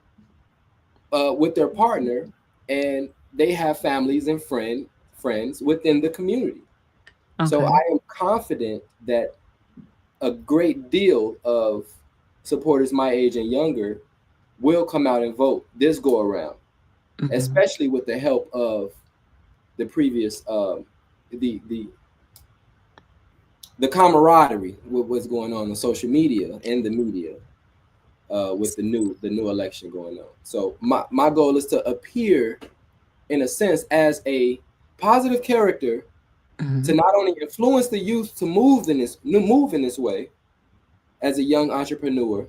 with their partner, and they have families and friends within the community. So I Okay. am confident that a great deal of supporters my age and younger will come out and vote this go around, Hmm. especially with the help of the previous the the camaraderie with what's going on social media and the media with the new election going on. So my goal is to appear in a sense as a positive character to Hmm. not only influence the youth to move in this way as a young entrepreneur,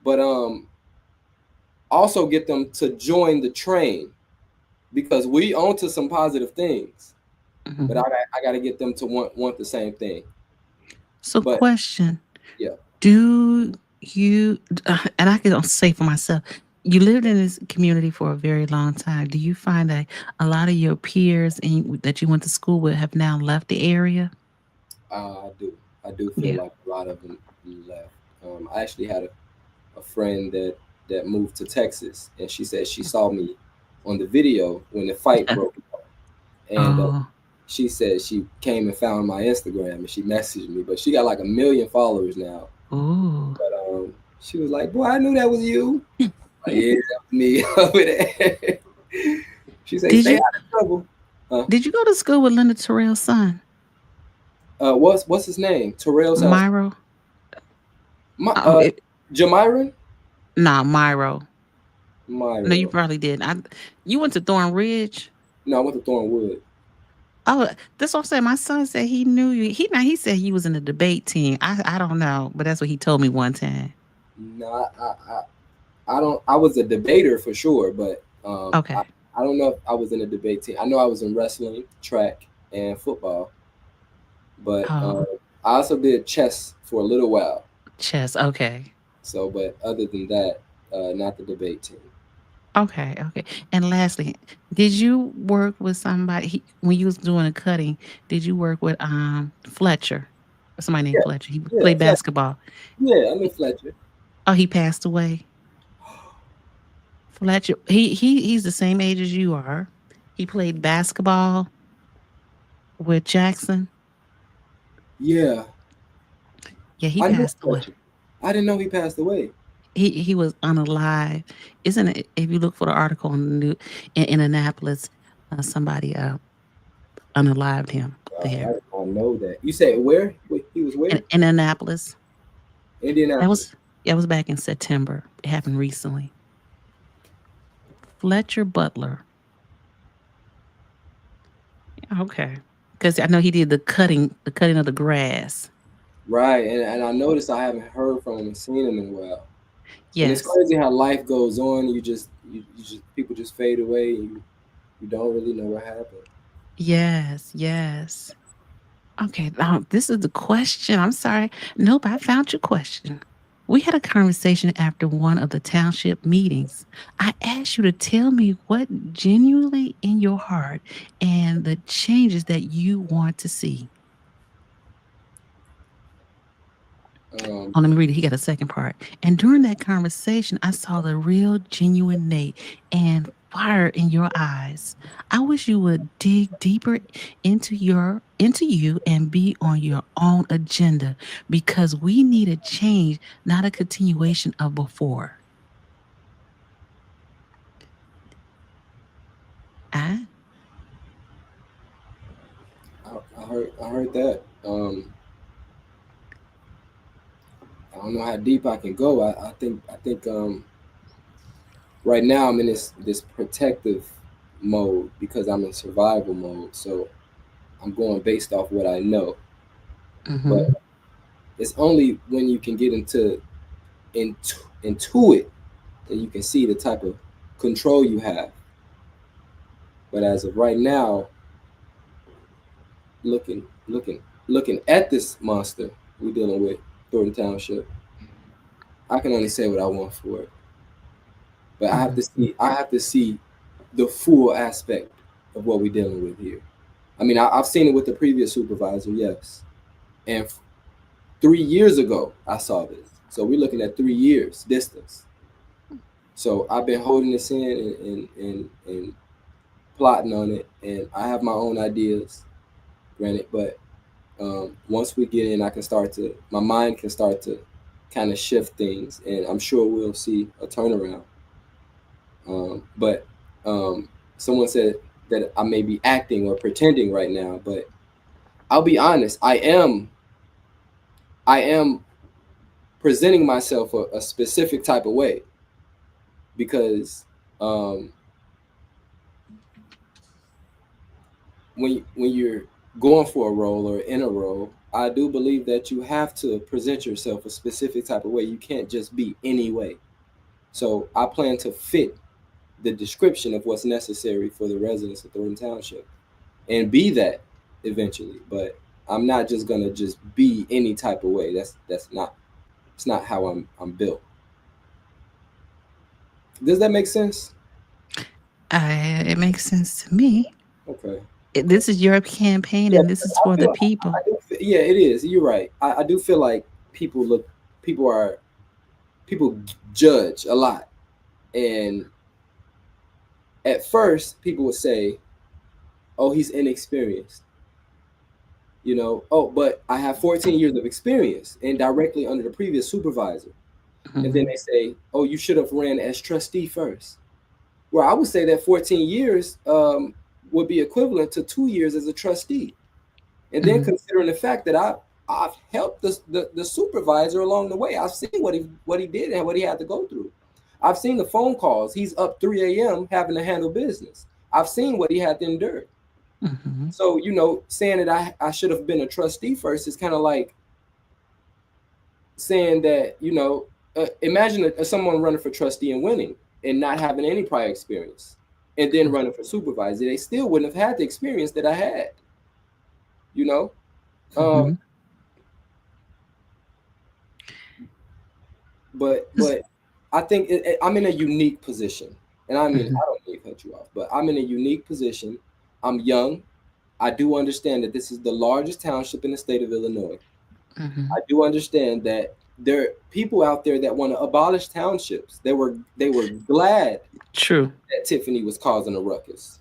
but also get them to join the train because we onto some positive things. But Hmm. I got to get them to want the same thing. So, But question: yeah, Do you? And I can say for myself, you lived in this community for a very long time. Do you find that a lot of your peers that you went to school with have now left the area? I do. I do feel Yeah. like a lot of them left. I actually had a friend that moved to Texas, and she said she saw me on the video when the fight broke out, and Oh. she said she came and found my Instagram and she messaged me, but she got like 1 million followers now. Oh. But she was like, "Boy, I knew that was you." Like, yeah, that was me over there. She said, Did "Stay you out of trouble." Huh? did you go to school with Linda Terrell's son, What's his name? Terrell sounds Myro? my Oh, Jamiron? nah, Myro. No, you Myro. probably did. You went to Thorn Ridge. No, I went to Thornwood. Oh, that's what I'm saying. My son said he knew you. He said he was in the debate team. I don't know, but that's what he told me one time. No, I don't. I was a debater for sure, but Okay. I don't know if I was in a debate team. I know I was in wrestling, track, and football, but Oh. I also did chess for a little while. Chess. Okay. So, but other than that, not the debate team. Okay. Okay. And lastly, did you work with somebody when you was doing the cutting? Did you work with Fletcher? Somebody named Yeah, Fletcher. He yeah, played basketball. yeah. I mean Fletcher. Oh, he passed away. Fletcher. He's the same age as you are. He played basketball with Jackson. Yeah, Yeah, he I knew passed away. Fletcher. I didn't know he passed away. He was unalive. Isn't it? If you look for the article in Annapolis, somebody unalived him I there don't know that. You say where? Wait, he was where? in Annapolis. That Indianapolis. was that was back in September. It happened recently. Fletcher Butler. Okay, because I know he did the cutting of the grass. Right, and I noticed I haven't heard from him and seen him in a while. And it's Yes, crazy how life goes on. You just people just fade away, and you don't really know what happened. yes, yes. Okay, now this is the question. I'm sorry. Nope, I found your question. We had a conversation after one of the township meetings. I asked you to tell me what genuinely in your heart and the changes that you want to see. Um, Oh, let me read it. He got a second part. And during that conversation, I saw the real, genuine Nate and fire in your eyes. I wish you would dig deeper into you and be on your own agenda because we need a change, not a continuation of before. I I heard that. I don't know how deep I can go. I think right now I'm in this protective mode because I'm in survival mode. So I'm going based off what I know. But mm-hmm, it's only when you can get into it that you can see the type of control you have. But as of right now, looking looking looking at this monster we're dealing with, Thornton Township, I can only say what I want for it. But mm-hmm, I have to see the full aspect of what we're dealing with here. I mean, I've seen it with the previous supervisor, yes. And 3 years ago, I saw this. So we're looking at 3 years distance. So I've been holding this in and plotting on it, and I have my own ideas, granted. But once we get in, my mind can start to kind of shift things, and I'm sure we'll see a turnaround. But someone said that I may be acting or pretending right now, but I'll be honest. I am presenting myself a specific type of way because um, when you're going for a role or in a role, I do believe that you have to present yourself a specific type of way. You can't just be any way. So I plan to fit the description of what's necessary for the residents of Thornton Township and be that eventually. But I'm not just gonna just be any type of way. That's not it's not how I'm built. Does that make sense? it makes sense to me. Okay. Okay. This is your campaign, Yeah, and this is for the I people. do yeah, it is. You're right. I do feel like people look, people are, people judge a lot. And at first, people would say, oh, he's inexperienced. Oh, but I have 14 years of experience and directly under the previous supervisor. And then Mhm, they say, oh, you should have ran as trustee first. Well, I would say that 14 years would be equivalent to 2 years as a trustee. And then mhm, considering the fact that I've helped the supervisor along the way. I've seen what he did and what he had to go through. I've seen the phone calls. He's up 3 a.m. having to handle business. I've seen what he had to endure. mhm, So, saying that I should have been a trustee first is kind of like saying that, imagine someone running for trustee and winning and not having any prior experience and then running for supervisor. They still wouldn't have had the experience that I had, you know? Um, mhm. but I think I'm in a unique position, and I mean, Mhm, I don't mean to cut you off, but I'm in a unique position. I'm young. I do understand that this is the largest township in the state of Illinois. mhm. I do understand that there are people out there that want to abolish townships. They were glad True. that Tiffany was causing a ruckus.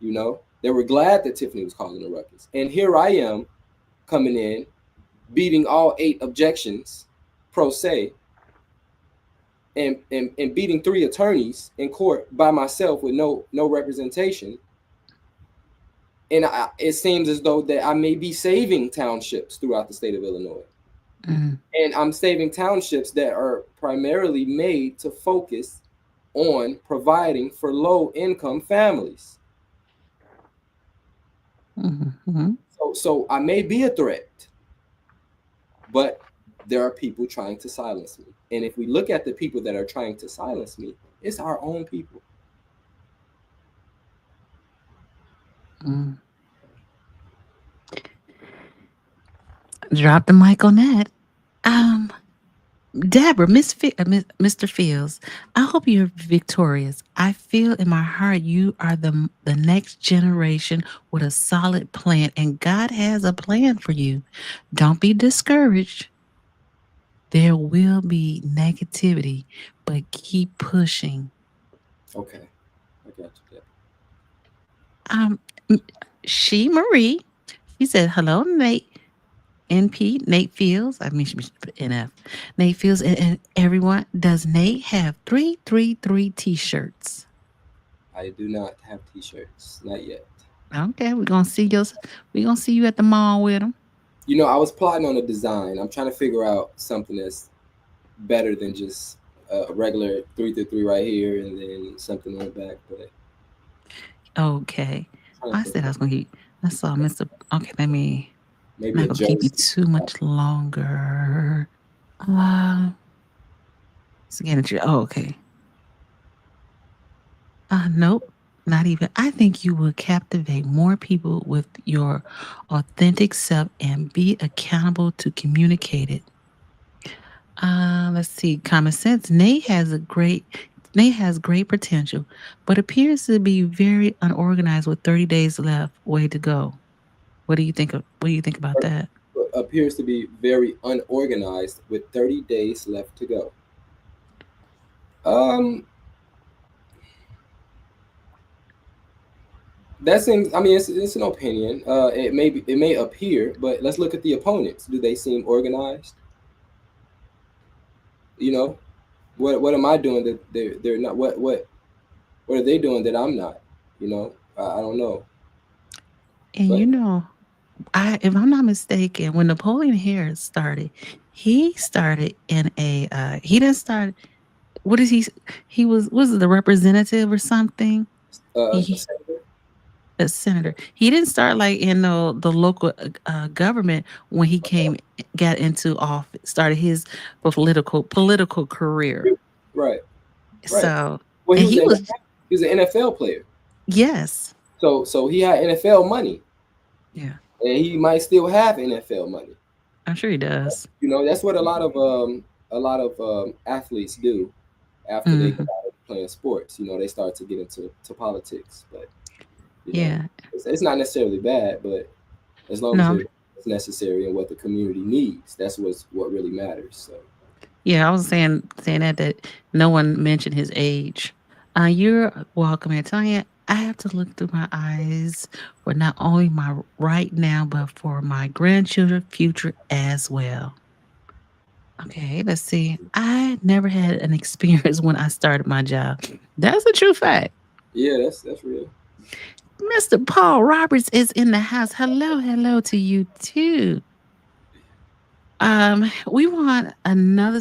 You know, they were glad that Tiffany was causing a ruckus, and here I am coming in, beating all 8 objections, pro se, and beating 3 attorneys in court by myself with no representation. And it seems as though that I may be saving townships throughout the state of Illinois. Mhm, And I'm saving townships that are primarily made to focus on providing for low income families. mhm, mhm. So I may be a threat, but there are people trying to silence me. And if we look at the people that are trying to silence me, it's our own people. Mm. Drop the mic on that. Um, Deborah, Mr. Fields, I hope you're victorious. I feel in my heart you are the next generation with a solid plan, and God has a plan for you. Don't be discouraged. There will be negativity, but keep pushing. Okay, I got you. Um, m- she Marie, she said, "Hello, Nate, NP, Nate Fields. I mean, she put NF, Nate Fields, and everyone. Does Nate have 333 T-shirts? I do not have T-shirts, not yet. Okay, we're gonna see you. We're gonna see you at the mall with them. You know, I was plotting on a design. I'm trying to figure out something that's better than just a regular 333 right here and then something on the back. But Okay, I'm trying to I think said I of was gonna keep. I saw Mr. Okay, let me. I'm maybe not a gonna keep you jersey. too much longer. It's again. Oh, okay. Nope, not even. I think you will captivate more people with your authentic self and be accountable to communicate it. Let's see. Common sense. Nate has great potential, but appears to be very unorganized with 30 days left. Way to go. What do you think about that? Appears to be very unorganized with 30 days left to go. Um, that seems. I mean, it's an opinion. It may appear, but let's look at the opponents. Do they seem organized? You know, what am I doing that they're not? What are they doing that I'm not? You know, I don't know. And But I if I'm not mistaken, when Napoleon Harris started, he started in a he didn't start what is he was it the representative or something? He Senator, a senator. He didn't start like in the local government when he got into office, started his political career. right, right. So Well, and he was he was an NFL player, yes. so he had NFL money, Yeah. and he might still have NFL money. I'm sure he does. You know, that's what a lot of athletes do after they get Hmm. out of playing sports. You know, they start to get into politics, but you know, Yeah. it's not necessarily bad, but as long as No. it's necessary and what the community needs, that's what really matters. So Yeah, I was saying that no one mentioned his age. You're welcome, Antonia. I have to look through my eyes for not only my right now, but for my grandchildren' future as well. Okay, let's see. I never had an experience when I started my job. That's a true fact. yeah, that's real. Mr. Paul Roberts is in the house. Hello, hello to you too. We want another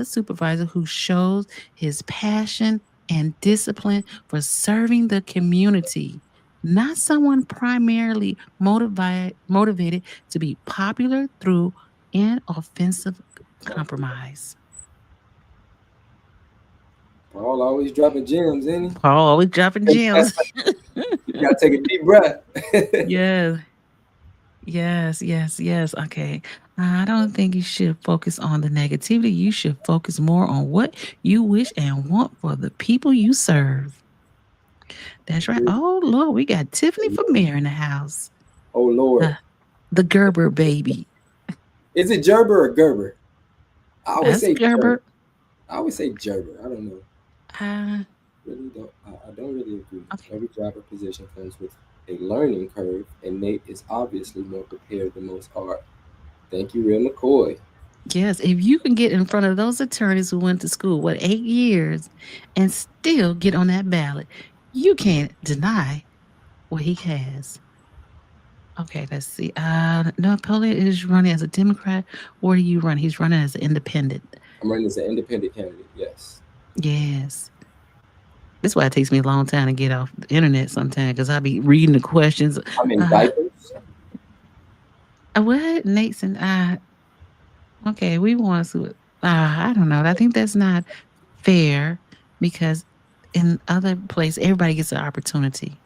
supervisor who shows his passion and discipline for serving the community, not someone primarily motivated to be popular through inoffensive compromise. Paul always dropping gems, ain't Paul always dropping he? gems. You gotta take a deep breath. Yeah. Yes, yes, yes. Okay. I don't think you should focus on the negativity. You should focus more on what you wish and want for the people you serve. That's right. Oh, Lord, we got Tiffany from Mayor in the house. Oh Lord, The, the Gerber baby. is it Gerber or Gerber? I always That's say Gerber. Gerber. I always say Gerber. I don't know. Uh, Really don't. I don't really agree. okay. Every driver position comes with a learning curve, and Nate is obviously more prepared than most are. Thank you, Real McCoy. Yes, if you can get in front of those attorneys who went to school, 8 years, and still get on that ballot, you can't deny what he has. Okay, let's see. Napoleon is running as a Democrat. Where do you run? He's running as an independent. I'm running as an independent candidate. Yes. Yes. That's why it takes me a long time to get off the internet sometimes because I be reading the questions. I'm in Uh, diapers. what? Nathan, okay, we want to, I don't know. I think that's not fair because in other places, everybody gets an opportunity.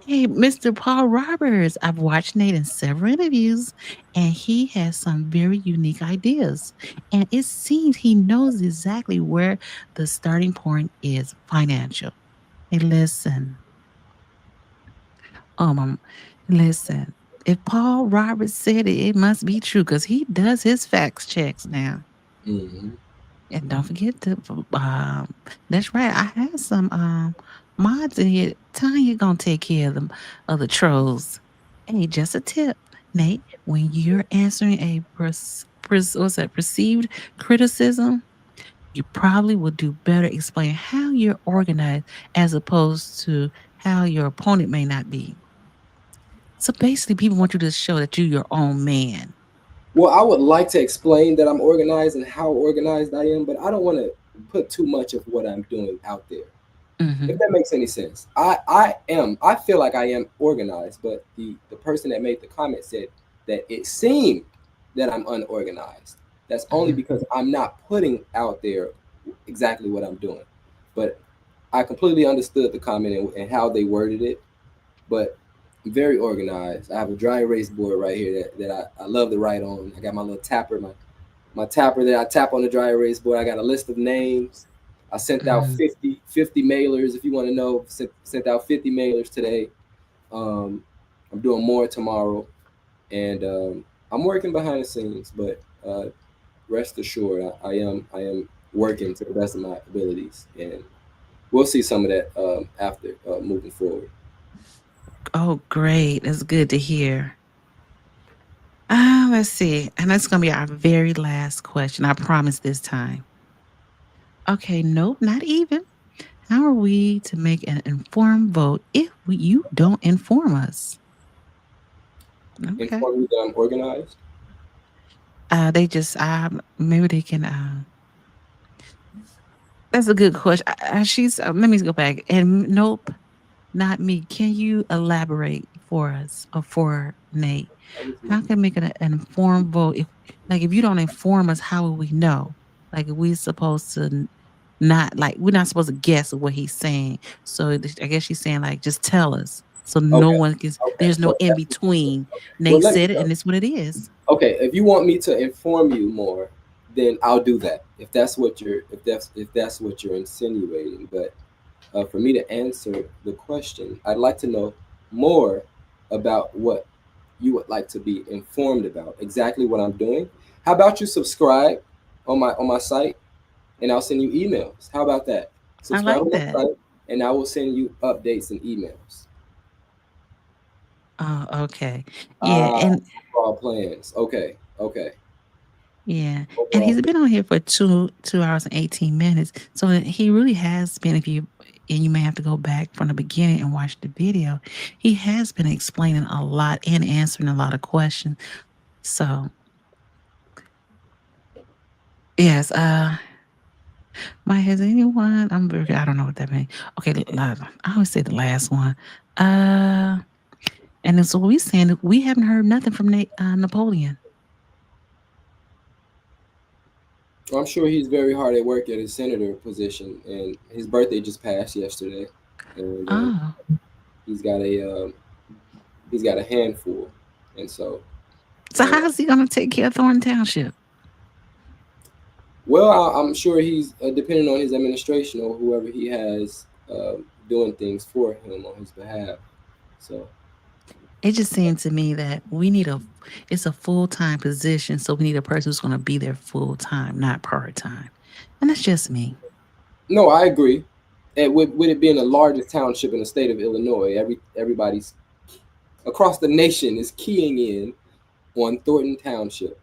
Hey, Mr. Paul Roberts, I've watched Nate in several interviews and he has some very unique ideas. And it seems he knows exactly where the starting point is financial. Hey, listen, um, listen. If Paul Roberts said it, it must be true because he does his facts checks now. Hmm. And don't forget to, that's right. I have some mods in here. Tanya gonna take care of the trolls. Hey, just a tip, Nate. When you're answering a what's that perceived criticism, you probably will do better explaining how you're organized as opposed to how your opponent may not be. So basically, people want you to show that you're your own man. Well, I would like to explain that I'm organized and how organized I am, but I don't want to put too much of what I'm doing out there. If Hmm. that makes any sense. I feel like I am organized, but the person that made the comment said that it seemed that I'm unorganized. That's only Hmm. because I'm not putting out there exactly what I'm doing. But I completely understood the comment and how they worded it. But I'm very organized. I have a dry erase board right here that I love to write on. I got my little tapper, my tapper that I tap on the dry erase board. I got a list of names. I sent out Hmm. 50 mailers. If you want to know, sent out 50 mailers today. Um, I'm doing more tomorrow, and I'm working behind the scenes. But rest assured, I am working to the best of my abilities, and we'll see some of that after moving forward. Oh, great. That's good to hear. Let's see. And that's going to be our very last question. I promise this time. Okay, nope, not even. How are we to make an informed vote if you don't inform us? Okay. Inform you that I'm organized. They just, maybe they can, that's a good question. Let me go back. And nope, not me. Can you elaborate for us or for Nate? That was me. How can we make an informed vote if you don't inform us, how will we know? Like, if we supposed to not like we're not supposed to guess what he's saying. So I guess she's saying like just tell us. So no Okay. one can. Okay. There's no So in between. well, Nate let me said it, know. and it's what it is. Okay, if you want me to inform you more, then I'll do that. If that's what you're insinuating. But for me to answer the question, I'd like to know more about what you would like to be informed about. Exactly what I'm doing. How about you subscribe on my site, and I'll send you emails. How about that? I Subscribe like on my that. site, and I will send you updates and emails. Oh, okay. Yeah, Ah, and overall plans. Okay, okay. yeah, and Overall he's been on here for 2 hours and 18 minutes. So he really has been. If you and you may have to go back from the beginning and watch the video. He has been explaining a lot and answering a lot of questions. So yes, my has anyone? I don't know what that means. Okay, I always say the last one. Uh, and then so we saying that we haven't heard nothing from Napoleon. I'm sure he's very hard at work at his senator position, and his birthday just passed yesterday, and Oh, he's got a he's got a handful. And so, So how is he going to take care of Thornton Township? well, I'm sure he's depending on his administration or whoever he has doing things for him on his behalf. So, It just seemed to me that we need it's a full-time position, so we need a person who's going to be there full-time, not part-time. And that's just me. no, I agree. And with it being the largest township in the state of Illinois, everybody's across the nation is keying in on Thornton Township.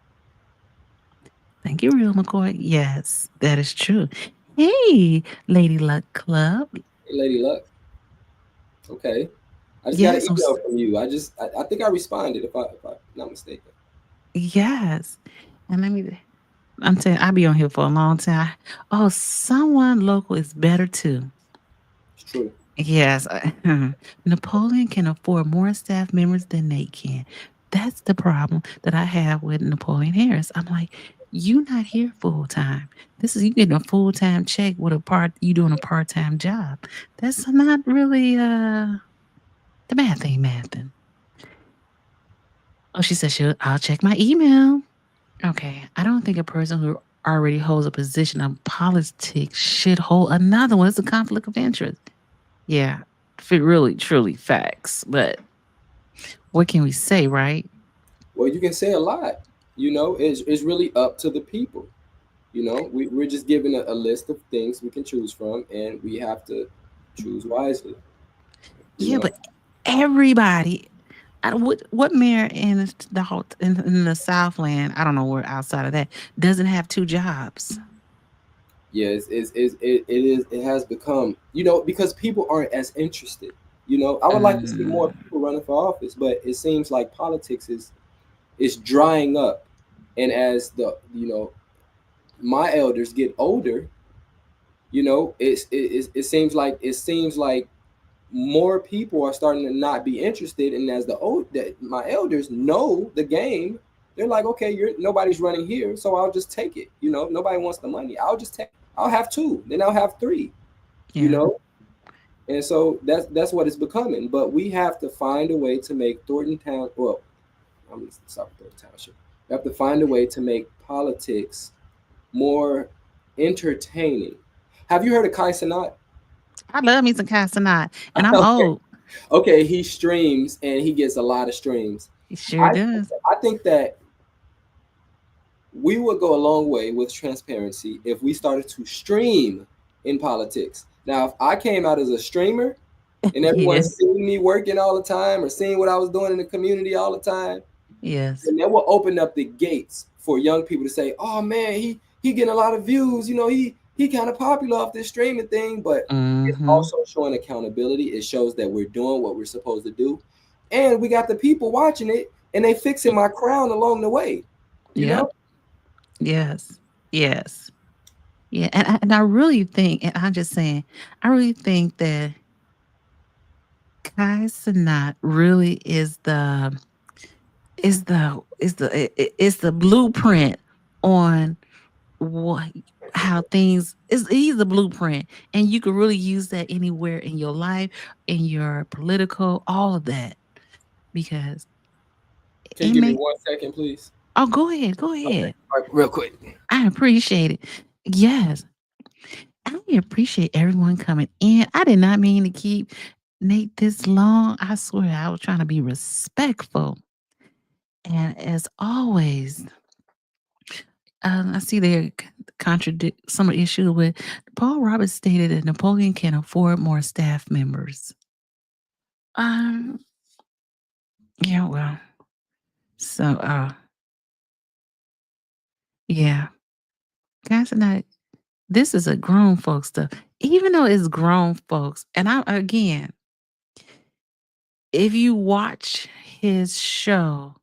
Thank you, Real McCoy. Yes, that is true. Hey, Lady Luck Club. Hey, Lady Luck. Okay. I just got an Yes, email from you. I think I responded if I'm not mistaken. yes. And I'm saying I'll be on here for a long time. Oh, someone local is better too. It's true. Yes. Napoleon can afford more staff members than Nate can. That's the problem that I have with Napoleon Harris. I'm like, you not here full time. This is you getting a full time check with you doing a part time job. That's not really the math ain't mathing. Oh, she said I'll check my email. Okay. I don't think a person who already holds a position of politics should hold another one. It's a conflict of interest. Yeah, really, truly facts. But what can we say, right? Well, you can say a lot. It's really up to the people. We're just given a list of things we can choose from, and we have to choose wisely. You Yeah, know, but everybody, what mayor in in the Southland, I don't know where outside of that, doesn't have two jobs? yeah, it has become, because people aren't as interested. I would like to see more Mm, people running for office, but it seems like politics is drying up, and as my elders get older, it seems like more people are starting to not be interested, and as my elders know the game, they're like, okay, nobody's running here, so I'll just take it. Nobody wants the money, I'll have two, then I'll have three. you yeah, know and so that's what it's becoming. But we have to find a way to make Thornton Town well I'm sorry, Thornton Township. We have to find a way to make politics more entertaining. Have you heard of Kai Cenat? I love me some Casanat, and I'm Okay. old. Okay, he streams and he gets a lot of streams. He sure I does. I think that we would go a long way with transparency if we started to stream in politics. Now, if I came out as a streamer and everyone's Yes, seeing me working all the time or seeing what I was doing in the community all the time, yes. then that will open up the gates for young people to say, "Oh man, he getting a lot of views. He kind of popular off this streaming thing." But it's Mm-hmm. also showing accountability. It shows that we're doing what we're supposed to do, and we got the people watching it, and they fixing my crown along the way. You know, Yep. Yes. Yes. Yeah. And I really think, and I'm just saying, I really think that Kai Cenat really is the blueprint on what how things is. He's the blueprint, and you can really use that anywhere in your life, in your political, all of that, because can you it give me make. 1 second, please? Oh, go ahead, go Okay, ahead. all right, real quick. I appreciate it. Yes, I appreciate everyone coming in. I did not mean to keep Nate this long. I swear I was trying to be respectful. And as always, I see there contradict some of the issue with Paul Roberts stated that Napoleon can afford more staff members. Um, yeah, well, so yeah, guys, not this is a grown folks stuff. Even though it's grown folks, and I again, if you watch his show,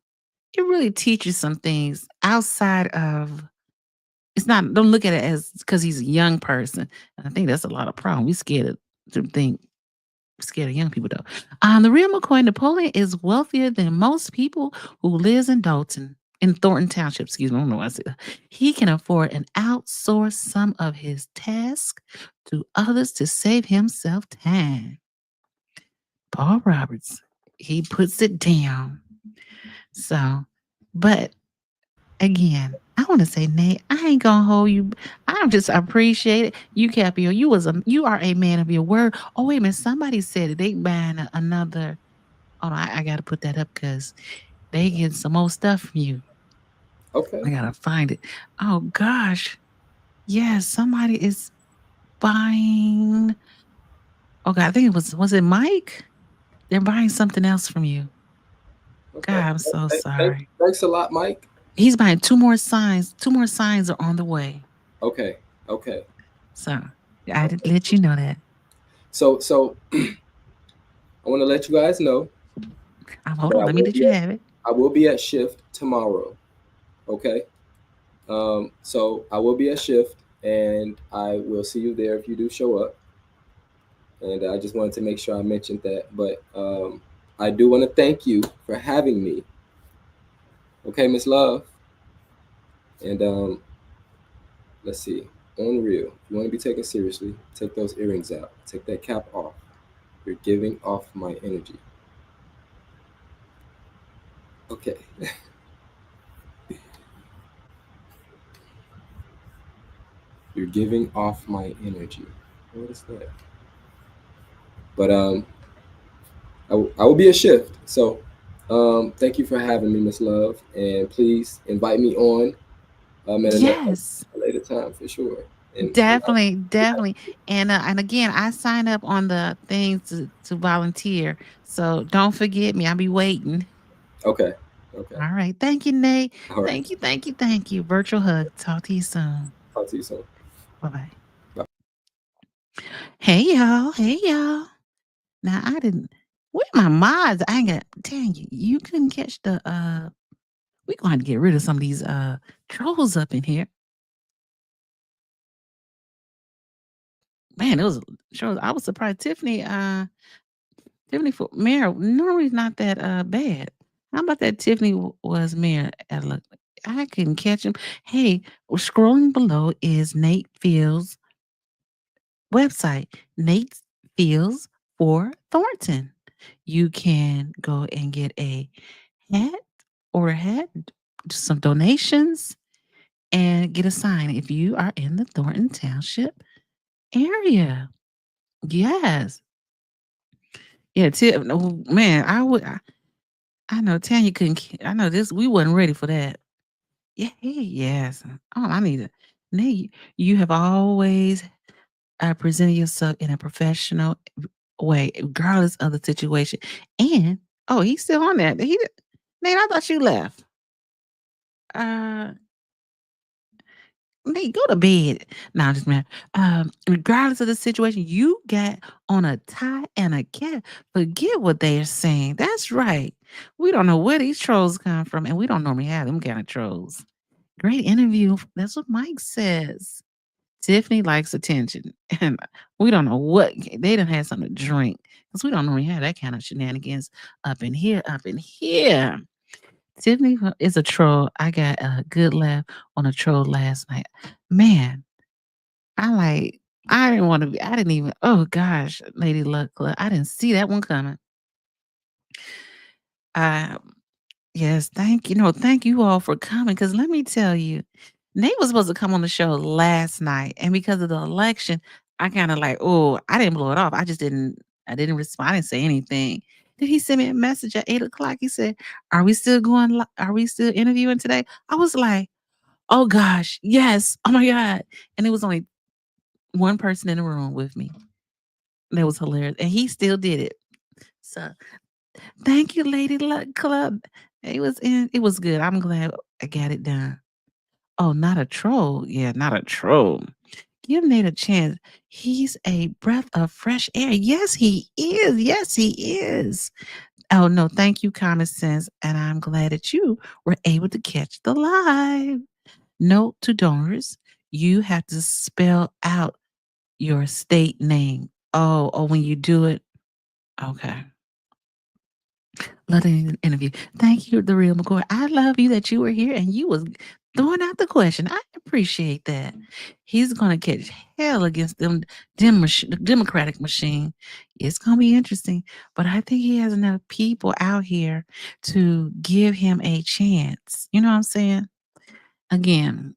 it really teaches some things outside of. It's not. Don't look at it as because he's a young person. And I think that's a lot of problem. We scared to think scared of young people though. The real McCoy Napoleon is wealthier than most people who lives in Thornton Township. Excuse me, I don't know why I said that. He can afford and outsource some of his tasks to others to save himself time. Paul Roberts, he puts it down. So, but again, I want to say, Nate, I ain't gonna hold you. I don't just appreciate it. You Capio, you are a man of your word. Oh wait a minute, somebody said it. They buying another. Oh, no, I got to put that up because they getting some more stuff from you. Okay. I gotta find it. Oh gosh, yes, somebody is buying. Okay, I think was it Mike? They're buying something else from you. God, Okay. I'm so sorry. Thanks a lot, Mike. He's buying two more signs. Two more signs are on the way. Okay. Okay. So I did let you know that. So I want to let you guys know Hold that on, let me let you have it. I will be at shift tomorrow. Okay. So I will be at shift, and I will see you there if you do show up. And I just wanted to make sure I mentioned that. But I do want to thank you for having me. Okay, Miss Love. And let's see. On real, if you want to be taken seriously, take those earrings out. Take that cap off. You're giving off my energy. Okay. You're giving off my energy. What is that? But I will be a shift. So thank you for having me, Miss Love, and please invite me on at Yes, a later time for sure. And definitely, definitely. And again, I sign up on the things to volunteer. So don't forget me. I'll be waiting. okay, okay, All right. Thank you, Nate. all right. Thank you, thank you, thank you. Virtual hug. Talk to you soon. Talk to you soon. Bye bye. Bye. Hey y'all. Hey y'all. Now I didn't where my mods? I ain't got dang you. You couldn't catch the we gonna have to get rid of some of these trolls up in here. Man, it was shows. I was surprised Tiffany for mayor normally not that bad. How about that Tiffany was mayor at look I couldn't catch him. Hey, scrolling below is Nate Fields' website. Nate Fields for Thornton. You can go and get a hat or a hat, some donations, and get a sign if you are in the Thornton Township area. Yes. Yeah, no, man, I know Tanya couldn't I know this we wasn't ready for that. Yeah, yes. Oh, I need it. Nate, you have always presented yourself in a professional way, regardless of the situation. And oh, he's still on that. Nate, I thought you left. Uh Nate, go to bed. No, I'm just man. Regardless of the situation, you got on a tie and a cap. Forget what they are saying. That's right. We don't know where these trolls come from, and we don't normally have them kind of trolls. Great interview. That's what Mike says. Tiffany likes attention, and we don't know what they done had something to drink because we don't normally have that kind of shenanigans up in here. Up in here. Tiffany is a troll. I got a good laugh on a troll last night. Man, I like, I didn't want to be, I didn't even, oh gosh, Lady Luck Club. I didn't see that one coming. Uh, yes, thank you. No, thank you all for coming. Because let me tell you, Nate was supposed to come on the show last night. And because of the election, I kind of like, oh, I didn't blow it off. I didn't respond. I didn't say anything. Then he sent me a message at 8 o'clock. He said, are we still are we still interviewing today? I was like, oh gosh, yes. Oh my God. And it was only one person in the room with me. That was hilarious. And he still did it. So thank you, Lady Luck Club. It was good. I'm glad I got it done. Oh, not a troll. Yeah, not a troll. Give Nate a chance. He's a breath of fresh air. Yes, he is. Yes, he is. Oh no, thank you, Common Sense. And I'm glad that you were able to catch the live. Note to donors, you have to spell out your state name. Oh, when you do it. Okay. Love the interview. Thank you, the real McCoy. I love you that you were here and you was throwing out the question. I appreciate that. He's gonna catch hell against the Democratic machine. It's gonna be interesting, but I think he has enough people out here to give him a chance. You know what I'm saying? Again,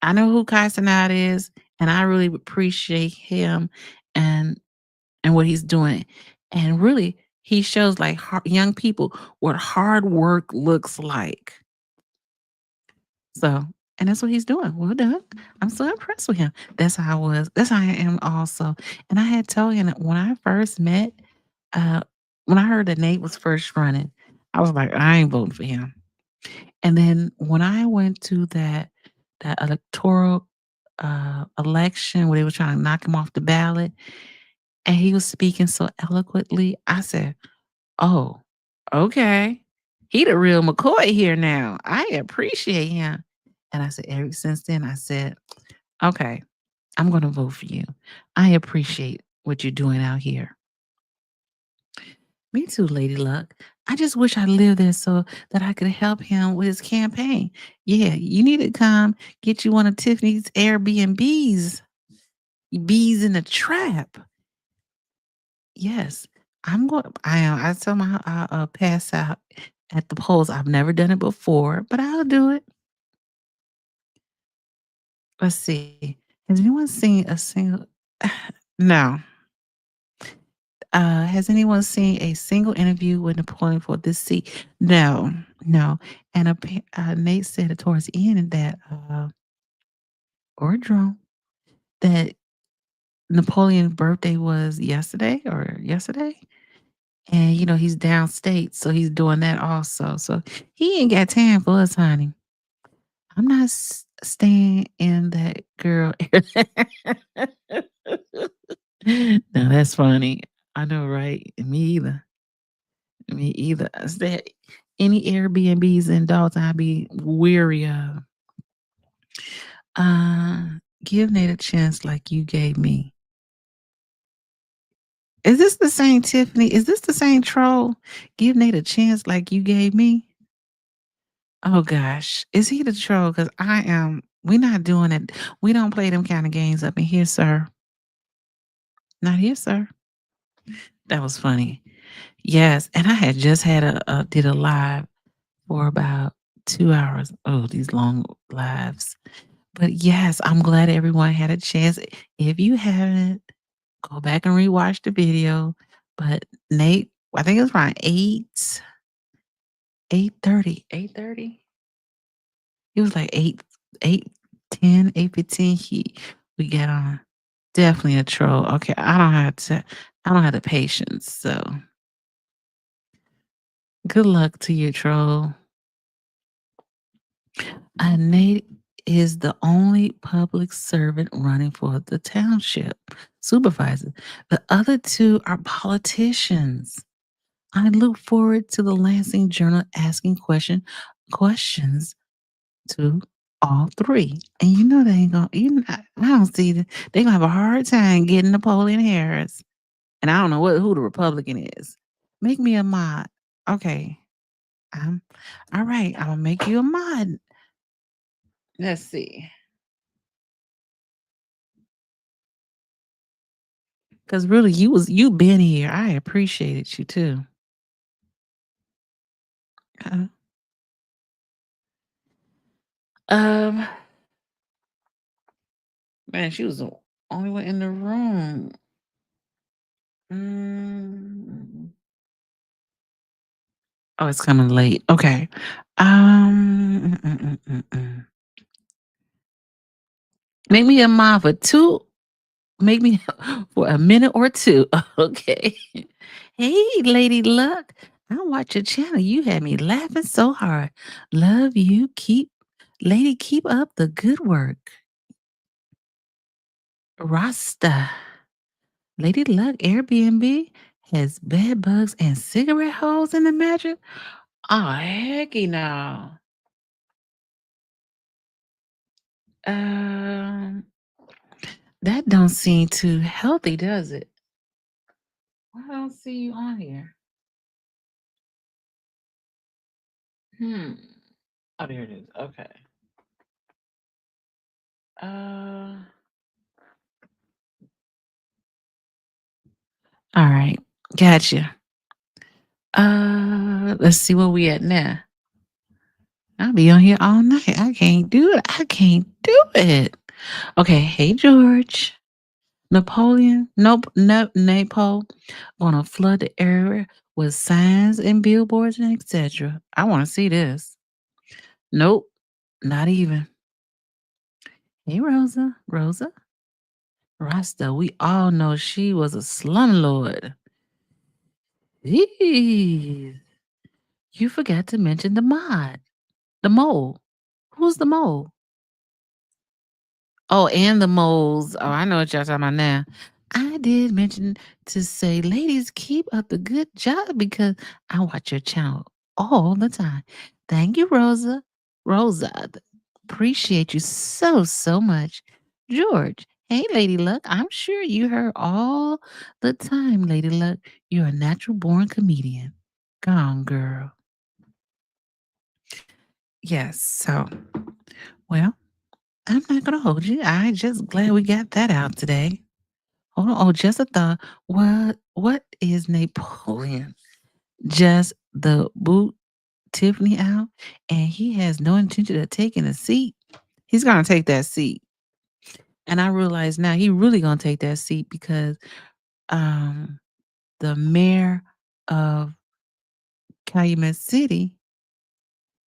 I know who Kai Cenat is, and I really appreciate him and what he's doing. And really, he shows like young people what hard work looks like. So, and that's what he's doing. Well done. I'm so impressed with him. That's how I was. That's how I am also. And I had told him that when I first met, uh, when I heard that Nate was first running, I was like, I ain't voting for him. And then when I went to that electoral election where they were trying to knock him off the ballot, and he was speaking so eloquently, I said, "Oh, okay. He the real McCoy here now. I appreciate him." And I said, ever since then, I said, "Okay, I'm gonna vote for you. I appreciate what you're doing out here." Me too, Lady Luck. I just wish I lived there so that I could help him with his campaign. Yeah, you need to come get you one of Tiffany's Airbnbs. Bees in the trap. Yes, I'm going. I am. I tell my I'll pass out at the polls. I've never done it before, but I'll do it. Let's see. Has anyone seen a single? No. Has anyone seen a single interview with Napoleon for this seat? No, no. And Nate said it towards the end that, or Jerome, that Napoleon's birthday was yesterday. And, he's downstate, so he's doing that also. So he ain't got time for us, honey. I'm not staying in that girl. No, that's funny. I know, right? Me either. Me either. Is there any Airbnbs in Dalton I'd be weary of? Uh, give Nate a chance like you gave me. Is this the same Tiffany? Is this the same troll? Give Nate a chance like you gave me? Oh gosh. Is he the troll? Because I am. We're not doing it. We don't play them kind of games up in here, sir. Not here, sir. That was funny. Yes. And I had just had did a live for about 2 hours. Oh, these long lives. But yes, I'm glad everyone had a chance. If you haven't, go back and rewatch the video. But Nate, I think it was around 8:30. 8:30? It was like 8:10, 8:15. We got on. Definitely a troll. Okay, I don't have the patience. So good luck to you, troll. Nate is the only public servant running for the township supervisor. The other two are politicians. I look forward to the Lansing Journal asking questions to all three. And you know they ain't gonna. I don't see they gonna have a hard time getting Napoleon Harris. And I don't know who the Republican is. Make me a mod. Okay. I'm all right. I'm gonna make you a mod. Let's see. Because really, you been here. I appreciated you too. Uh, um, man, she was the only one in the room. Mm. Oh, it's coming late. Okay. Make me a mod for two. Make me for a minute or two. Okay. Hey, Lady Luck. I watch your channel. You had me laughing so hard. Love you. Keep up the good work. Rasta. Lady Luck Airbnb has bed bugs and cigarette holes in the mattress. Oh, hecky no. Um, that don't seem too healthy, does it? Why I don't see you on here? Hmm. Oh, there it is. Okay. Uh, all right, gotcha. Let's see where we at now. I'll be on here all night. I can't do it. I can't do it. Okay, hey George. Napoleon, nope, no, Napo, gonna flood the area with signs and billboards and etc. I want to see this. Nope, not even. Hey, Rosa, Rosa, Rasta. We all know she was a slumlord. Jeez, you forgot to mention the mole. Who's the mole? Oh, and the moles. Oh, I know what y'all talking about now. I did mention to say, ladies, keep up the good job because I watch your channel all the time. Thank you, Rosa. Rosa, appreciate you so, so much. George, hey, Lady Luck. I'm sure you heard all the time, Lady Luck. You're a natural born comedian. Go on, girl. Yes, so, well, I'm not going to hold you. I just glad we got that out today. Hold on. Oh, just a thought. What is Napoleon? Just the boot Tiffany out, and he has no intention of taking a seat. He's gonna take that seat. And I realize now he really gonna take that seat because um the mayor of Calumet City,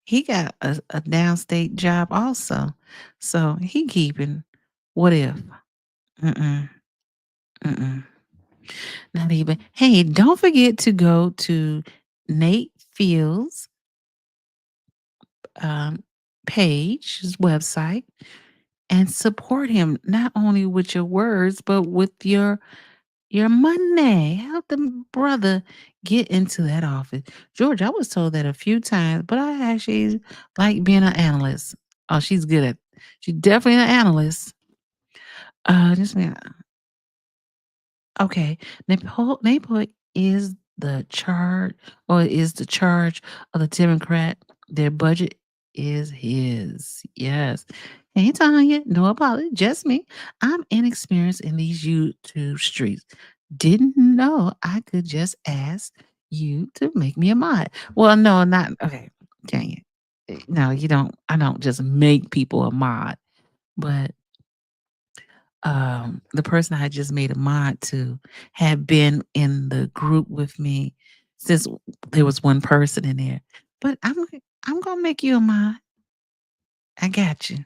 he got a downstate job also. So he keeping what if? Mm-mm. Mm-mm. Not even. Hey, don't forget to go to Nate Fields' um, page, his website, and support him not only with your words but with your money. Help the brother get into that office. George, I was told that a few times, but I actually like being an analyst. Oh, she's good at. She's definitely an analyst. Just me. Okay, Napa is the charge or is the charge of the Democrat. Their budget is his. Yes. Hey Tanya, no apology, just me. I'm inexperienced in these YouTube streets. Didn't know I could just ask you to make me a mod. Well, no, not okay. Dang it. No, you don't. I don't just make people a mod, but the person I just made a mod to had been in the group with me since there was one person in there. But I'm gonna make you a mod. I got you.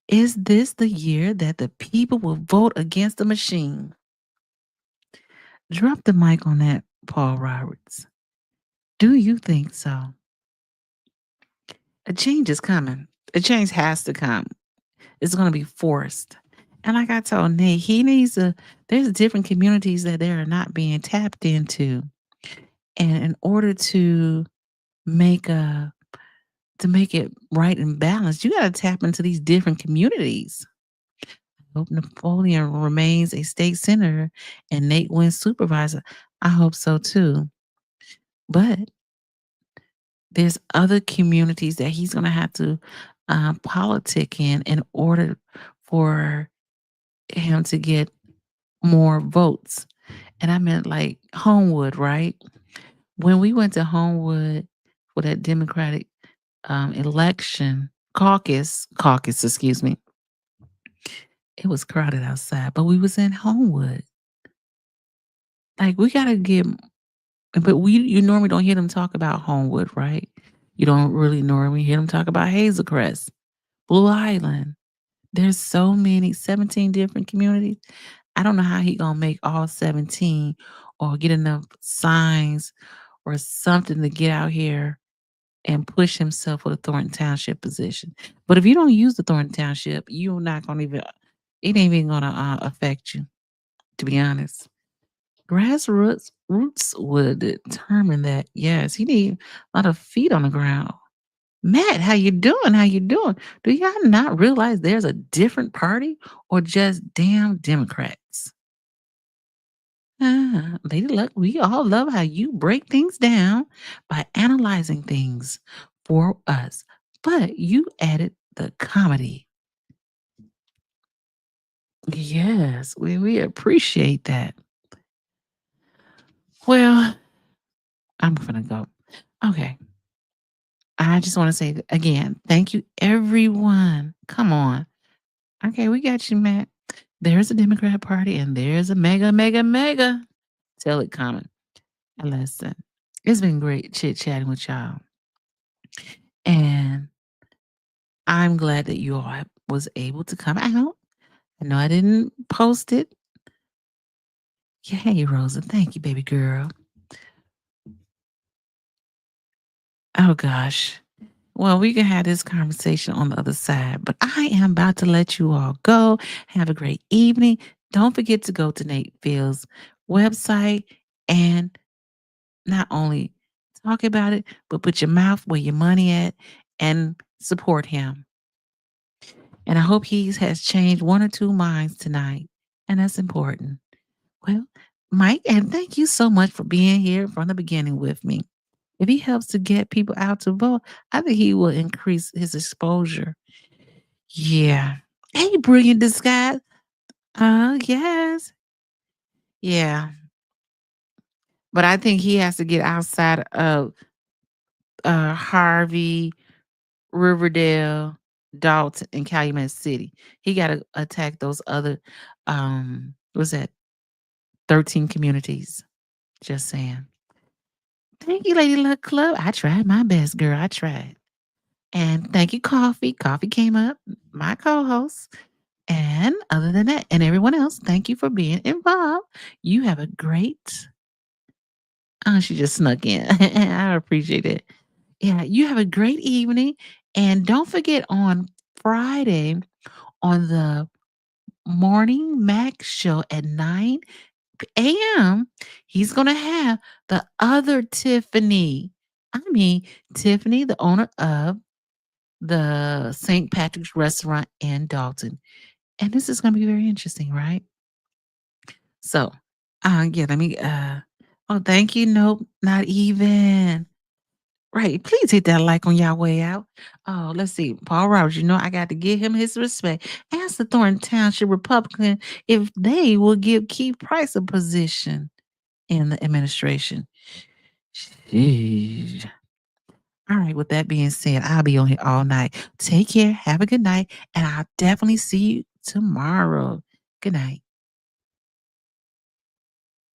Is this the year that the people will vote against the machine? Drop the mic on that, Paul Roberts. Do you think so? A change is coming. A change has to come. It's going to be forced. And like I told Nate, he needs to. There's different communities that they are not being tapped into, and in order make a to make it right and balanced, you got to tap into these different communities. I hope Napoleon remains a state senator and Nate wins supervisor. I hope so too. But there's other communities that he's going to have to politic in order for him to get more votes. And I meant like Homewood, right? When we went to Homewood for that Democratic election caucus, excuse me, it was crowded outside, but we was in Homewood. Like we gotta get, but you normally don't hear them talk about Homewood, right? You don't really normally hear them talk about Hazelcrest, Blue Island. There's so many, 17 different communities. I don't know how he gonna make all 17 or get enough signs or something to get out here and push himself for the Thornton Township position. But if you don't use the Thornton Township, you're not gonna even. It ain't even gonna affect you. To be honest, grassroots roots would determine that. Yes, he need a lot of feet on the ground. Matt, how you doing? How you doing? Do y'all not realize there's a different party or just damn Democrats? Lady Luck, we all love how you break things down by analyzing things for us. But you added the comedy. Yes, we appreciate that. Well, I'm gonna go. Okay. I just want to say again, thank you, everyone. Come on. Okay, we got you, Matt. There's a Democrat Party and there's a mega, mega, mega. Tell it coming. And listen, it's been great chit chatting with y'all. And I'm glad that you all was able to come out. I know I didn't post it. Yeah, hey, Rosa. Thank you, baby girl. Oh, gosh. Well, we can have this conversation on the other side, but I am about to let you all go. Have a great evening. Don't forget to go to Nate Fields' website and not only talk about it, but put your mouth where your money at and support him. And I hope he has changed one or two minds tonight. And that's important. Well, Mike, and thank you so much for being here from the beginning with me. If he helps to get people out to vote, I think he will increase his exposure. Yeah. Hey, brilliant disguise. Yes. Yeah. But I think he has to get outside of Harvey, Riverdale, Dalton, and Calumet City. He got to attack those other, what's that, 13 communities. Just saying. Thank you, Lady Luck Club. I tried my best, girl. I tried. And thank you, Coffee. Coffee came up, my co host. And other than that, and everyone else, thank you for being involved. You have a great, oh, she just snuck in. I appreciate it. Yeah, you have a great evening. And don't forget on Friday, on the Morning Mac show at 9 a.m., he's going to have the other Tiffany. I mean, Tiffany, the owner of the St. Patrick's Restaurant in Dalton. And this is going to be very interesting, right? So, yeah, let me, oh, thank you. Nope, not even. Right. Please hit that like on y'all way out. Oh, let's see. Paul Roberts, I got to give him his respect. Ask the Thornton Township Republican if they will give Keith Price a position in the administration. Sheesh. All right. With that being said, I'll be on here all night. Take care. Have a good night. And I'll definitely see you tomorrow. Good night.